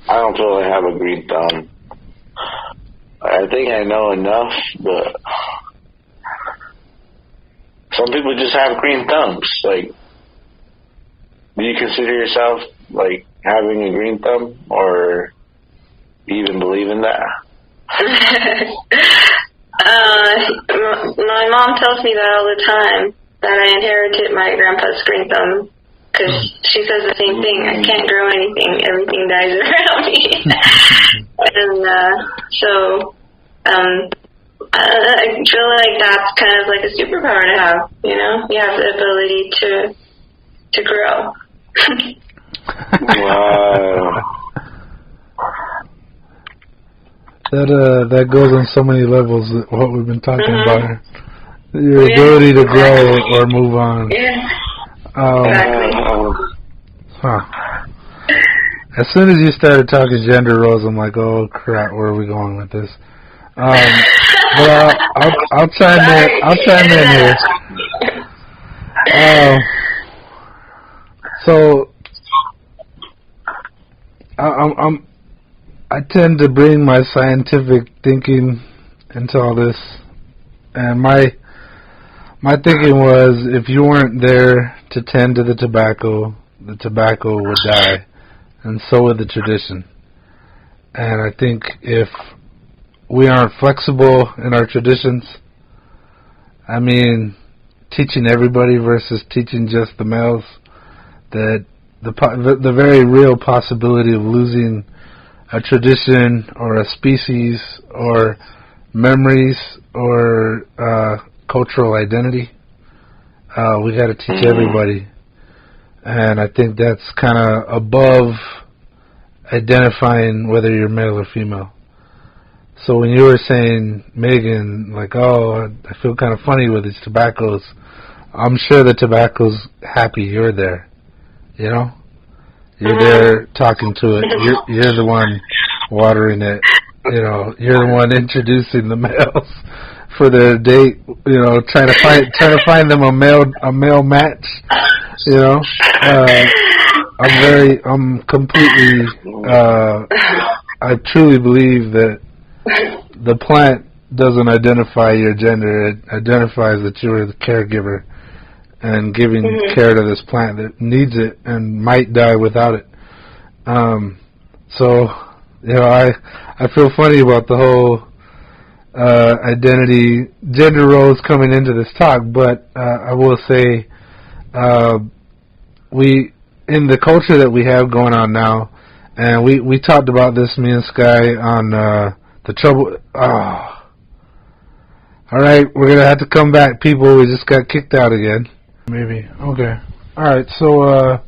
I don't feel I have a green thumb. I think I know enough, but some people just have green thumbs. Like, do you consider yourself like having a green thumb, or do you even believe in that? My mom tells me that all the time, that I inherited my grandpa's green thumb, because she says the same thing. I can't grow anything. Everything dies around me. And so I feel like that's kind of like a superpower to have, you know? You have the ability to grow. Wow. That goes on so many levels, what we've been talking about here. Your ability to grow or move on. Yeah. Exactly. As soon as you started talking gender roles, I'm like, oh crap, where are we going with this? But I'll chime in. I'll chime in here. So I tend to bring my scientific thinking into all this, and my thinking was, if you weren't there to tend to the tobacco would die, and so would the tradition. And I think if we aren't flexible in our traditions, I mean, teaching everybody versus teaching just the males, that the very real possibility of losing a tradition or a species or memories or cultural identity, we got to teach everybody. And I think that's kind of above identifying whether you're male or female. So when you were saying, Maegan, like, oh, I feel kind of funny with these tobaccos, I'm sure the tobacco's happy you're there, you know? You're there talking to it. You're the one watering it. you're the one introducing the males for their date. Trying to find them a male match. I'm completely. I truly believe that the plant doesn't identify your gender. It identifies that you are the caregiver and giving care to this plant that needs it and might die without it. So, I feel funny about the whole identity, gender roles coming into this talk, but I will say in the culture that we have going on now, and we talked about this, me and Sky, on the trouble. All right, we're going to have to come back, people. We just got kicked out again. Maybe. Okay. All right, so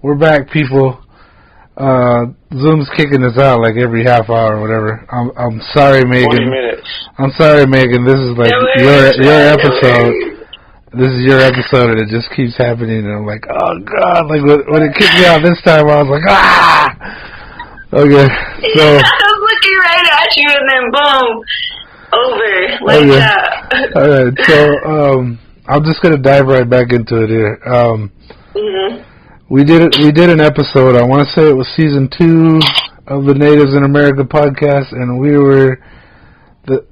we're back, people. Zoom's kicking us out like every half hour or whatever. I'm sorry, Maegan. 20 minutes. I'm sorry, Maegan. This is like your episode. This is your episode, and it just keeps happening. And I'm like, oh God! Like when it kicked me out this time, I was like, ah. Okay. So I was looking right at you, and then boom, over like that. All right. So I'm just gonna dive right back into it here. We did an episode. I want to say it was season 2 of the Natives in America podcast, and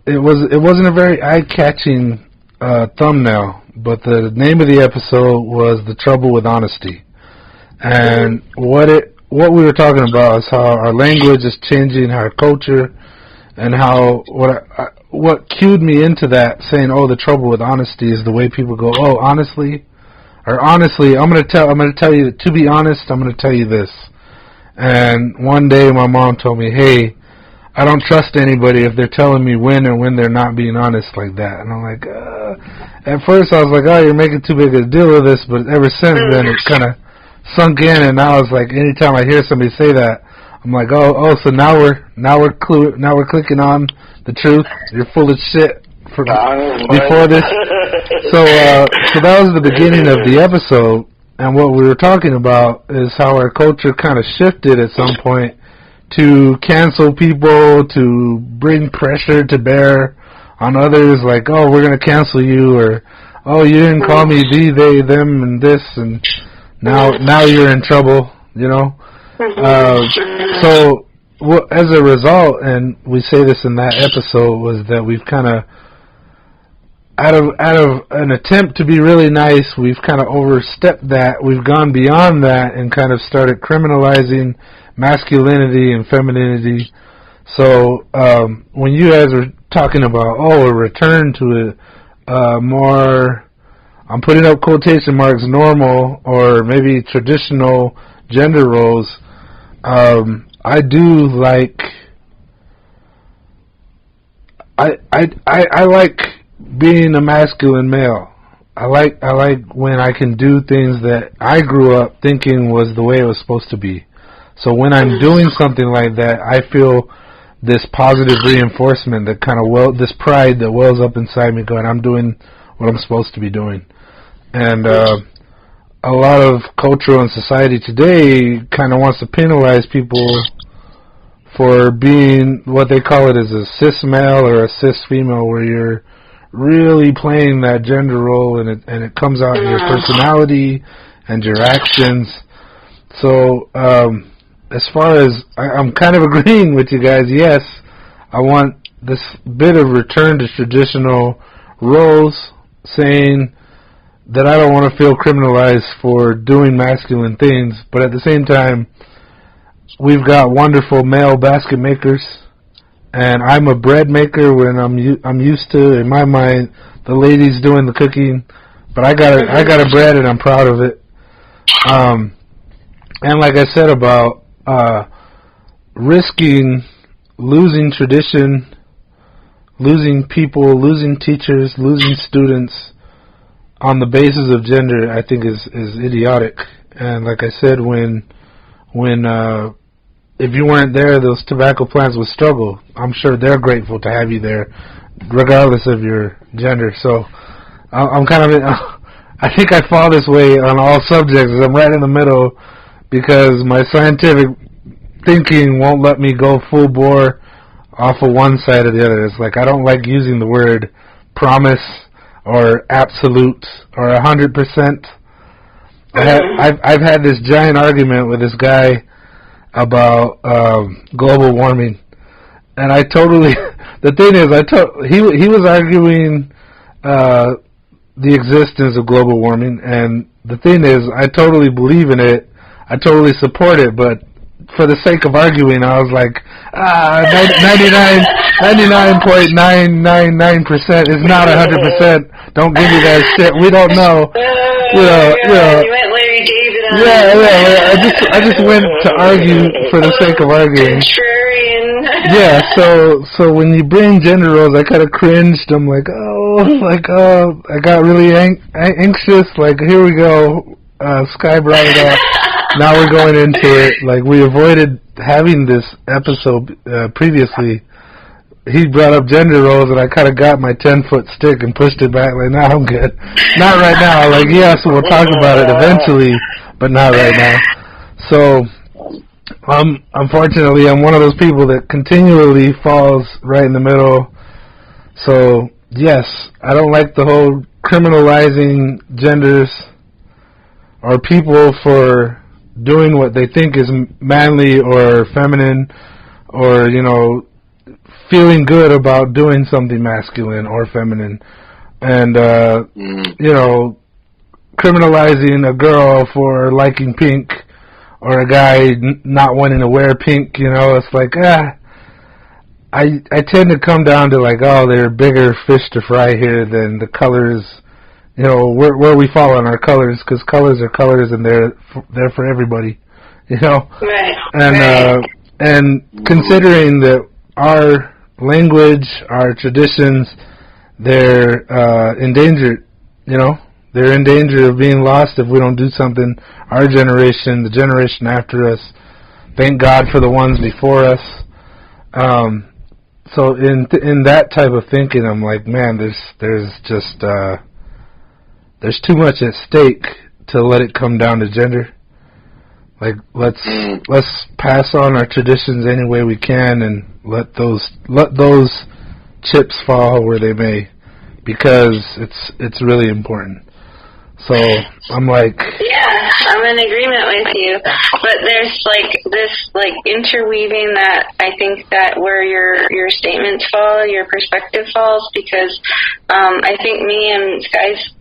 it wasn't a very eye-catching thumbnail, but the name of the episode was "The Trouble with Honesty," and what we were talking about is how our language is changing our culture, and how what cued me into that, saying, "Oh, the trouble with honesty is the way people go, oh, honestly." Or honestly, I'm gonna tell you, to be honest, I'm gonna tell you this. And one day my mom told me, hey, I don't trust anybody if they're telling me when and when they're not being honest like that. And I'm like, at first I was like, oh, you're making too big a deal of this, but ever since then it kind of sunk in, and now it's like anytime I hear somebody say that, I'm like, oh, so now we're clicking on the truth. You're full of shit. Before this, so that was the beginning of the episode, and what we were talking about is how our culture kind of shifted at some point to cancel people, to bring pressure to bear on others, like, oh, we're going to cancel you, or, oh, you didn't call me they, them, and this, and now you're in trouble, So as a result, and we say this in that episode, was that we've kind of, out of an attempt to be really nice, we've kind of overstepped that. We've gone beyond that and kind of started criminalizing masculinity and femininity. So when you guys are talking about, a return to a more, I'm putting up quotation marks, normal or maybe traditional gender roles, I do like, I like being a masculine male. I like when I can do things that I grew up thinking was the way it was supposed to be. So when I'm doing something like that, I feel this positive reinforcement that kind of this pride that wells up inside me going, I'm doing what I'm supposed to be doing. And a lot of culture and society today kind of wants to penalize people for being what they call it as a cis male or a cis female, where you're really playing that gender role, and it comes out in your personality and your actions. So as far as I'm kind of agreeing with you guys, yes, I want this bit of return to traditional roles, saying that I don't want to feel criminalized for doing masculine things, but at the same time, we've got wonderful male basket makers. And I'm a bread maker when I'm used to, in my mind, the ladies doing the cooking, but I got a bread and I'm proud of it. And like I said about risking losing tradition, losing people, losing teachers, losing students on the basis of gender, I think is idiotic. And like I said, when if you weren't there, those tobacco plants would struggle. I'm sure they're grateful to have you there, regardless of your gender. So I'm kind of, I think I fall this way on all subjects. I'm right in the middle because my scientific thinking won't let me go full bore off of one side or the other. It's like I don't like using the word promise or absolute or 100%. I've had this giant argument with this guy about global warming, and I totally. The thing is, he was arguing the existence of global warming, and the thing is, I totally believe in it. I totally support it, but for the sake of arguing, I was like, 99.999% is not 100%. Don't give me that shit. We don't know. You went Larry David on I just went to argue for the sake of arguing. Contrarian. Yeah, so when you bring gender roles, I kind of cringed. I'm like, I got really anxious. Like, here we go. Sky brought it up. Now we're going into it. Like, we avoided having this episode previously. He brought up gender roles, and I kind of got my 10-foot stick and pushed it back. Like, no, I'm good. Not right now. Like, yes, we'll talk about it eventually, but not right now. So, unfortunately, I'm one of those people that continually falls right in the middle. So, yes, I don't like the whole criminalizing genders or people for doing what they think is manly or feminine, or, feeling good about doing something masculine or feminine. And, criminalizing a girl for liking pink or a guy not wanting to wear pink, it's like, I tend to come down to like, there are bigger fish to fry here than the colors, where we fall on our colors, because colors are colors and they're for everybody, Right. And, and considering that our language, our traditions, they're endangered, they're in danger of being lost if we don't do something. Our generation, the generation after us, thank God for the ones before us. So in that type of thinking, I'm like, man, there's just there's too much at stake to let it come down to gender. Like, let's pass on our traditions any way we can, and let those chips fall where they may, because it's really important. So I'm like, yeah, I'm in agreement with you, but there's this interweaving that I think that where your statements fall, your perspective falls, because I think me and Sky's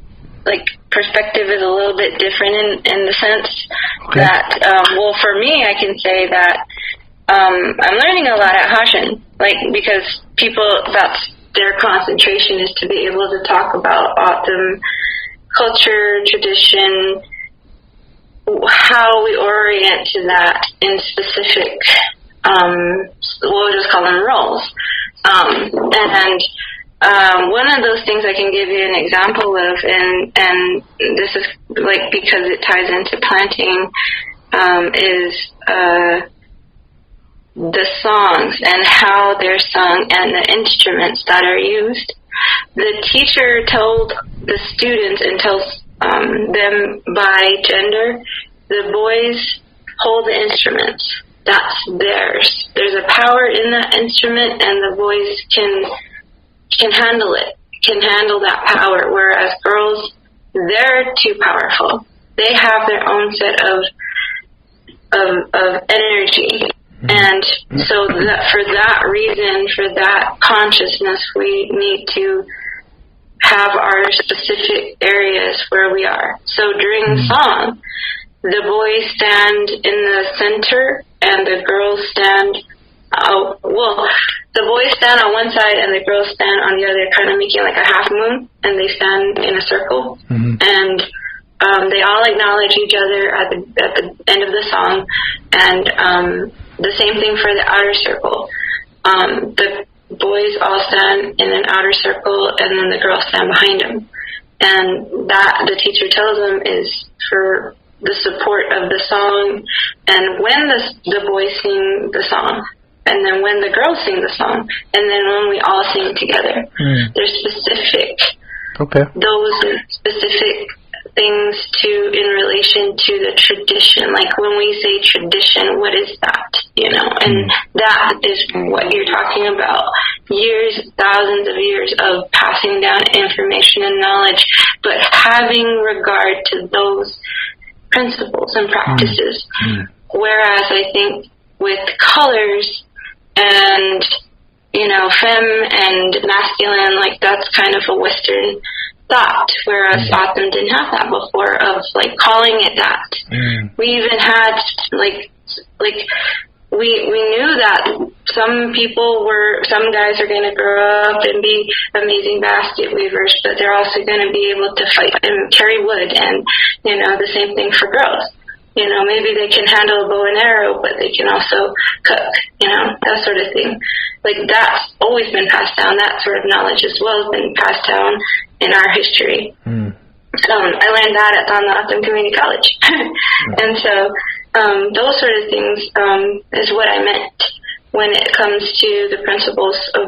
perspective is a little bit different in the sense that for me, I can say that I'm learning a lot at Hashin, because people, that's their concentration, is to be able to talk about autumn culture, tradition, how we orient to that in specific, we'll just call them roles. And one of those things I can give you an example of, and this is because it ties into planting, is the songs and how they're sung and the instruments that are used. The teacher told the students and tells them by gender, the boys hold the instruments. That's theirs. There's a power in that instrument, and the boys can handle it, can handle that power, whereas girls, they're too powerful. They have their own set of energy. And so that for that reason, for that consciousness, we need to have our specific areas where we are. So during song, the boys stand in the center and the girls stand, the boys stand on one side and the girls stand on the other, kind of making like a half moon, and they stand in a circle. And they all acknowledge each other at the end of the song, and the same thing for the outer circle. The boys all stand in an outer circle, and then the girls stand behind them. And that, the teacher tells them, is for the support of the song, and when the boys sing the song, and then when the girls sing the song, and then when we all sing together. There's specific, those specific things in relation to the tradition. Like when we say tradition, what is that? And And that is what you're talking about. Years, thousands of years of passing down information and knowledge, but having regard to those principles and practices. Whereas I think with colors and, you know, femme and masculine, like that's kind of a Western thought, whereas Autumn didn't have that before of like calling it that. We even had we knew that some guys are going to grow up and be amazing basket weavers, but they're also going to be able to fight and carry wood, and, you know, the same thing for girls. You know, maybe they can handle a bow and arrow, but they can also cook, you know, that sort of thing. Like, that's always been passed down. That sort of knowledge as well has been passed down in our history. I learned that at Autumn Community College. And so those sort of things is what I meant when it comes to the principles of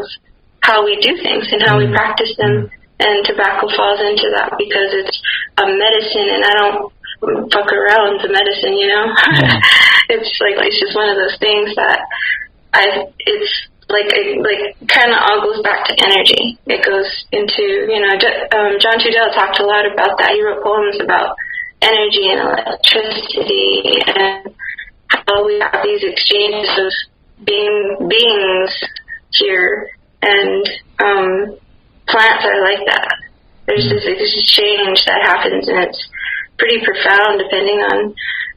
how we do things and how we practice them. And tobacco falls into that because it's a medicine, and I don't fuck around with the medicine, you know. It's just one of those things that it's like kind of all goes back to energy. It goes into, you know, John Tudell talked a lot about that. He wrote poems about energy and electricity and how we have these exchanges of beings here, and plants are like that. There's this exchange that happens, and it's pretty profound depending on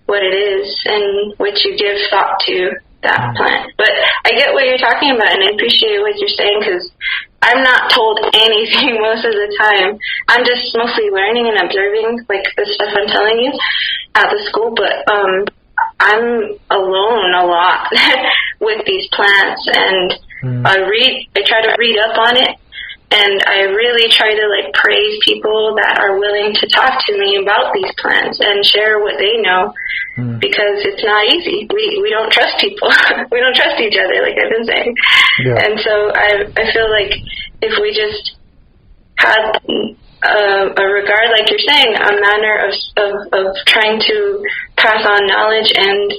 what it is and what you give thought to that plant. But I get what you're talking about, and I appreciate what you're saying, because I'm not told anything most of the time. I'm just mostly learning and observing, like the stuff I'm telling you at the school, but I'm alone a lot with these plants, and I try to read up on it. And I really try to, like, praise people that are willing to talk to me about these plants and share what they know, because it's not easy. We don't trust people. We don't trust each other, like I've been saying. And so I feel like if we just had a regard, like you're saying, a manner of trying to pass on knowledge and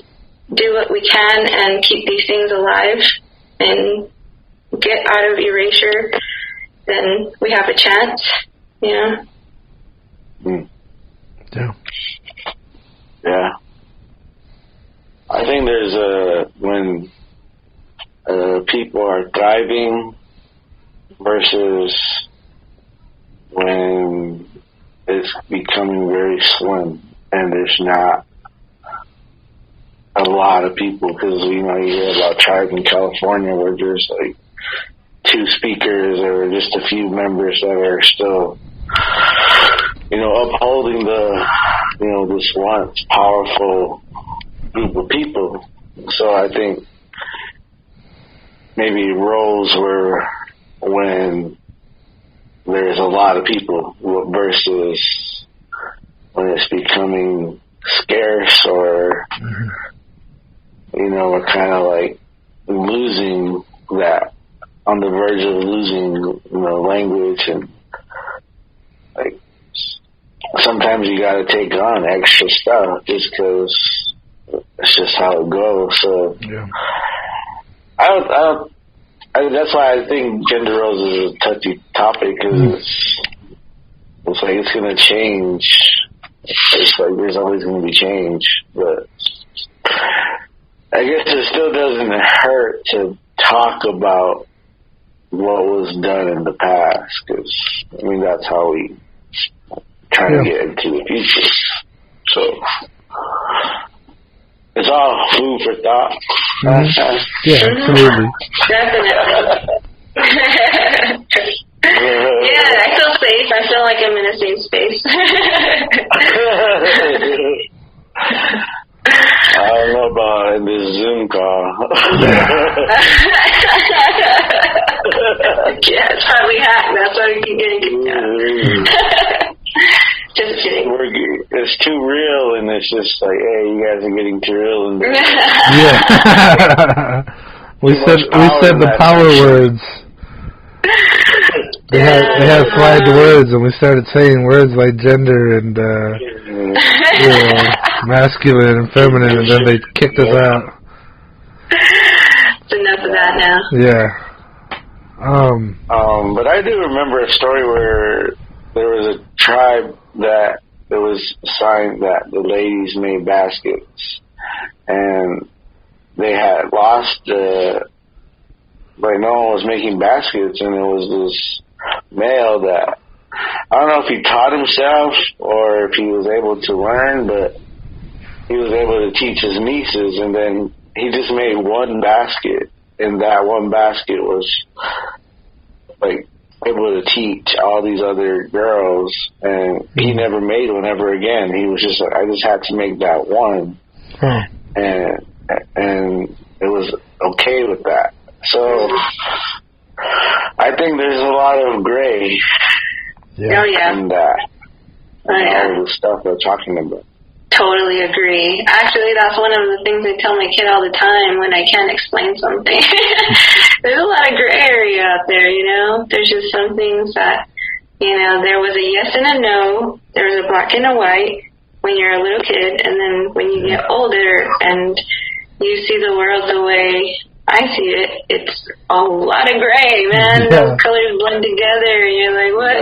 do what we can and keep these things alive and get out of erasure, then we have a chance, you know? Yeah. I think there's when people are thriving versus when it's becoming very slim and there's not a lot of people, because, you know, you hear about tribes in California where there's like 2 speakers or just a few members that are still, you know, upholding this once powerful group of people. So I think maybe roles were when there's a lot of people versus when it's becoming scarce, or, you know, we're kind of like losing that, on the verge of losing, you know, language, and like sometimes you got to take on extra stuff just because it's just how it goes. So that's why I think gender roles is a touchy topic, because it's like it's gonna change. It's like there's always gonna be change, but I guess it still doesn't hurt to talk about what was done in the past, because I mean that's how we try to get into the future. So it's all food for thought. Yeah, absolutely. Definitely. Yeah, I feel safe. I feel like I'm in a safe space. I don't know about in this Zoom call. Yeah, it's probably hacked. That's why we keep getting kicked out. Just kidding. It's too real, and it's just like, hey, you guys are getting too real. And we said the power words. They had flagged words, and we started saying words like gender and masculine and feminine, and then they kicked us out. It's enough of that now. Yeah. But I do remember a story where there was a tribe that it was assigned that the ladies made baskets, and they had lost like no one was making baskets, and it was this male that, I don't know if he taught himself or if he was able to learn, but he was able to teach his nieces, and then he just made one basket, and that one basket was like able to teach all these other girls, and he never made one ever again. He was just like, I just had to make that one, and it was okay with that. So I think there's a lot of gray in that, all the stuff they're talking about. Totally agree. Actually, that's one of the things I tell my kid all the time when I can't explain something. There's a lot of gray area out there, you know? There's just some things that, you know, there was a yes and a no, there was a black and a white when you're a little kid, and then when you get older and you see the world the way I see it, it's a lot of gray, man. Those colors blend together, and you're like, what?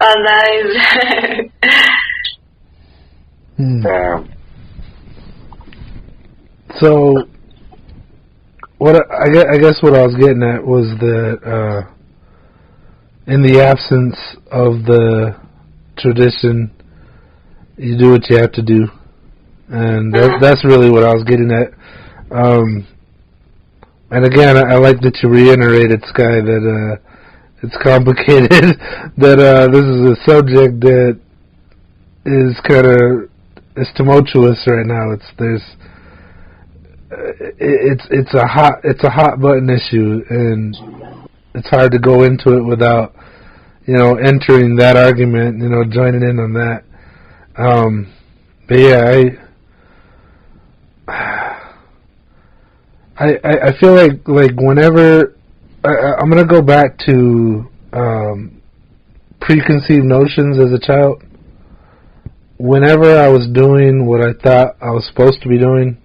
Oh, nice. So, what I guess what I was getting at was that in the absence of the tradition, you do what you have to do, and that's really what I was getting at. And again, I like that you reiterated, Sky, that it's complicated. That this is a subject that is kind of tumultuous right now. It's a hot button issue, and it's hard to go into it without, you know, entering that argument, you know, joining in on that. But yeah, I feel like whenever I'm gonna go back to preconceived notions as a child. Whenever I was doing what I thought I was supposed to be doing,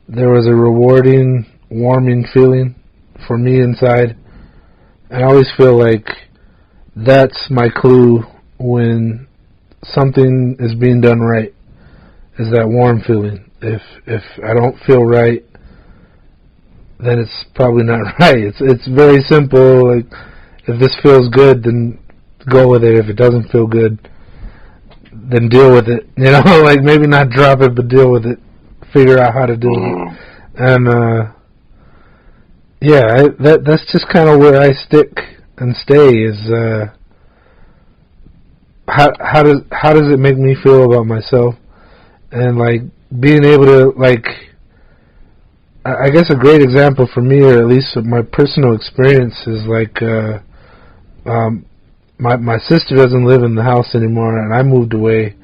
there was a rewarding, warming feeling for me inside. And I always feel like that's my clue when something is being done right, is that warm feeling. If I don't feel right, then it's probably not right. It's very simple. Like, if this feels good, then go with it. If it doesn't feel good, then deal with it. You know, like, maybe not drop it, but deal with it. Figure out how to deal with it. And that's just kind of where I stick and stay. Is how does it make me feel about myself? And like being able to, like, I guess a great example for me, or at least my personal experience, is like my sister doesn't live in the house anymore, and I moved away,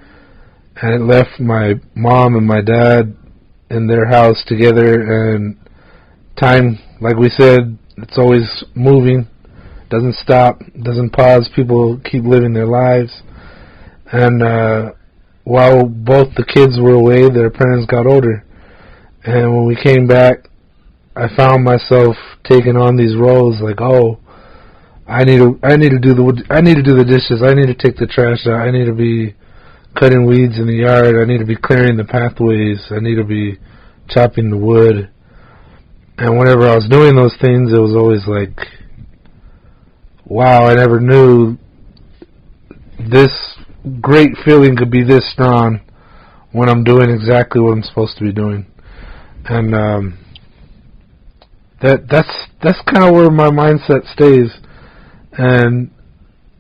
and it left my mom and my dad in their house together. And time, like we said, it's always moving, doesn't stop, doesn't pause. People keep living their lives. And while both the kids were away, their parents got older. And when we came back, I found myself taking on these roles, like, oh, I need to do the dishes, I need to take the trash out, I need to be cutting weeds in the yard, I need to be clearing the pathways, I need to be chopping the wood. And whenever I was doing those things, it was always like, wow, I never knew this great feeling could be this strong when I'm doing exactly what I'm supposed to be doing. And that's kind of where my mindset stays. And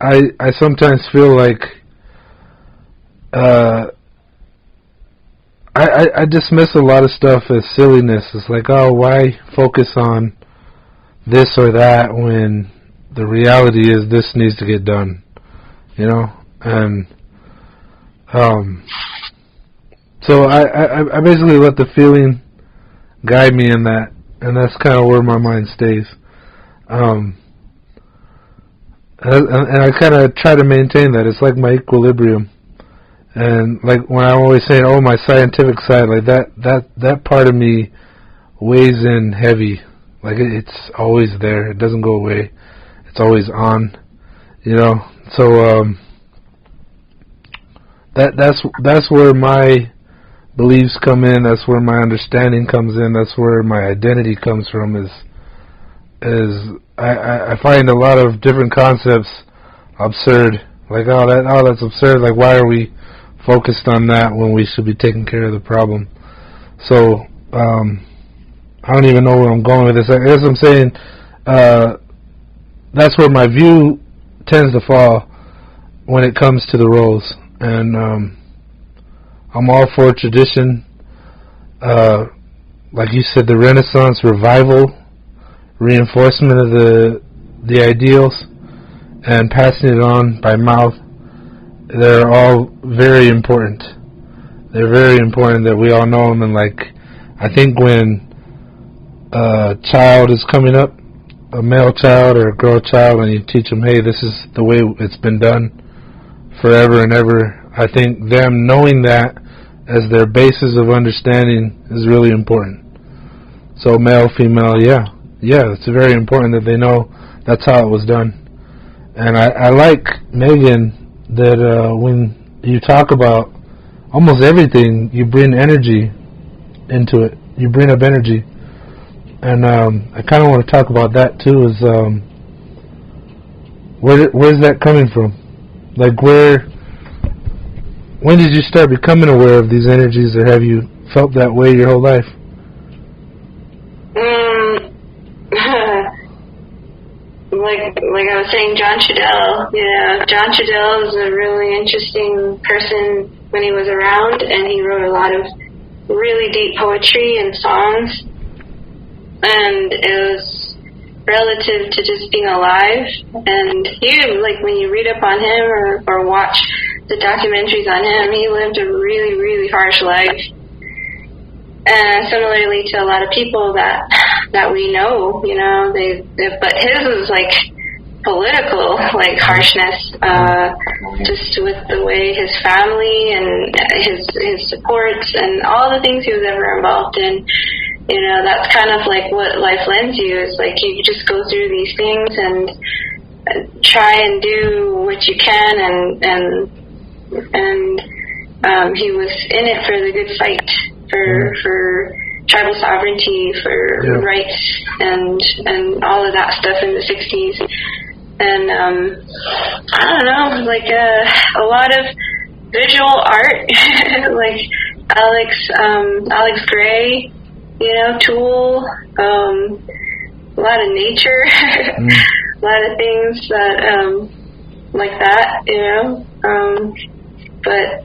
I sometimes feel like I dismiss a lot of stuff as silliness. It's like, oh, why focus on this or that when the reality is this needs to get done, you know? And so I basically let the feeling guide me in that, and that's kind of where my mind stays. And I kind of try to maintain that. It's like my equilibrium. And like when I'm always saying, oh, my scientific side, like that part of me weighs in heavy. Like it's always there. It doesn't go away. It's always on. You know. So that's where my beliefs come in. That's where my understanding comes in. That's where my identity comes from. I find a lot of different concepts absurd. Like, that's absurd. Like, why are we focused on that when we should be taking care of the problem? So, I don't even know where I'm going with this. I guess I'm saying that's where my view tends to fall when it comes to the roles. And I'm all for tradition. Like you said, the Renaissance revival, reinforcement of the ideals, and passing it on by mouth. They're all very important. They're very important that we all know them. And like, I think when a child is coming up, a male child or a girl child, and you teach them, hey, this is the way it's been done forever and ever, I think them knowing that as their basis of understanding is really important. So male, female, yeah, it's very important that they know that's how it was done. And I like, Maegan, that when you talk about almost everything, you bring energy into it. You bring up energy. And I kind of want to talk about that too, is where's that coming from? Like, when did you start becoming aware of these energies, or have you felt that way your whole life? Like I was saying, John Trudell. Yeah, John Trudell is a really interesting person when he was around, and he wrote a lot of really deep poetry and songs. And it was relative to just being alive. And like when you read up on him or watch the documentaries on him, he lived a really, really harsh life. And similarly to a lot of people that we know, you know, but his was like political, like harshness, just with the way his family and his supports and all the things he was ever involved in. You know, that's kind of like what life lends you. Is like you just go through these things and try and do what you can, and he was in it for the good fight for tribal sovereignty, for rights, and all of that stuff in the 60s. And I don't know, like a lot of visual art, like Alex Gray. You know, Tool, a lot of nature, a lot of things that, like that, you know, but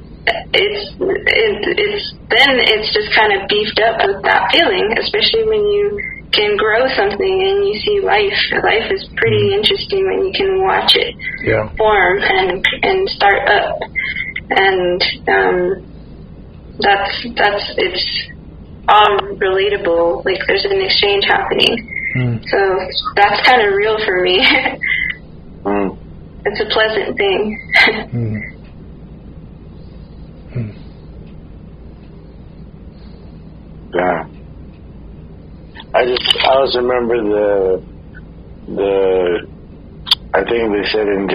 it's just kind of beefed up with that feeling, especially when you can grow something and you see life. Life is pretty interesting when you can watch it form and start up, and it's all relatable. Like there's an exchange happening, so that's kind of real for me. It's a pleasant thing. Yeah, I always remember the I think they said in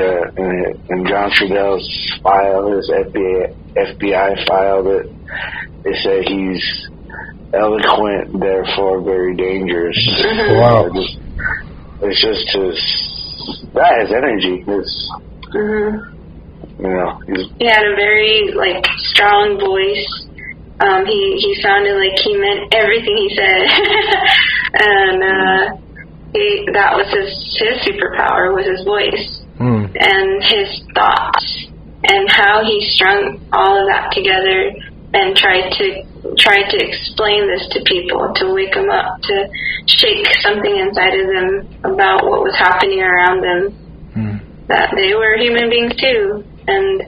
John Trudell's file, his FBI file, that they said he's eloquent, therefore very dangerous. Wow. It's just that is energy. It's, you know, he had a very like strong voice. He sounded like he meant everything he said, and that was his superpower, was his voice and his thoughts, and how he strung all of that together and tried to explain this to people, to wake them up, to shake something inside of them about what was happening around them, that they were human beings too. And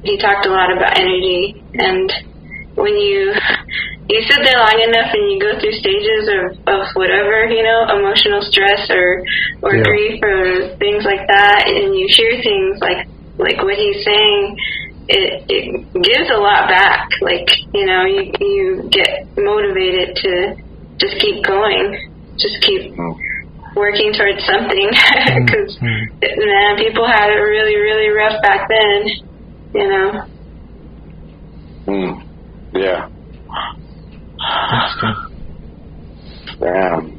he talked a lot about energy, and when you sit there long enough and you go through stages of whatever, you know, emotional stress or grief or things like that, and you hear things like what he's saying, it gives a lot back. Like, you know, you get motivated to just keep going, just keep working towards something. Because, man, people had it really, really rough back then, you know. Yeah. Damn.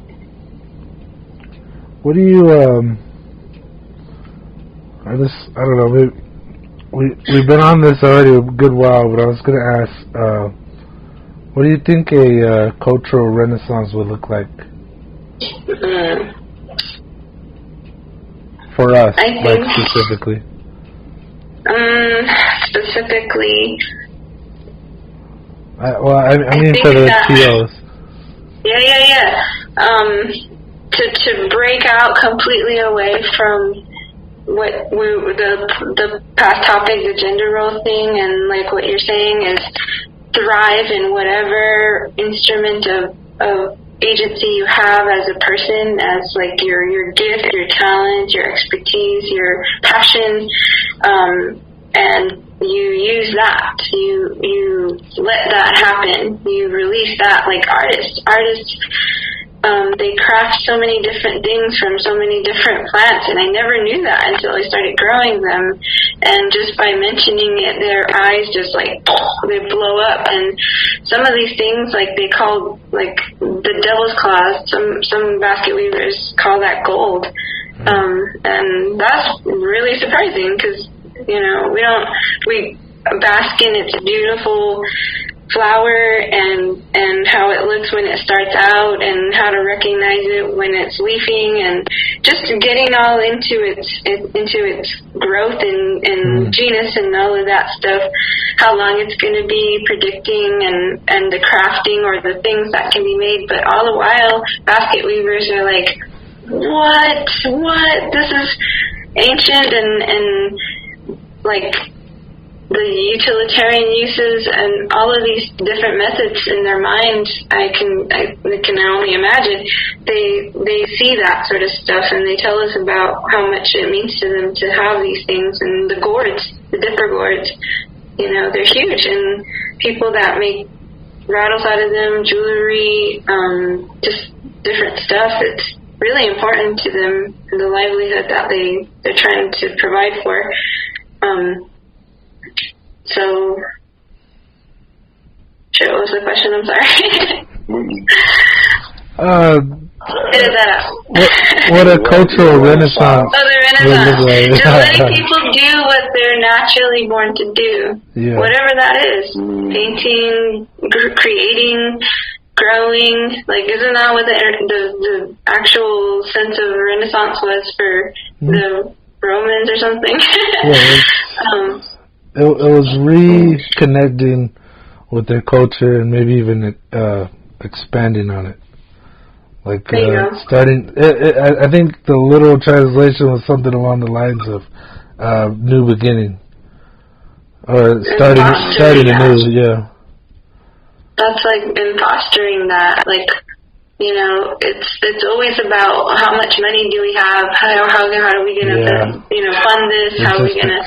What do you, I don't know, we've been on this already a good while, but I was going to ask, what do you think a cultural renaissance would look like? For us, like specifically. Specifically. I mean for the TOs. Yeah. To break out completely away from what the past topic, the gender role thing, and like what you're saying is thrive in whatever instrument of agency you have as a person, as like your gift, your talent, your expertise, your passion, and you use that. You let that happen. You release that. Like artists, they craft so many different things from so many different plants, and I never knew that until I started growing them. And just by mentioning it, their eyes just like they blow up. And some of these things, like they call like the devil's claws. Some basket weavers call that gold, and that's really surprising because, you know, we bask in its beautiful flower and how it looks when it starts out, and how to recognize it when it's leafing, and just getting all into its growth and genus and all of that stuff, how long it's going to be, predicting and the crafting or the things that can be made. But all the while, basket weavers are like, what? This is ancient and like the utilitarian uses and all of these different methods in their mind. I can only imagine they see that sort of stuff, and they tell us about how much it means to them to have these things. And the gourds, the dipper gourds, you know, they're huge, and people that make rattles out of them, jewelry, just different stuff, it's really important to them, the livelihood that they're trying to provide for. So, shit, what was the question? I'm sorry. Edit that out. What a cultural renaissance. Oh, the renaissance. Just letting people do what they're naturally born to do. Yeah. Whatever that is. Painting, creating, growing. Like, isn't that what the actual sense of renaissance was for the Romans or something? Yeah, it was reconnecting with their culture and maybe even expanding on it. Like starting, I think the literal translation was something along the lines of new beginning, or starting anew. Yeah. That's like fostering that, like. You know, it's always about how much money do we have, how are we gonna fund this, how are we gonna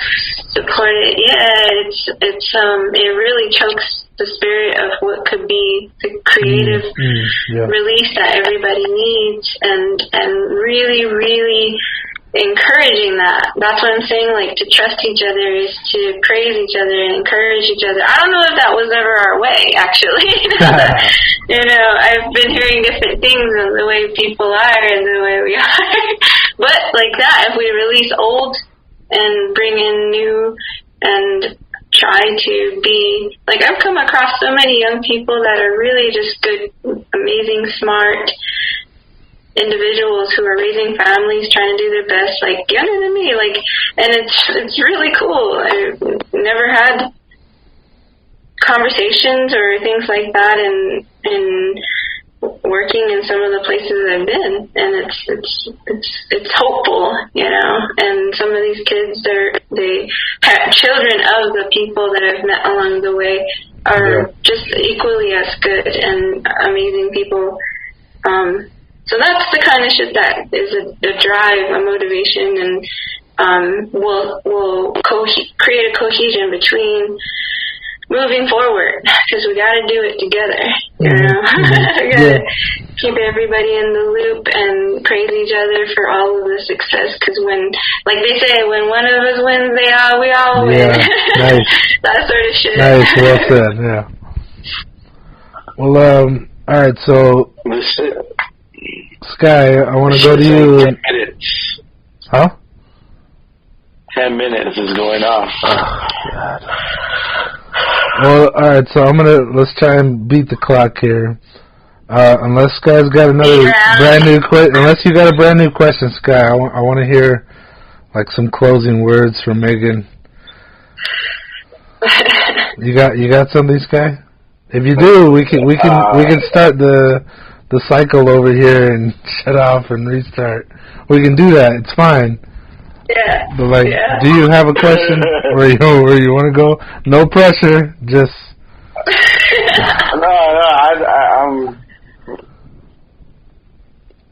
support it. Yeah, it really chokes the spirit of what could be the creative release that everybody needs, and really, really encouraging that. That's what I'm saying, like, to trust each other is to praise each other and encourage each other. I don't know if that was ever our way, actually. You know, I've been hearing different things of the way people are and the way we are. But like that, if we release old and bring in new and try to be, like, I've come across so many young people that are really just good, amazing, smart individuals who are raising families, trying to do their best, like younger than me, like, and it's really cool. I've never had conversations or things like that in working in some of the places I've been, and it's hopeful, you know. And some of these kids, they have children of the people that I've met along the way are just equally as good and amazing people. So that's the kind of shit that is a drive, a motivation, and will create a cohesion between moving forward, because we got to do it together, you know. We got to keep everybody in the loop and praise each other for all of the success, because when, like they say, when one of us wins, we all win. Nice. That sort of shit. Nice, well said, yeah. Well, all right, so, Sky, I want to go to you. 10 minutes. Huh? 10 minutes is going off. Oh, God. Well, all right, so let's try and beat the clock here. Unless Sky's got another brand new question, unless you got a brand new question, Sky, I want to hear like some closing words from Maegan. You got something, Sky? If you do, we can start the cycle over here and shut off and restart. We can do that. It's fine. Yeah. But do you have a question where you want to go? No pressure, just.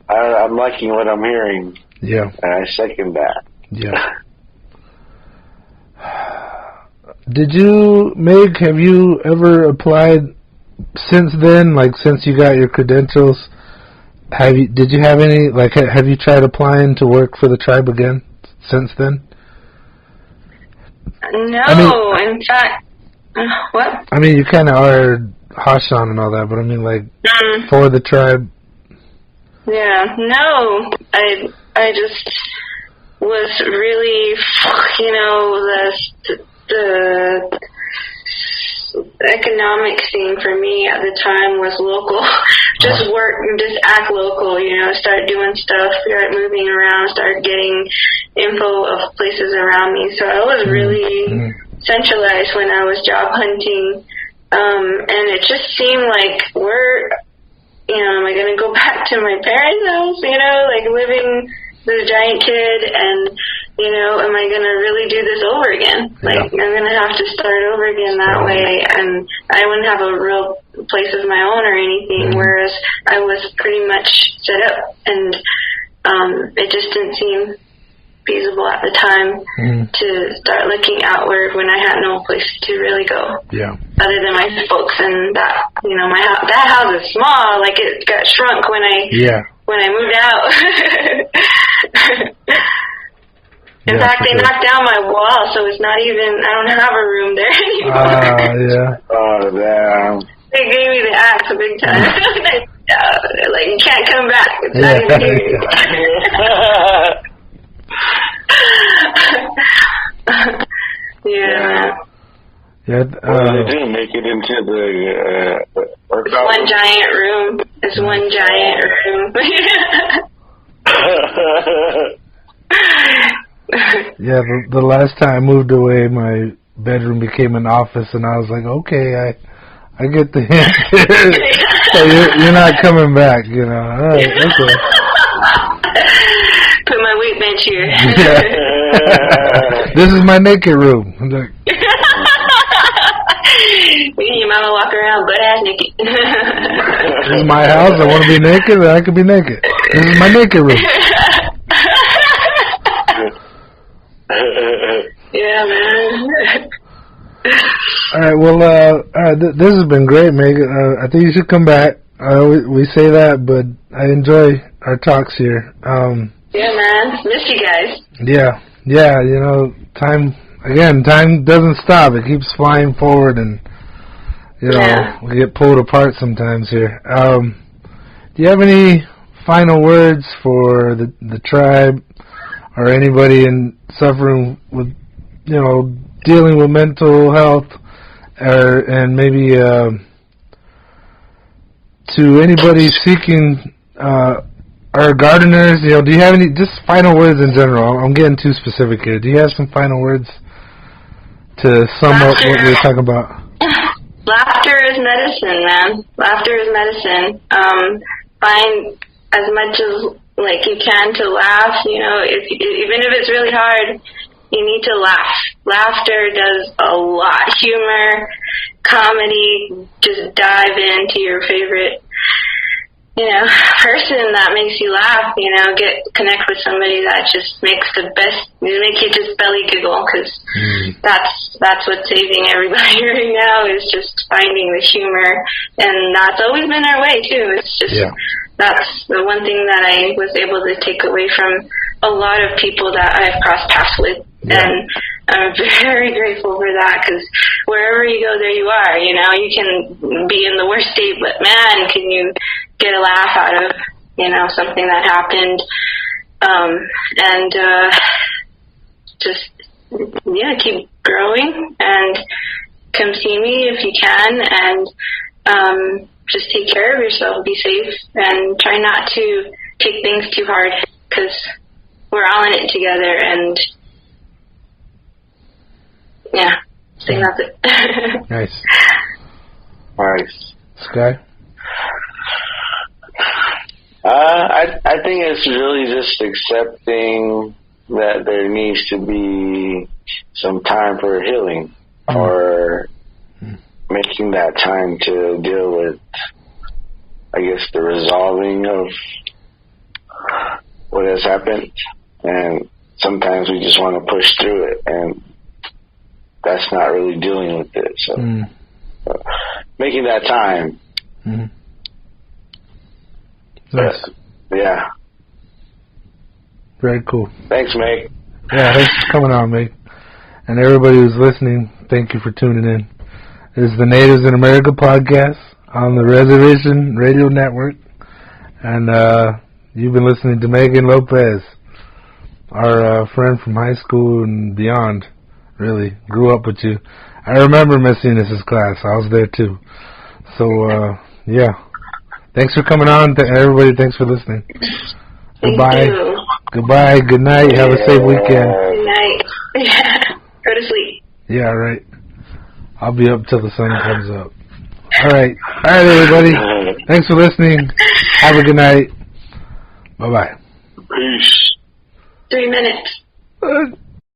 I'm liking what I'm hearing. Yeah. And I second that. Yeah. Did you, Meg, have you ever applied since then, like since you got your credentials? Did you have any, like, have you tried applying to work for the tribe again since then? No, in fact, what? I mean, you kind of are Hashan and all that, but I mean, like, for the tribe. Yeah, no, I just was really, the economic scene for me at the time was local. Just work, just act local, start doing stuff, start moving around, start getting info of places around me. So I was really centralized when I was job hunting. And it just seemed like am I going to go back to my parents' house, like living the giant kid, and, am I going to really do this over again? Like, I'm going to have to start over again that way, and I wouldn't have a real place of my own or anything, whereas I was pretty much set up, and it just didn't seem feasible at the time to start looking outward when I had no place to really go. Yeah. Other than my folks, and that, my house, that house is small, like it got shrunk when I moved out. In fact, they knocked down my wall, so it's not even, I don't have a room there anymore. Oh, damn. They gave me the axe big time. They're like, you can't come back. It's not even here. What do they do? Make it into the workout? One giant room. It's one giant room. Yeah, the last time I moved away, my bedroom became an office, and I was like, okay, I get the hint. So you're not coming back, All right, okay. Put my weight bench here. Yeah. This is my naked room. Like, me and your mama walk around butt-ass naked. This is my house. I want to be naked, and I can be naked. This is my naked room. Yeah, man. All right, well, this has been great, Maegan. I think you should come back. We say that, but I enjoy our talks here. Yeah, man. Miss you guys. Yeah, time doesn't stop. It keeps flying forward, and, we get pulled apart sometimes here. Do you have any final words for the tribe or anybody suffering with, dealing with mental health, and maybe to anybody seeking, our gardeners, do you have any, just final words in general? I'm getting too specific here. Do you have some final words to sum up what we're talking about? Laughter is medicine, man. Laughter is medicine. Find as much as you can to laugh. Even if it's really hard, you need to laugh. Laughter does a lot. Humor, comedy, just dive into your favorite person that makes you laugh, connect with somebody that just makes make you just belly giggle, because that's what's saving everybody right now, is just finding the humor, and that's always been our way too. It's just, that's the one thing that I was able to take away from a lot of people that I've crossed paths with, and I'm very grateful for that, because wherever you go, there you are. You can be in the worst state, but man, can you get a laugh out of something that happened, and just keep growing, and come see me if you can, and just take care of yourself, be safe, and try not to take things too hard, because we're all in it together, and I think that's it. Nice. Sky? I think it's really just accepting that there needs to be some time for healing, or making that time to deal with, I guess, the resolving of what has happened. And sometimes we just want to push through it, and that's not really dealing with it. So making that time. Nice. Yeah. Very cool. Thanks, Meg. Yeah, thanks for coming on, Meg. And everybody who's listening, thank you for tuning in. This is the Natives in America podcast on the Reservation Radio Network. And you've been listening to Maegan Lopez, our friend from high school and beyond. Really, grew up with you. I remember Miss Enos's class. I was there too. So, thanks for coming on. Everybody, thanks for listening. Goodbye. You. Goodbye. Good night. Have a safe weekend. Good night. Go to sleep. Yeah, right. I'll be up till the sun comes up. All right, everybody. Thanks for listening. Have a good night. Bye-bye. Peace. 3 minutes.